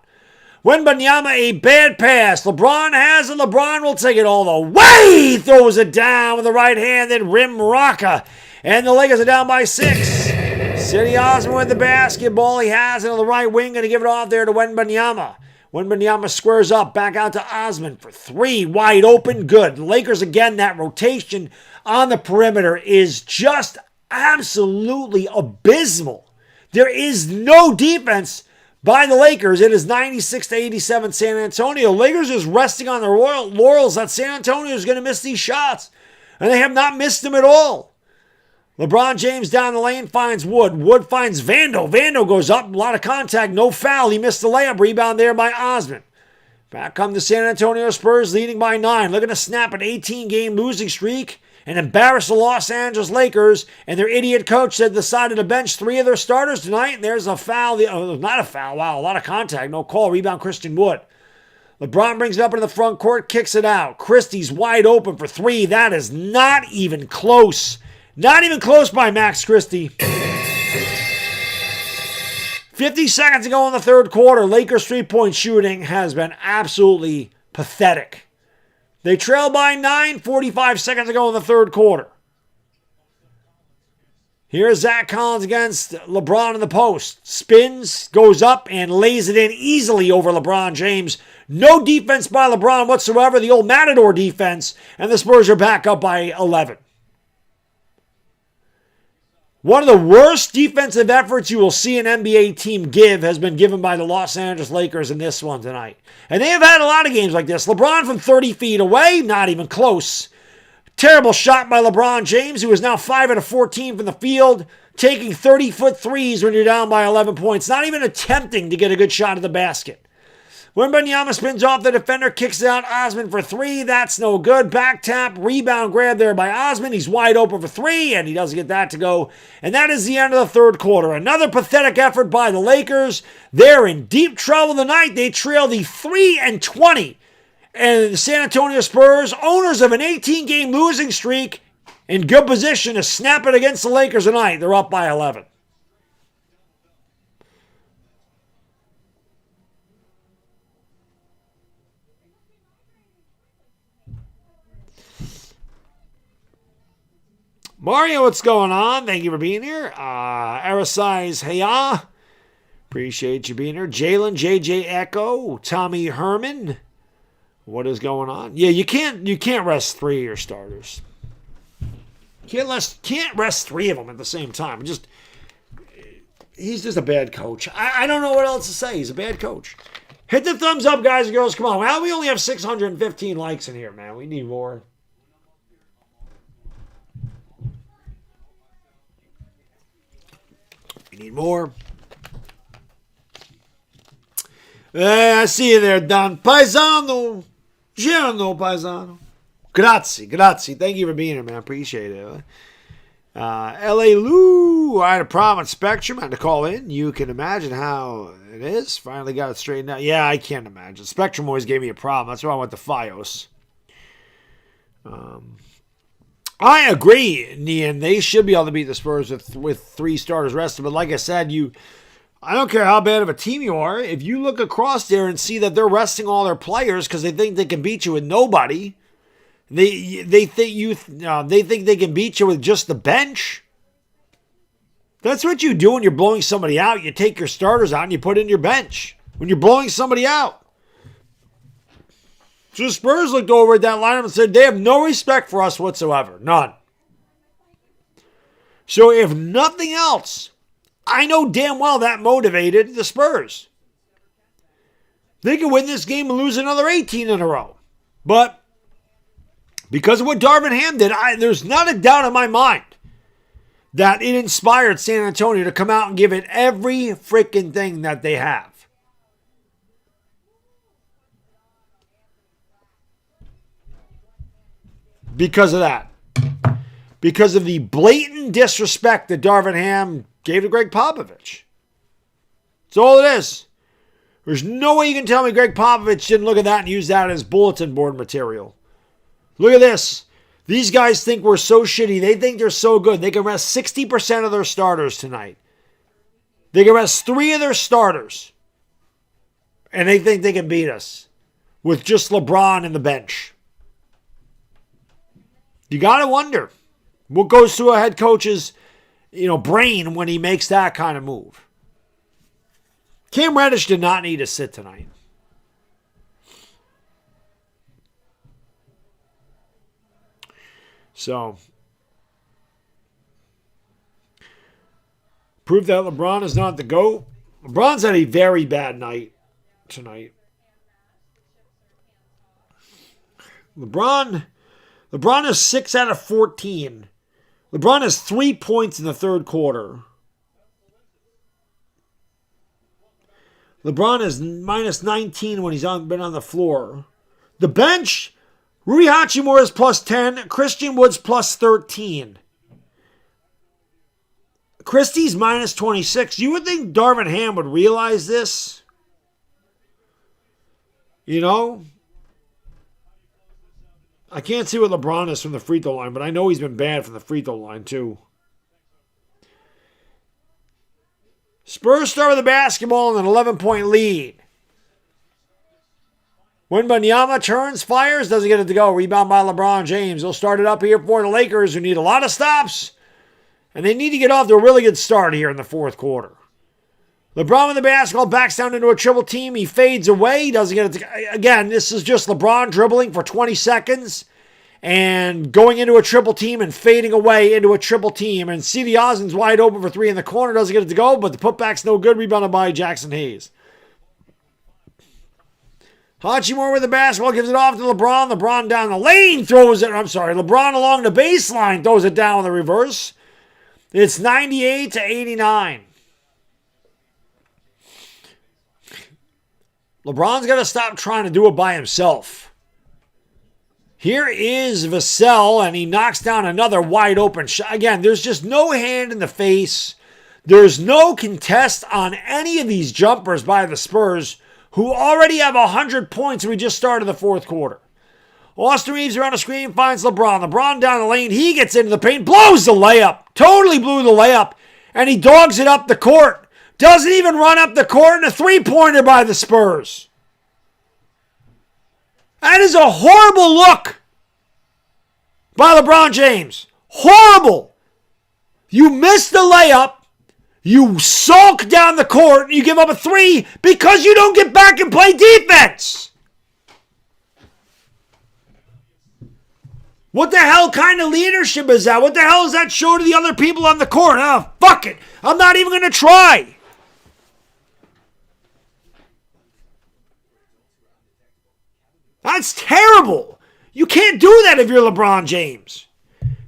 Wembanyama, a bad pass. LeBron has it. LeBron will take it all the way. He throws it down with the right hand, then rim rocker. And the Lakers are down by 6. Cedi Osman with the basketball. He has it on the right wing. Going to give it off there to Wembanyama. Wembanyama squares up. Back out to Osman for 3. Wide open. Good. The Lakers, again, that rotation on the perimeter is just absolutely abysmal. There is no defense by the Lakers. It is 96-87 San Antonio. Lakers is resting on their laurels that San Antonio is going to miss these shots. And they have not missed them at all. LeBron James down the lane finds Wood. Wood finds Vando. Vando goes up. A lot of contact. No foul. He missed the layup. Rebound there by Osman. Back come the San Antonio Spurs leading by 9. Looking to snap an 18-game losing streak and embarrass the Los Angeles Lakers. And their idiot coach said decided to bench 3 of their starters tonight. And there's a foul. Not a foul. Wow, a lot of contact. No call. Rebound Christian Wood. LeBron brings it up into the front court. Kicks it out. Christie's wide open for 3. That is not even close. Not even close by Max Christie. 50 seconds to go in the third quarter. Lakers 3-point shooting has been absolutely pathetic. They trail by 9, 45 seconds to go in the third quarter. Here's Zach Collins against LeBron in the post. Spins, goes up, and lays it in easily over LeBron James. No defense by LeBron whatsoever. The old Matador defense. And the Spurs are back up by 11. One of the worst defensive efforts you will see an NBA team give has been given by the Los Angeles Lakers in this one tonight. And they have had a lot of games like this. LeBron from 30 feet away, not even close. Terrible shot by LeBron James, who is now 5 out of 14 from the field, taking 30-foot threes when you're down by 11 points. Not even attempting to get a good shot at the basket. Wembanyama spins off the defender, kicks it out. Osman for 3. That's no good. Back tap, rebound grab there by Osman. He's wide open for 3, and he doesn't get that to go. And that is the end of the third quarter. Another pathetic effort by the Lakers. They're in deep trouble tonight. They trail the 3-20. And the San Antonio Spurs, owners of an 18-game losing streak, in good position to snap it against the Lakers tonight. They're up by 11. Mario, what's going on? Thank you for being here. Arasize Heya. Appreciate you being here. Jalen, JJ Echo, Tommy Herman. What is going on? Yeah, you can't rest three of your starters. Can't rest three of them at the same time. He's just a bad coach. I don't know what else to say. He's a bad coach. Hit the thumbs up, guys and girls. Come on. Well, we only have 615 likes in here, man. We need more. We need more. I see you there, Don Paisano. Gianno Paisano. Grazie. Thank you for being here, man. Appreciate it. L.A. Lou. I had a problem with Spectrum. I had to call in. You can imagine how it is. Finally got it straightened out. Yeah, I can't imagine. Spectrum always gave me a problem. That's why I went to Fios. I agree, Nian. They should be able to beat the Spurs with three starters rested. But like I said, I don't care how bad of a team you are. If you look across there and see that they're resting all their players because they think they can beat you with nobody, they think they can beat you with just the bench. That's what you do when you're blowing somebody out. You take your starters out and you put in your bench when you're blowing somebody out. So the Spurs looked over at that lineup and said they have no respect for us whatsoever. None. So if nothing else, I know damn well that motivated the Spurs. They could win this game and lose another 18 in a row. But because of what Darvin Ham did, there's not a doubt in my mind that it inspired San Antonio to come out and give it every freaking thing that they have. Because of that. Because of the blatant disrespect that Darvin Ham gave to Greg Popovich. That's all it is. There's no way you can tell me Greg Popovich didn't look at that and use that as bulletin board material. Look at this. These guys think we're so shitty. They think they're so good. They can rest 60% of their starters tonight. They can rest 3 of their starters. And they think they can beat us with just LeBron in the bench. You got to wonder what goes through a head coach's, brain when he makes that kind of move. Cam Reddish did not need to sit tonight. So, proof that LeBron is not the GOAT. LeBron's had a very bad night tonight. LeBron is 6 out of 14. LeBron has 3 points in the third quarter. LeBron is minus 19 when he's been on the floor. The bench, Rui Hachimura is plus 10. Christian Wood's plus 13. Christie's minus 26. You would think Darvin Ham would realize this. I can't see what LeBron is from the free throw line, but I know he's been bad from the free throw line too. Spurs start with the basketball in an 11-point lead. Wembanyama turns, fires, doesn't get it to go. Rebound by LeBron James. They'll start it up here for the Lakers, who need a lot of stops. And they need to get off to a really good start here in the fourth quarter. LeBron with the basketball, backs down into a triple team. He fades away. Doesn't get it to, again, this is just LeBron dribbling for 20 seconds and going into a triple team and fading away into a triple team. And C.D. Osmond's wide open for 3 in the corner. Doesn't get it to go, but the putback's no good. Rebounded by Jackson Hayes. Hachimura with the basketball, gives it off to LeBron. LeBron down the lane, throws it. LeBron along the baseline, throws it down with the reverse. It's 98-89. LeBron's got to stop trying to do it by himself. Here is Vassell, and he knocks down another wide open shot. Again, there's just no hand in the face. There's no contest on any of these jumpers by the Spurs, who already have 100 points. We just started the fourth quarter. Austin Reeves around the screen, finds LeBron. LeBron down the lane. He gets into the paint, blows the layup. Totally blew the layup. And he dogs it up the court. Doesn't even run up the court, and a three-pointer by the Spurs. That is a horrible look by LeBron James. Horrible. You miss the layup. You sulk down the court. And you give up a three because you don't get back and play defense. What the hell kind of leadership is that? What the hell does that show to the other people on the court? Oh, fuck it. I'm not even going to try. That's terrible. You can't do that if you're LeBron James.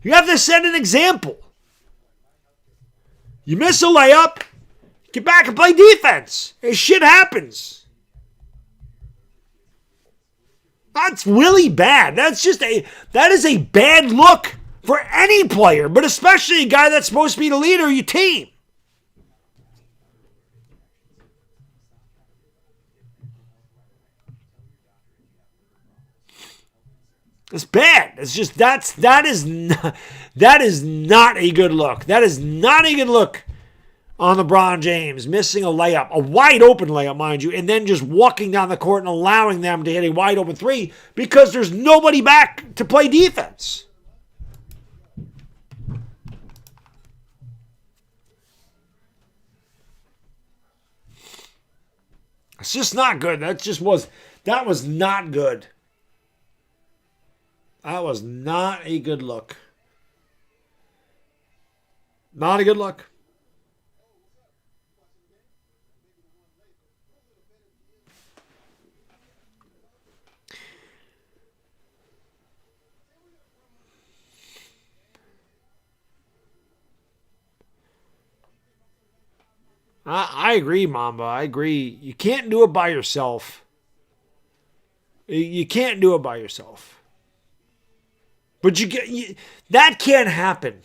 You have to set an example. You miss a layup, get back and play defense. And shit happens. That's really bad. That is a bad look for any player, but especially a guy that's supposed to be the leader of your team. It's bad. It's just that is not a good look. That is not a good look on LeBron James, missing a layup, a wide open layup, mind you, and then just walking down the court and allowing them to hit a wide open three because there's nobody back to play defense. It's just not good. That was not good. That was not a good look. Not a good look. I agree, Mamba. I agree. You can't do it by yourself. You can't do it by yourself. But that can't happen.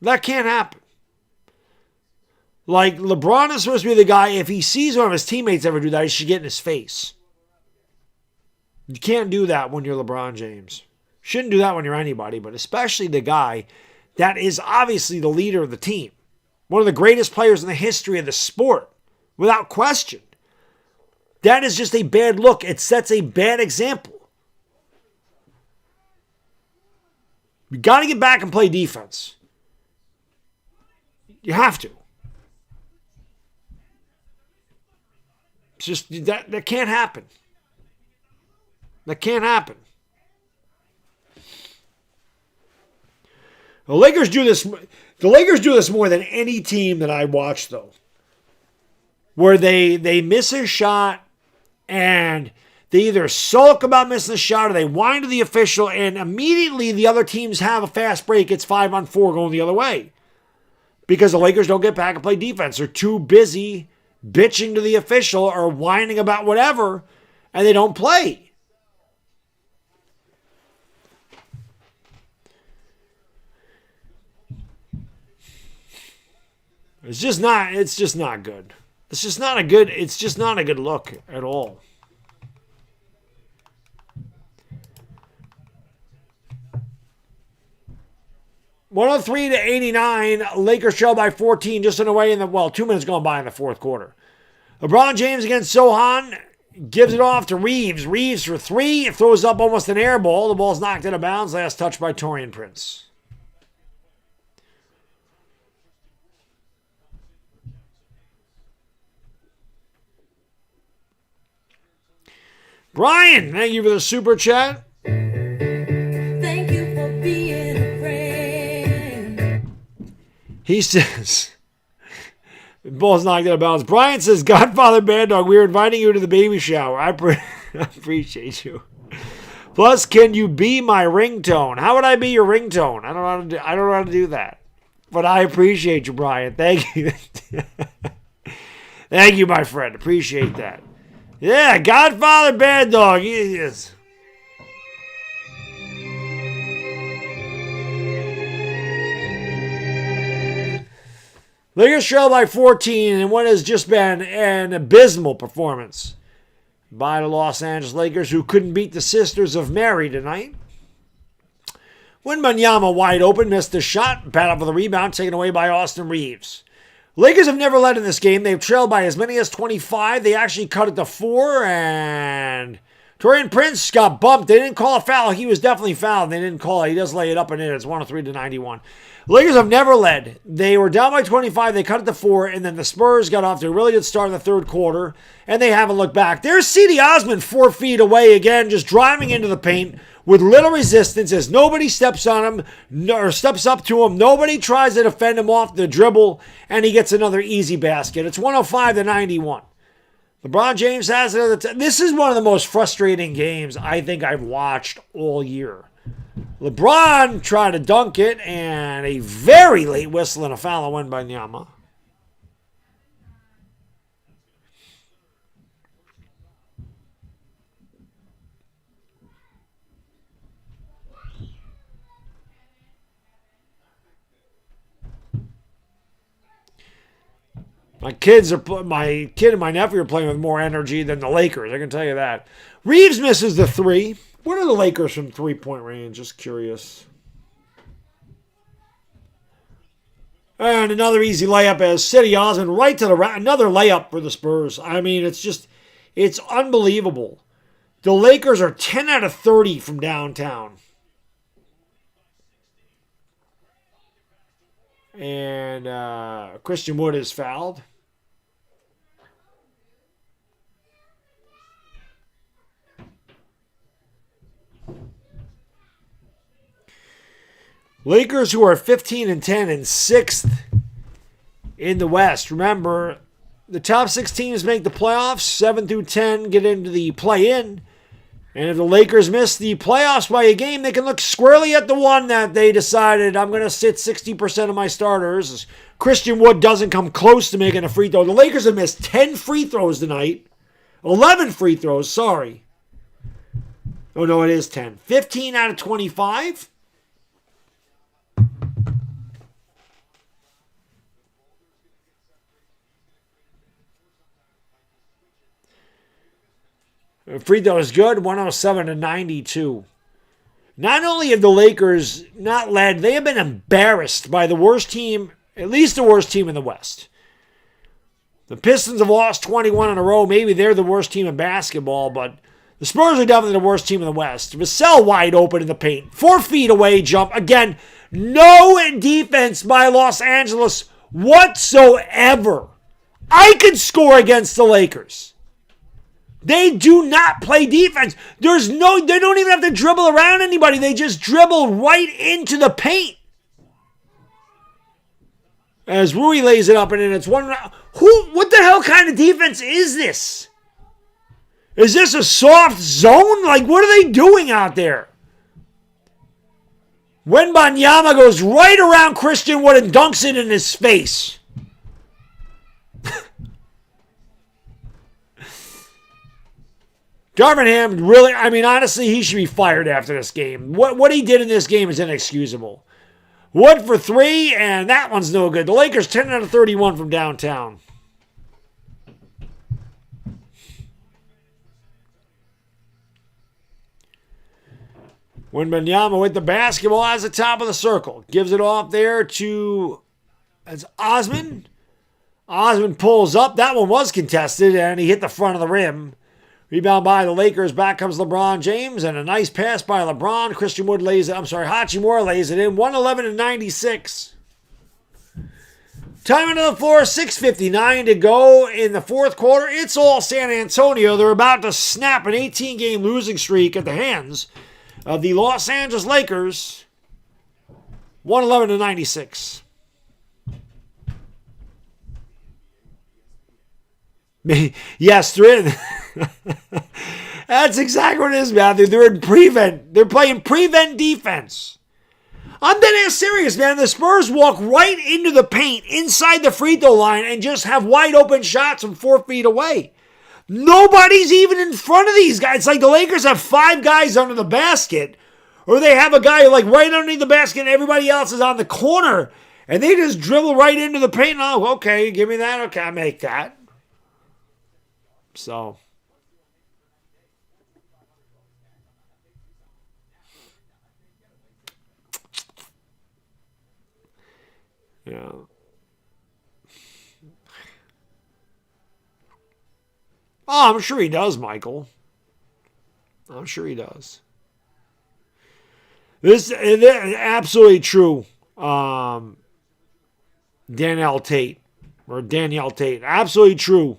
That can't happen. Like, LeBron is supposed to be the guy, if he sees one of his teammates ever do that, he should get in his face. You can't do that when you're LeBron James. Shouldn't do that when you're anybody, but especially the guy that is obviously the leader of the team. One of the greatest players in the history of the sport, without question. That is just a bad look. It sets a bad example. You got to get back and play defense. You have to. It's just that can't happen. That can't happen. The Lakers do this. The Lakers do this more than any team that I watch, though. Where they miss a shot and they either sulk about missing the shot or they whine to the official and immediately the other teams have a fast break. It's 5-on-4 going the other way. Because the Lakers don't get back and play defense. They're too busy bitching to the official or whining about whatever and they don't play. It's just not good. It's just not a good look at all. (103-89), Lakers trail by 14 just in a way 2 minutes gone by in the fourth quarter. LeBron James against Sohan gives it off to Reeves. Reeves for three. It throws up almost an air ball. The ball's knocked out of bounds. Last touch by Taurean Prince. Brian, thank you for the super chat. Thank you for being a friend. He says, the ball's knocked out of bounds. Brian says, Godfather Baddog, we are inviting you to the baby shower. I appreciate you. Plus, can you be my ringtone? How would I be your ringtone? I don't know how to do that. But I appreciate you, Brian. Thank you. Thank you, my friend. Appreciate that. Yeah, Godfather Baddog. He is. Lakers trail by 14 in what has just been an abysmal performance by the Los Angeles Lakers, who couldn't beat the Sisters of Mary tonight. Wembanyama wide open, missed a shot, battled for the rebound, taken away by Austin Reeves. Lakers have never led in this game. They've trailed by as many as 25. They actually cut it to 4, and Taurean Prince got bumped. They didn't call a foul. He was definitely fouled. They didn't call it. He does lay it up and in. It's 103-91. Lakers have never led. They were down by 25. They cut it to 4, and then the Spurs got off to a really good start in the third quarter, and they haven't looked back. There's C.D. Osman 4 feet away again, just driving into the paint with little resistance as nobody steps on him or steps up to him. Nobody tries to defend him off the dribble, and he gets another easy basket. It's 105-91. LeBron James has another. This is one of the most frustrating games I think I've watched all year. LeBron tried to dunk it, and a very late whistle and a foul win by Nyama. My kid and my nephew are playing with more energy than the Lakers, I can tell you that. Reeves misses the 3. What are the Lakers from three-point range? Just curious. And another easy layup as C.D. Osman right to the rack. Another layup for the Spurs. I mean, it's unbelievable. The Lakers are 10 out of 30 from downtown. And Christian Wood is fouled. Lakers, who are 15-10 and 6th in the West. Remember, the top 6 teams make the playoffs. 7 through 10 get into the play-in. And if the Lakers miss the playoffs by a game, they can look squarely at the one that they decided, I'm going to sit 60% of my starters. Christian Wood doesn't come close to making a free throw. The Lakers have missed 10 free throws tonight. 11 free throws, sorry. Oh, no, it is 10. 15 out of 25. Free throw is good, 107-92. Not only have the Lakers not led, they have been embarrassed by the worst team, at least the worst team in the West. The Pistons have lost 21 in a row. Maybe they're the worst team in basketball, but the Spurs are definitely the worst team in the West. Vassell wide open in the paint. 4 feet away jump. Again, no defense by Los Angeles whatsoever. I could score against the Lakers. They do not play defense. They don't even have to dribble around anybody. They just dribble right into the paint. As Rui lays it up and in, it's one round. What the hell kind of defense is this? Is this a soft zone? Like, what are they doing out there? Wembanyama goes right around Christian Wood and dunks it in his face. Darvin Ham really, I mean, honestly, he should be fired after this game. What he did in this game is inexcusable. Wood for 3, and that one's no good. The Lakers 10 out of 31 from downtown. Wembanyama with the basketball as the top of the circle. Gives it off there to Osman. Osman pulls up. That one was contested, and he hit the front of the rim. Rebound by the Lakers. Back comes LeBron James. And a nice pass by LeBron. Christian Wood lays it. Hachimura lays it in. 111-96. Time into the floor. 6:59 to go in the fourth quarter. It's all San Antonio. They're about to snap an 18-game losing streak at the hands of the Los Angeles Lakers. 111-96. Yes, they're in. That's exactly what it is, Matthew. They're in prevent. They're playing prevent defense. I'm dead ass serious, man. The Spurs walk right into the paint inside the free throw line and just have wide open shots from 4 feet away. Nobody's even in front of these guys. It's like the Lakers have 5 guys under the basket, or they have a guy like right underneath the basket and everybody else is on the corner, and they just dribble right into the paint. Oh, okay, give me that. Okay, I'll make that. So, know. Oh, I'm sure he does, Michael. I'm sure he does. This is absolutely true. Danielle Tate. Absolutely true.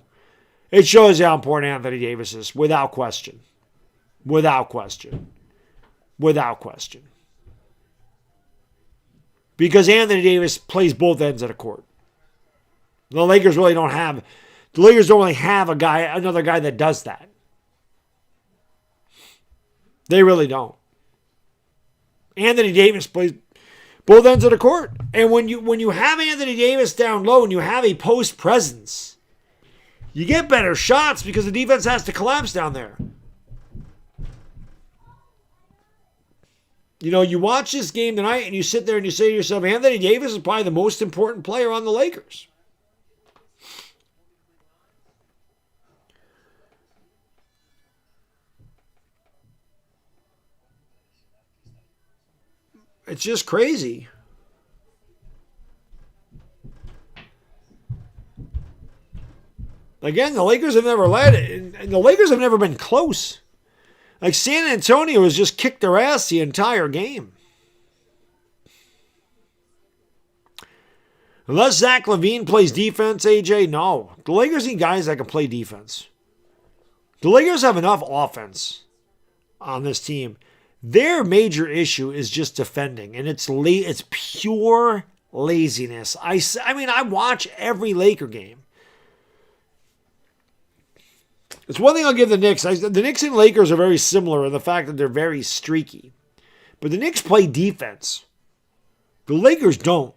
It shows how important Anthony Davis is, without question. Without question. Because Anthony Davis plays both ends of the court. The Lakers don't really have another guy that does that. They really don't. Anthony Davis plays both ends of the court. And when you have Anthony Davis down low and you have a post presence, you get better shots because the defense has to collapse down there. You know, you watch this game tonight and you sit there and you say to yourself, Anthony Davis is probably the most important player on the Lakers. It's just crazy. Again, the Lakers have never led it, and the Lakers have never been close. Like, San Antonio has just kicked their ass the entire game. Unless Zach LaVine plays defense, AJ, no. The Lakers need guys that can play defense. The Lakers have enough offense on this team. Their major issue is just defending, and it's pure laziness. I mean, I watch every Laker game. It's one thing I'll give the Knicks. The Knicks and Lakers are very similar in the fact that they're very streaky. But the Knicks play defense. The Lakers don't.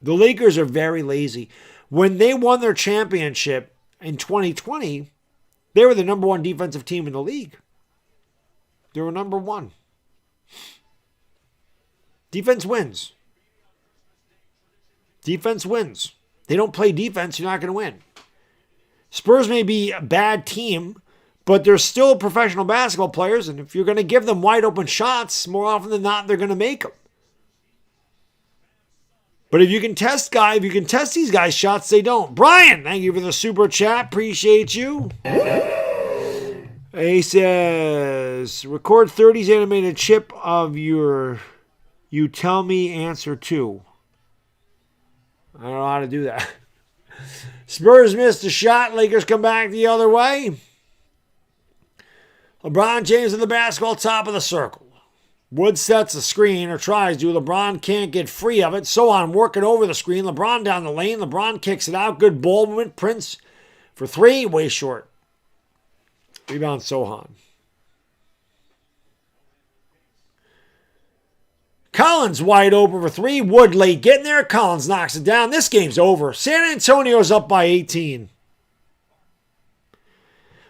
The Lakers are very lazy. When they won their championship in 2020, they were the number one defensive team in the league. They were number one. Defense wins. Defense wins. They don't play defense, you're not going to win. Spurs may be a bad team, but they're still professional basketball players, and if you're going to give them wide open shots, more often than not, they're going to make them. But if you can test these guys' shots, they don't. Brian, thank you for the super chat. Appreciate you. He says, record 30's animated chip of your you tell me answer to. I don't know how to do that. Spurs missed a shot. Lakers come back the other way. LeBron James in the basketball, top of the circle. Wood sets a screen or tries to. LeBron can't get free of it. Sohan working over the screen. LeBron down the lane. LeBron kicks it out. Good ball movement. Prince for three. Way short. Rebound Sohan. Collins wide open for three. Wood late getting there. Collins knocks it down. This game's over. San Antonio's up by 18.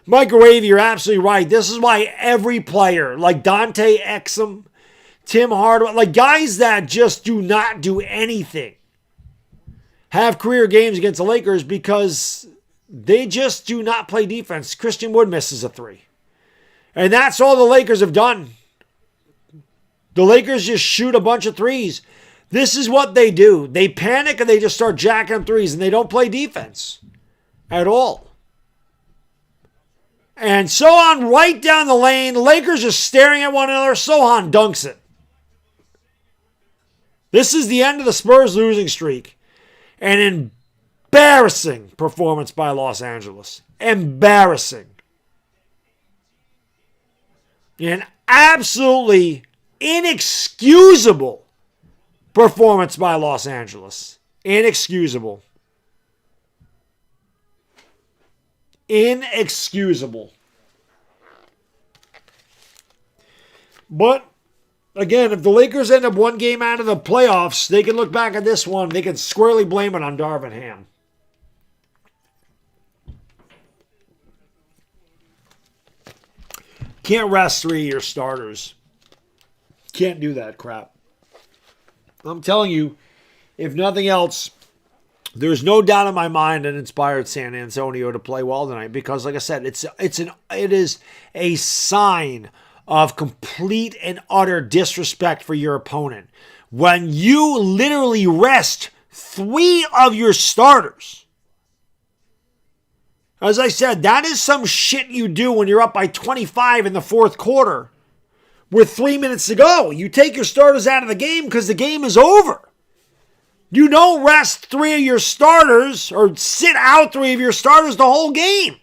Microwave, you're absolutely right. This is why every player, like Dante Exum, Tim Hardaway, like guys that just do not do anything, have career games against the Lakers because they just do not play defense. Christian Wood misses a three. And that's all the Lakers have done. The Lakers just shoot a bunch of threes. This is what they do. They panic and they just start jacking up threes, and they don't play defense at all. And Sohan right down the lane. The Lakers just staring at one another. Sohan dunks it. This is the end of the Spurs losing streak. An embarrassing performance by Los Angeles. Embarrassing. An absolutely inexcusable performance by Los Angeles. Inexcusable. Inexcusable. But, again, if the Lakers end up one game out of the playoffs, they can look back at this one. They can squarely blame it on Darvin Ham. Can't rest three of your starters. Can't do that crap. I'm telling you, if nothing else, there's no doubt in my mind it inspired San Antonio to play well tonight because, like I said, it is a sign of complete and utter disrespect for your opponent when you literally rest 3 of your starters. As I said, that is some shit you do when you're up by 25 in the fourth quarter with 3 minutes to go. You take your starters out of the game because the game is over. You don't rest 3 of your starters or sit out 3 of your starters the whole game.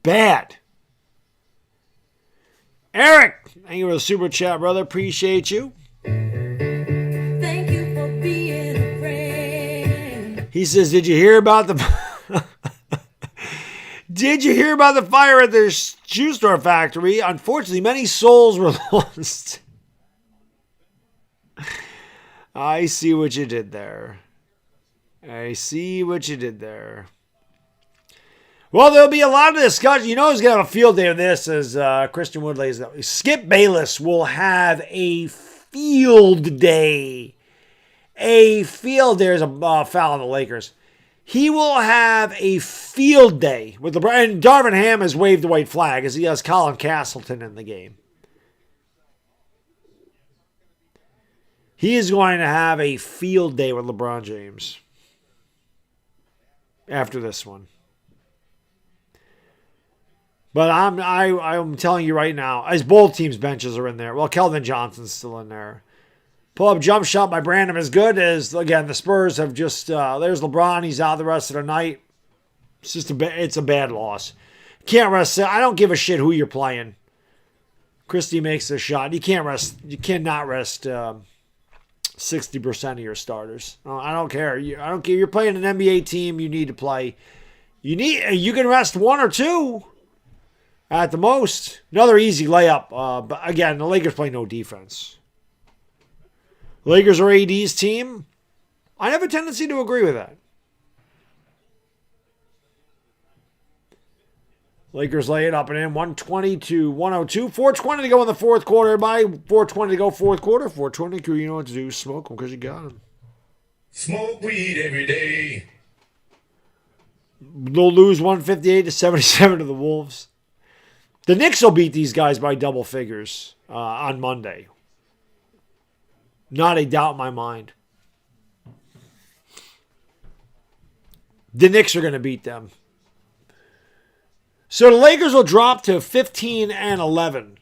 Bad. Eric, thank you for the super chat, brother. Appreciate you. Thank you for being a friend. He says, did you hear about the... Did you hear about the fire at the shoe store factory? Unfortunately, many souls were lost. I see what you did there. I see what you did there. Well, there'll be a lot of discussion. You know who's going to have a field day of this, as Christian Wood lays out. Skip Bayless will have a field day. A field day. There's a foul on the Lakers. He will have a field day with LeBron. And Darvin Ham has waved the white flag as he has Colin Castleton in the game. He is going to have a field day with LeBron James after this one. But I'm telling you right now, as both teams' benches are in there. Well, Keldon Johnson's still in there. Pull-up jump shot by Brandon is good. As again, the Spurs have just there's LeBron. He's out the rest of the night. It's just it's a bad loss. Can't rest. I don't give a shit who you're playing. Christie makes the shot. You can't rest. You cannot rest 60% of your starters. I don't care. I don't care. You're playing an NBA team. You need to play. You can rest 1 or 2. At the most. Another easy layup. But again, the Lakers play no defense. Lakers are AD's team. I have a tendency to agree with that. Lakers lay it up and in 120 to 102. 4:20 to go in the fourth quarter. By 4:20 to go fourth quarter. 4:22, you know what to do. Smoke them because you got them. Smoke weed every day. They'll lose 158 to 77 to the Wolves. The Knicks will beat these guys by double figures on Monday. Not a doubt in my mind. The Knicks are going to beat them. So the Lakers will drop to 15-11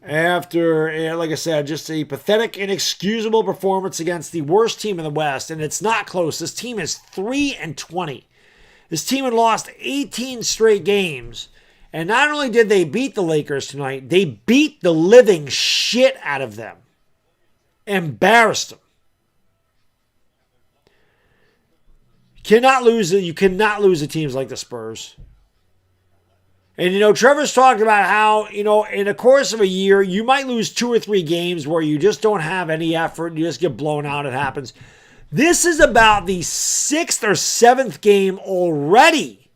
after, like I said, just a pathetic, inexcusable performance against the worst team in the West. And it's not close. This team is 3-20. This team had lost 18 straight games. And not only did they beat the Lakers tonight, they beat the living shit out of them. Embarrassed them. You cannot lose to teams like the Spurs. And, Trevor's talked about how, in the course of a year, you might lose 2 or 3 games where you just don't have any effort. You just get blown out. It happens. This is about the 6th or 7th game already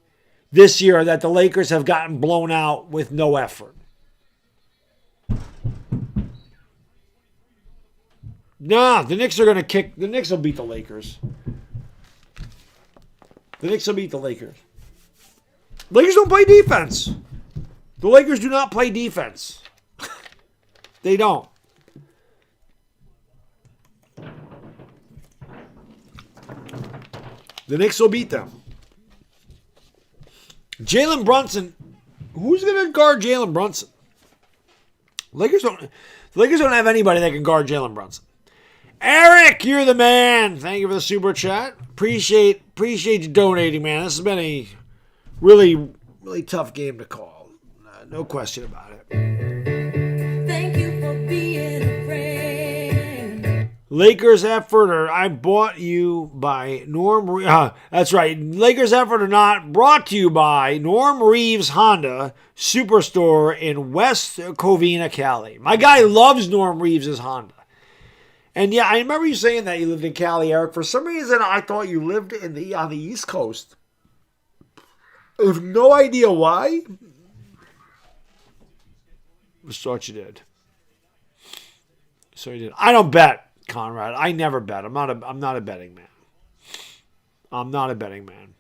this year that the Lakers have gotten blown out with no effort. Nah, the Knicks are going to kick. The Knicks will beat the Lakers. The Knicks will beat the Lakers. Lakers don't play defense. The Lakers do not play defense. They don't. The Knicks will beat them. Jalen Brunson. Who's going to guard Jalen Brunson? The Lakers don't have anybody that can guard Jalen Brunson. Eric, you're the man. Thank you for the super chat. Appreciate you donating, man. This has been a really, really tough game to call. No question about it. Thank you for being a friend. Lakers effort, or I bought you by Norm. That's right. Lakers effort or not, brought to you by Norm Reeves Honda Superstore in West Covina, Cali. My guy loves Norm Reeves' Honda. And yeah, I remember you saying that you lived in Cali, Eric. For some reason, I thought you lived on the East Coast. I have no idea why. Just thought you did. So you did. I don't bet, Conrad. I never bet. I'm not a betting man. I'm not a betting man.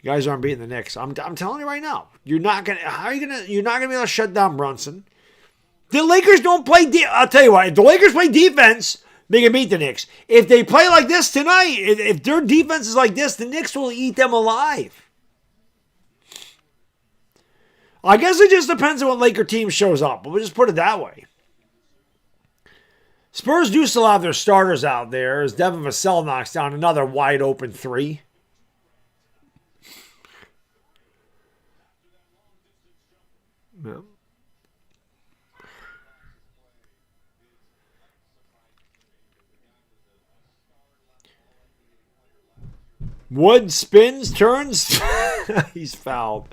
You guys aren't beating the Knicks. I'm telling you right now. You're not gonna be able to shut down Brunson. The Lakers don't play I'll tell you what, if the Lakers play defense, they can beat the Knicks. If they play like this tonight, if their defense is like this, the Knicks will eat them alive. I guess it just depends on what Laker team shows up. But we'll just put it that way. Spurs do still have their starters out there as Devin Vassell knocks down another wide open three. Yeah. Wood spins, turns. He's fouled.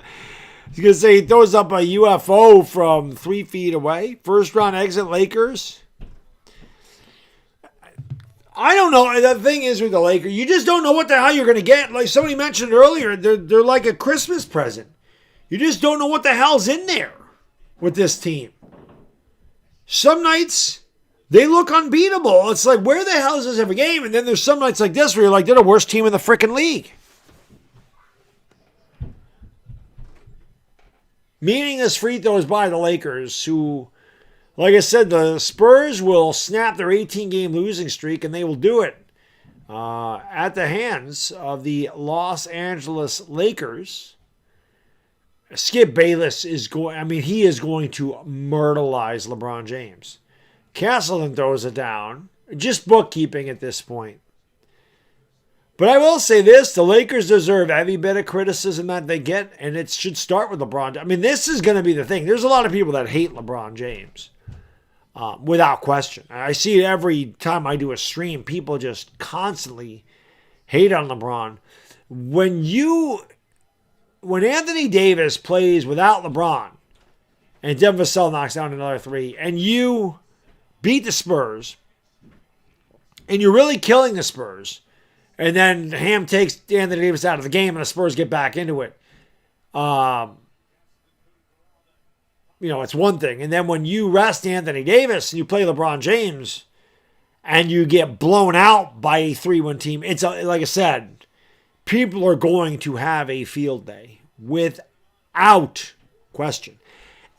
He's going to say he throws up a UFO from 3 feet away. First round exit Lakers. I don't know. The thing is with the Lakers, you just don't know what the hell you're going to get. Like somebody mentioned earlier, they're like a Christmas present. You just don't know what the hell's in there with this team. Some nights, they look unbeatable. It's like, where the hell is this every game? And then there's some nights like this where you're like, they're the worst team in the freaking league. Meaningless free throws by the Lakers, who, like I said, the Spurs will snap their 18-game losing streak, and they will do it at the hands of the Los Angeles Lakers. Skip Bayless is he is going to myrtleize LeBron James. Castleton throws it down. Just bookkeeping at this point. But I will say this, the Lakers deserve every bit of criticism that they get, and it should start with LeBron. I mean, this is going to be the thing. There's a lot of people that hate LeBron James, without question. I see it every time I do a stream. People just constantly hate on LeBron. When Anthony Davis plays without LeBron, and Devin Vassell knocks down another three, and you beat the Spurs, and you're really killing the Spurs, and then Ham takes Anthony Davis out of the game and the Spurs get back into it. It's one thing. And then when you rest Anthony Davis and you play LeBron James and you get blown out by a 3-1 team, it's like I said, people are going to have a field day without question.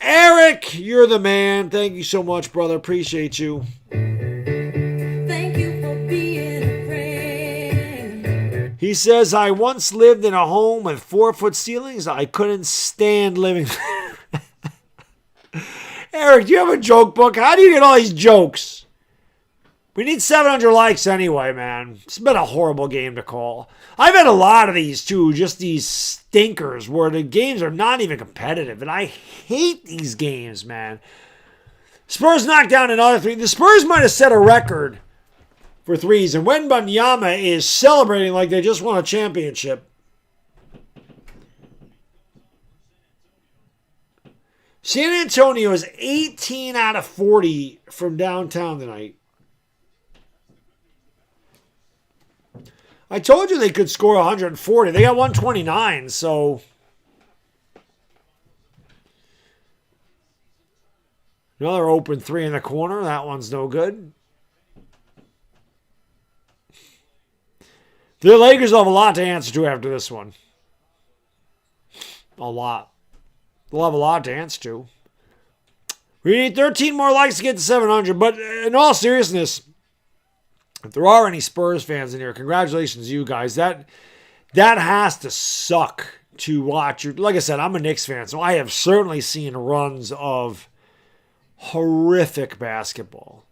Eric, you're the man. Thank you so much, brother. Appreciate you. Thank you for being a friend. He says, I once lived in a home with 4-foot ceilings. I couldn't stand living there. Eric, do you have a joke book? How do you get all these jokes? We need 700 likes anyway, man. It's been a horrible game to call. I've had a lot of these, too. Just these stinkers where the games are not even competitive. And I hate these games, man. Spurs knocked down another three. The Spurs might have set a record for threes. And Wembanyama is celebrating like they just won a championship. San Antonio is 18 out of 40 from downtown tonight. I told you they could score 140. They got 129, so another open three in the corner. That one's no good. The Lakers will have a lot to answer to after this one. A lot. They'll have a lot to answer to. We need 13 more likes to get to 700. But in all seriousness, if there are any Spurs fans in here, congratulations to you guys. That has to suck to watch. Like I said, I'm a Knicks fan, so I have certainly seen runs of horrific basketball.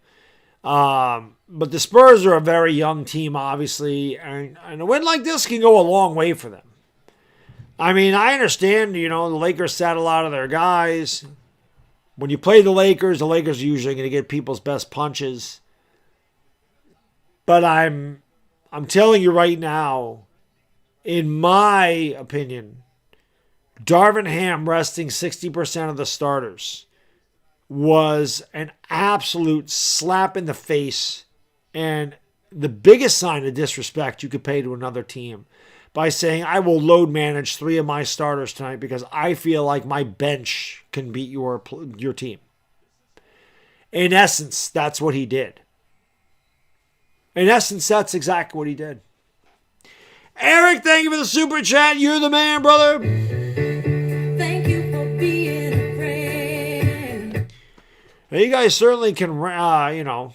But the Spurs are a very young team, obviously, and a win like this can go a long way for them. I mean, I understand, the Lakers sat a lot of their guys. When you play the Lakers are usually going to get people's best punches. But I'm telling you right now, in my opinion, Darvin Ham resting 60% of the starters was an absolute slap in the face and the biggest sign of disrespect you could pay to another team by saying, I will load manage 3 of my starters tonight because I feel like my bench can beat your team. In essence, that's what he did. In essence, that's exactly what he did. Eric, thank you for the super chat. You're the man, brother. Thank you for being a friend. Now, you guys certainly can, rant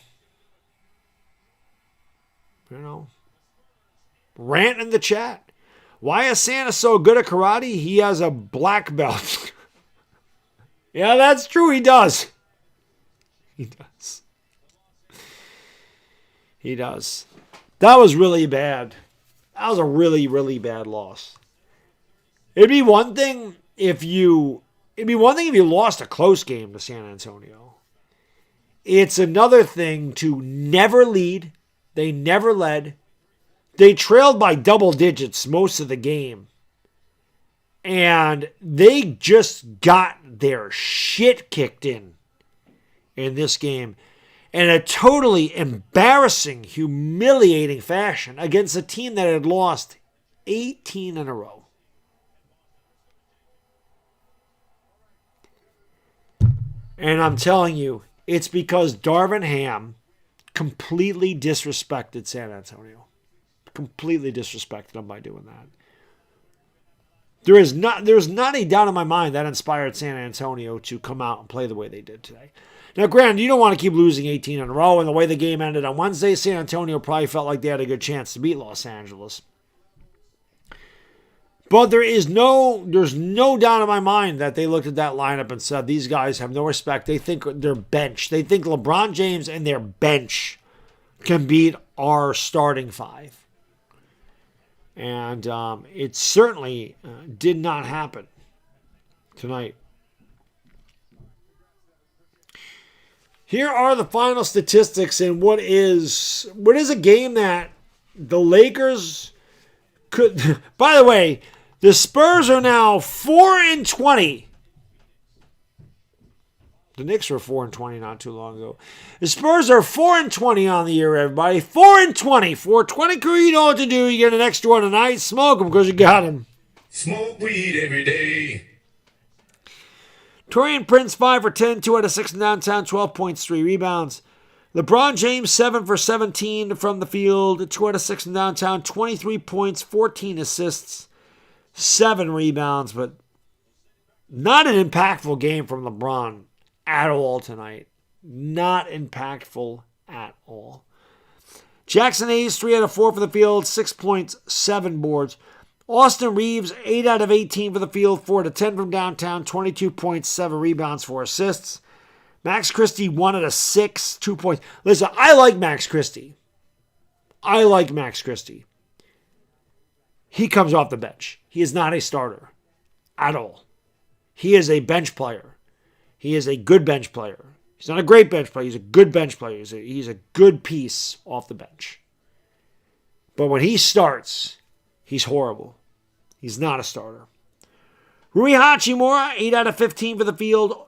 in the chat. Why is Santa so good at karate? He has a black belt. Yeah, that's true. He does. He does. He does. That was really bad. That was a really, really bad loss. It'd be one thing if you lost a close game to San Antonio. It's another thing to never lead. They never led. They trailed by double digits most of the game. And they just got their shit kicked in this game. In a totally embarrassing, humiliating fashion against a team that had lost 18 in a row. And I'm telling you, it's because Darvin Ham completely disrespected San Antonio. Completely disrespected them by doing that. There's not a doubt in my mind that inspired San Antonio to come out and play the way they did today. Now, granted, you don't want to keep losing 18 in a row, and the way the game ended on Wednesday, San Antonio probably felt like they had a good chance to beat Los Angeles. But there's no doubt in my mind that they looked at that lineup and said, these guys have no respect. They think their bench. They think LeBron James and their bench can beat our starting five. And it certainly did not happen tonight. Here are the final statistics in what is a game that the Lakers could. By the way, the Spurs are now 4-20. The Knicks were 4-20 not too long ago. The Spurs are 4-20 on the year, everybody. 4-20. 4-20 crew, you know what to do. You get an extra one tonight. Smoke them because you got them. Smoke weed every day. Torian Prince, 5 for 10, 2 out of 6 in downtown, 12 points, 3 rebounds. LeBron James, 7 for 17 from the field, 2 out of 6 in downtown, 23 points, 14 assists, 7 rebounds, but not an impactful game from LeBron at all tonight. Not impactful at all. Jackson Hayes, 3 out of 4 for the field, 6 points, 7 boards. Austin Reeves, 8 out of 18 for the field, 4 to 10 from downtown, 22 points, 7 rebounds, 4 assists. Max Christie, 1 out of 6, 2 points. Listen, I like Max Christie. He comes off the bench. He is not a starter at all. He is a bench player. He is a good bench player. He's not a great bench player. He's a good bench player. He's a good piece off the bench. But when he starts, he's horrible. He's not a starter. Rui Hachimura, 8 out of 15 for the field,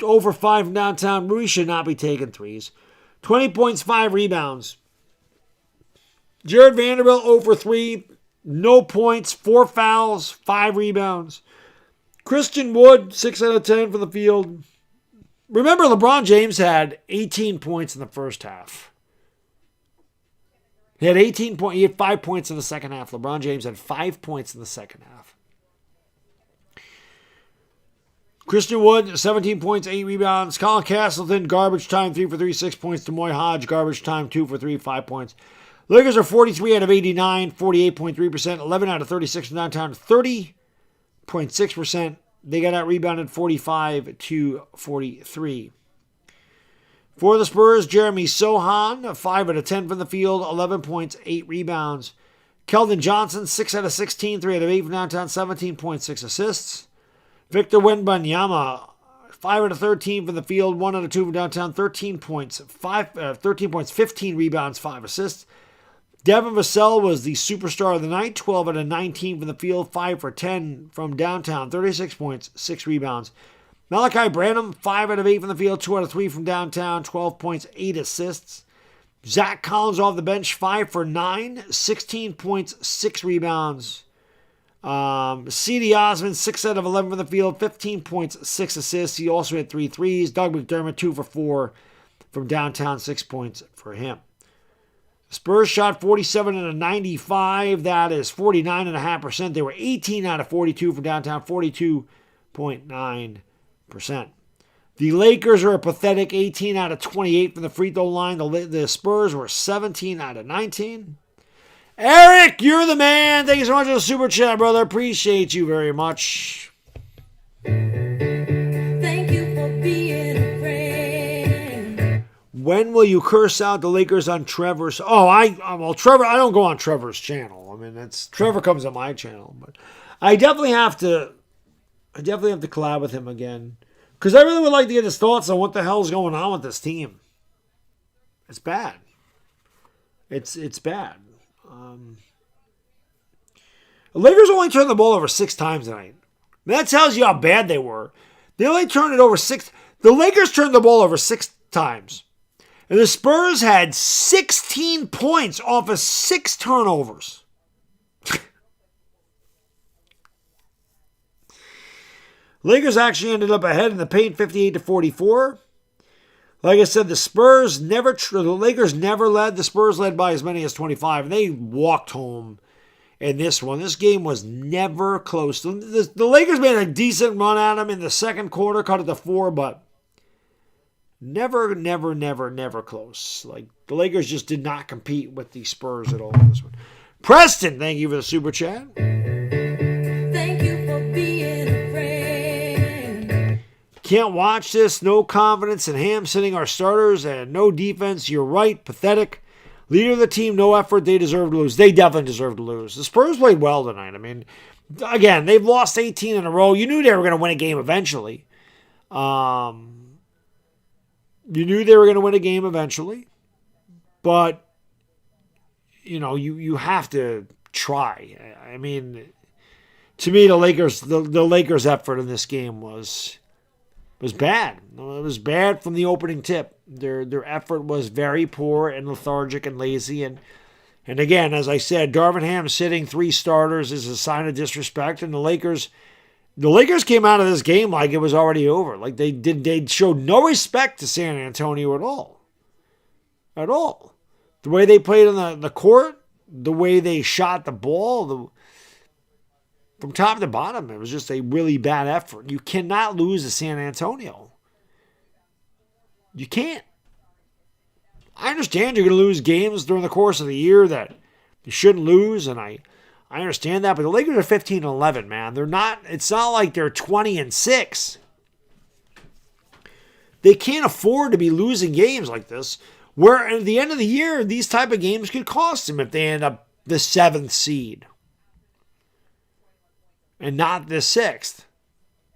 over 5 from downtown. Rui should not be taking threes. 20 points, 5 rebounds. Jared Vanderbilt, 0 for 3, no points, 4 fouls, 5 rebounds. Christian Wood, 6 out of 10 for the field. Remember, LeBron James had 18 points in the first half. He had 18 points. He had 5 points in the second half. LeBron James had 5 points in the second half. Christian Wood, 17 points, 8 rebounds. Colin Castleton, garbage time, 3 for 3, 6 points. Demoy Hodge, garbage time, 2 for 3, 5 points. Lakers are 43 out of 89, 48.3%, 11 out of 36 from downtown, 30.6%. They got out rebounded 45 to 43. For the Spurs, Jeremy Sohan, 5 out of 10 from the field, 11 points, 8 rebounds. Keldon Johnson, 6 out of 16, 3 out of 8 from downtown, 17.6 assists. Victor Wembanyama, 5 out of 13 from the field, 1 out of 2 from downtown, 13 points, 15 rebounds, 5 assists. Devin Vassell was the superstar of the night, 12 out of 19 from the field, 5 for 10 from downtown, 36 points, 6 rebounds. Malachi Branham, 5 out of 8 from the field, 2 out of 3 from downtown, 12 points, 8 assists. Zach Collins off the bench, 5 for 9, 16 points, 6 rebounds. C.D. Osman, 6 out of 11 from the field, 15 points, 6 assists. He also had 3 threes. Doug McDermott, 2 for 4 from downtown, 6 points for him. Spurs shot 47 out of 95. That is 49.5%. They were 18 out of 42 from downtown, 42.9%. The Lakers are a pathetic 18 out of 28 from the free throw line. The Spurs were 17 out of 19. Eric, you're the man. Thank you so much for the super chat, brother. Appreciate you very much. Thank you for being a friend. When will you curse out the Lakers on Trevor's? Trevor. I don't go on Trevor's channel. I mean, Trevor comes on my channel, but I definitely have to collab with him again because I really would like to get his thoughts on what the hell's going on with this team. It's bad. It's bad. The Lakers only turned the ball over 6 times tonight. That tells you how bad they were. They only turned it over 6. The Lakers turned the ball over 6 times. And the Spurs had 16 points off of 6 turnovers. Lakers actually ended up ahead in the paint 58-44. Like I said, the Lakers never led. The Spurs led by as many as 25, and they walked home in this one. This game was never close. The Lakers made a decent run at them in the second quarter, cut it to 4, but never close. Like, the Lakers just did not compete with the Spurs at all in this one. Preston, thank you for the super chat. Thank you for being a friend. Can't watch this. No confidence in Ham sitting our starters and no defense. You're right. Pathetic. Leader of the team, no effort. They deserve to lose. They definitely deserve to lose. The Spurs played well tonight. I mean, again, they've lost 18 in a row. You knew they were going to win a game eventually. You knew they were going to win a game eventually. But, you have to try. I mean, to me, the Lakers' effort in this game was bad. It was bad from the opening tip. Their effort was very poor and lethargic and lazy. And again, as I said, Darvin Ham sitting 3 starters is a sign of disrespect. And the Lakers came out of this game like it was already over. Like they showed no respect to San Antonio at all. At all. The way they played on the court, the way they shot the ball, from top to bottom, it was just a really bad effort. You cannot lose to San Antonio. You can't. I understand you're going to lose games during the course of the year that you shouldn't lose, and I understand that, but the Lakers are 15-11, man. It's not like they're 20-6. They can't afford to be losing games like this, where at the end of the year, these type of games could cost them if they end up the 7th seed. And not the 6th.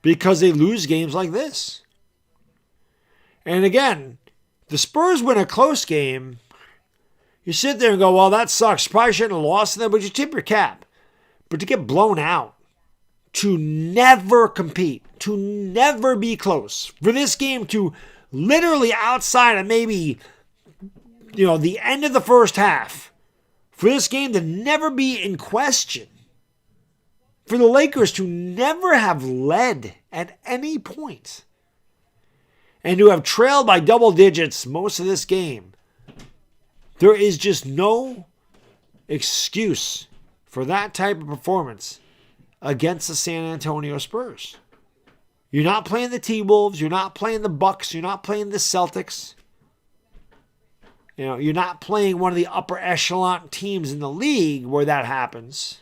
Because they lose games like this. And again, the Spurs win a close game. You sit there and go, well, that sucks. You probably shouldn't have lost to them, but you tip your cap. But to get blown out, to never compete, to never be close, for this game to literally outside of maybe, the end of the first half, for this game to never be in question, for the Lakers to never have led at any point and to have trailed by double digits most of this game, there is just no excuse for that type of performance against the San Antonio Spurs. You're not playing the T-Wolves. You're not playing the Bucks. You're not playing the Celtics. You're not playing one of the upper echelon teams in the league where that happens.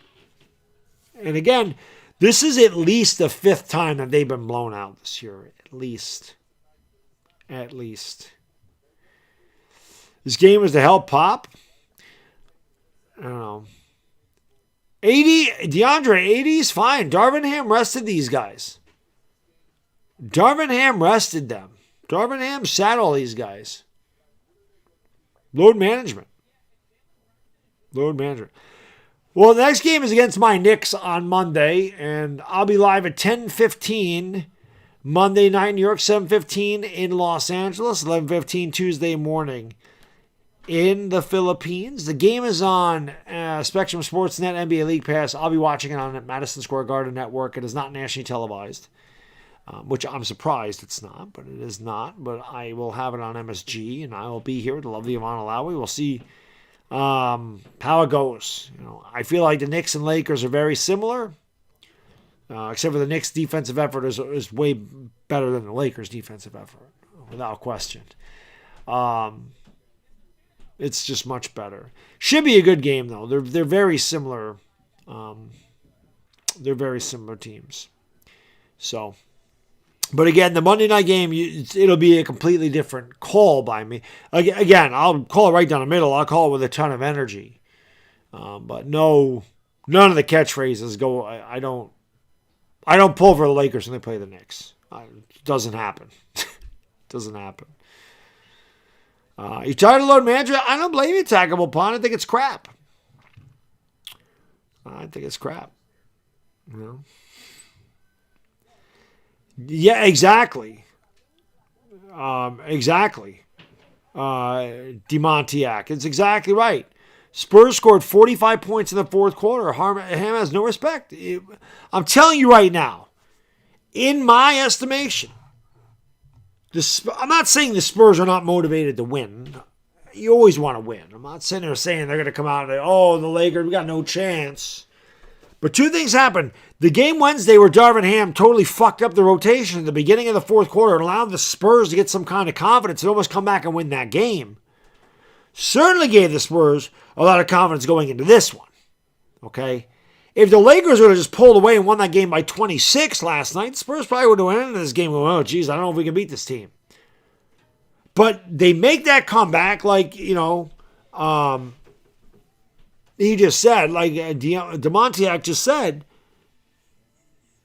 And again, this is at least the 5th time that they've been blown out this year. At least. This game was to help Pop. I don't know. DeAndre, 80's fine. Darvin Ham rested these guys. Darvin Ham rested them. Darvin Ham sat all these guys. Load management. Well, the next game is against my Knicks on Monday, and I'll be live at 10:15 Monday night in New York, 7:15 in Los Angeles, 11:15 Tuesday morning in the Philippines. The game is on Spectrum Sportsnet, NBA League Pass. I'll be watching it on Madison Square Garden Network. It is not nationally televised, which I'm surprised it's not, but it is not. But I will have it on MSG, and I will be here with the lovely Yvonne Alawi. We'll see how it goes. I feel like the Knicks and Lakers are very similar, except for the Knicks' defensive effort is way better than the Lakers' defensive effort, without question. It's just much better. Should be a good game though. They're very similar. They're very similar teams. So, but again, the Monday night game, it'll be a completely different call by me. Again, I'll call it right down the middle. I'll call it with a ton of energy. But none of the catchphrases go. I don't pull for the Lakers when they play the Knicks. It doesn't happen. Doesn't happen. You tired of load management? I don't blame you, Tackable Pond. I think it's crap. Yeah, exactly. Exactly. DeMontiac. It's exactly right. Spurs scored 45 points in the fourth quarter. Ham has no respect. I'm telling you right now, in my estimation, I'm not saying the Spurs are not motivated to win. You always want to win. I'm not sitting there saying they're going to come out and, the Lakers, we got no chance. But two things happened. The game Wednesday where Darvin Ham totally fucked up the rotation at the beginning of the fourth quarter and allowed the Spurs to get some kind of confidence and almost come back and win that game certainly gave the Spurs a lot of confidence going into this one. Okay? If the Lakers would have just pulled away and won that game by 26 last night, the Spurs probably would have went into this game going, I don't know if we can beat this team. But they make that comeback like, he just said, like DeMontiac just said,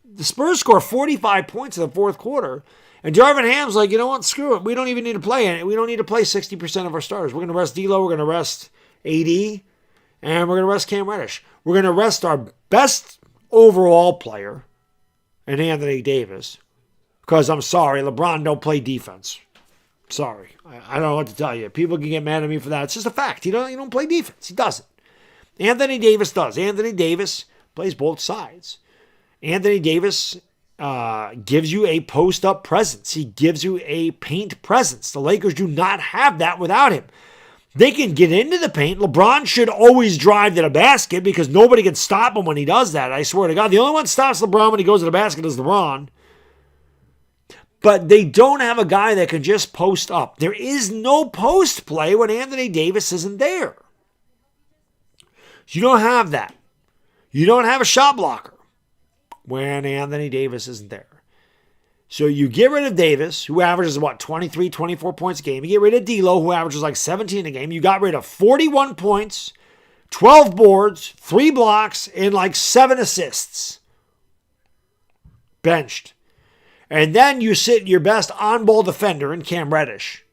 the Spurs score 45 points in the fourth quarter, and Darvin Ham's like, you know what, screw it. We don't even need to play it. We don't need to play 60% of our starters. We're going to rest D'Lo, we're going to rest AD, and we're going to rest Cam Reddish. We're going to rest our best overall player in Anthony Davis, because I'm sorry, LeBron don't play defense. Sorry. I don't know what to tell you. People can get mad at me for that. It's just a fact. He don't play defense. He doesn't. Anthony Davis does. Anthony Davis plays both sides. Anthony Davis gives you a post-up presence. He gives you a paint presence. The Lakers do not have that without him. They can get into the paint. LeBron should always drive to the basket because nobody can stop him when he does that. I swear to God. The only one that stops LeBron when he goes to the basket is LeBron. But they don't have a guy that can just post up. There is no post play when Anthony Davis isn't there. You don't have that. You don't have a shot blocker when Anthony Davis isn't there. So you get rid of Davis, who averages, 23, 24 points a game. You get rid of D'Lo, who averages like 17 a game. You got rid of 41 points, 12 boards, 3 blocks, and like 7 assists. Benched. And then you sit your best on-ball defender in Cam Reddish,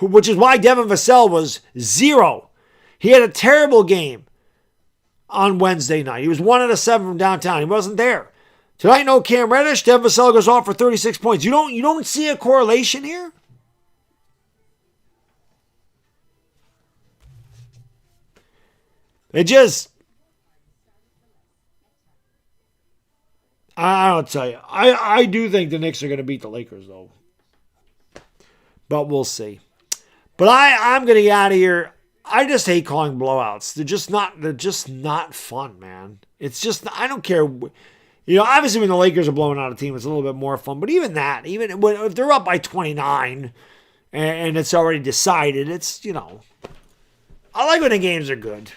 which is why Devin Vassell was 0. He had a terrible game on Wednesday night. He was 1 out of 7 from downtown. He wasn't there. Tonight, no Cam Reddish. Devin Vassell goes off for 36 points. You don't see a correlation here? It just... I don't tell you. I do think the Knicks are going to beat the Lakers, though. But we'll see. But I'm going to get out of here. I just hate calling blowouts. They're just not fun, man. It's just, I don't care. Obviously when the Lakers are blowing out a team, it's a little bit more fun. But even if they're up by 29 and it's already decided, it's, I like when the games are good.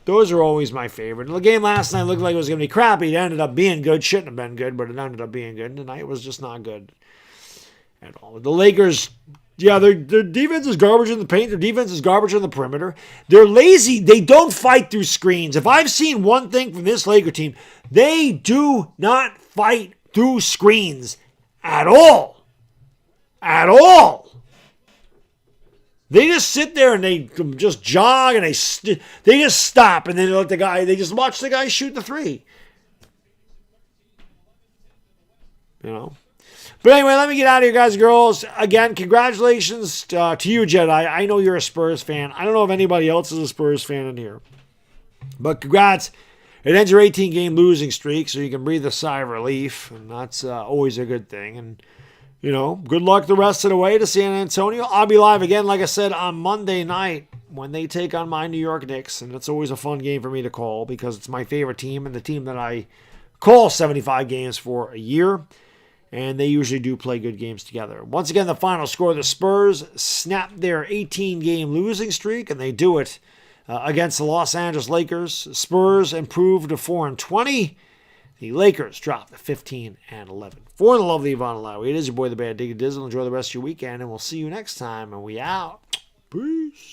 Those are always my favorite. The game last night looked like it was going to be crappy. It ended up being good. Shouldn't have been good, but it ended up being good. Tonight was just not good at all. The Lakers, their defense is garbage in the paint. Their defense is garbage on the perimeter. They're lazy. They don't fight through screens. If I've seen one thing from this Laker team, they do not fight through screens at all. At all. They just sit there and they just jog and they just stop and then they just watch the guy shoot the three. But anyway, let me get out of here, guys and girls. Again, congratulations to you, Jedi. I know you're a Spurs fan. I don't know if anybody else is a Spurs fan in here. But congrats. It ends your 18-game losing streak, so you can breathe a sigh of relief. And that's always a good thing. And good luck the rest of the way to San Antonio. I'll be live again, like I said, on Monday night when they take on my New York Knicks, and it's always a fun game for me to call because it's my favorite team and the team that I call 75 games for a year, and they usually do play good games together. Once again, the final score, the Spurs snap their 18-game losing streak, and they do it against the Los Angeles Lakers. Spurs improve to 4-20. The Lakers drop to 15-11. For the lovely Yvonne Lowry, it is your boy, the Bad Digger Dizzle. Enjoy the rest of your weekend, and we'll see you next time, and we out. Peace.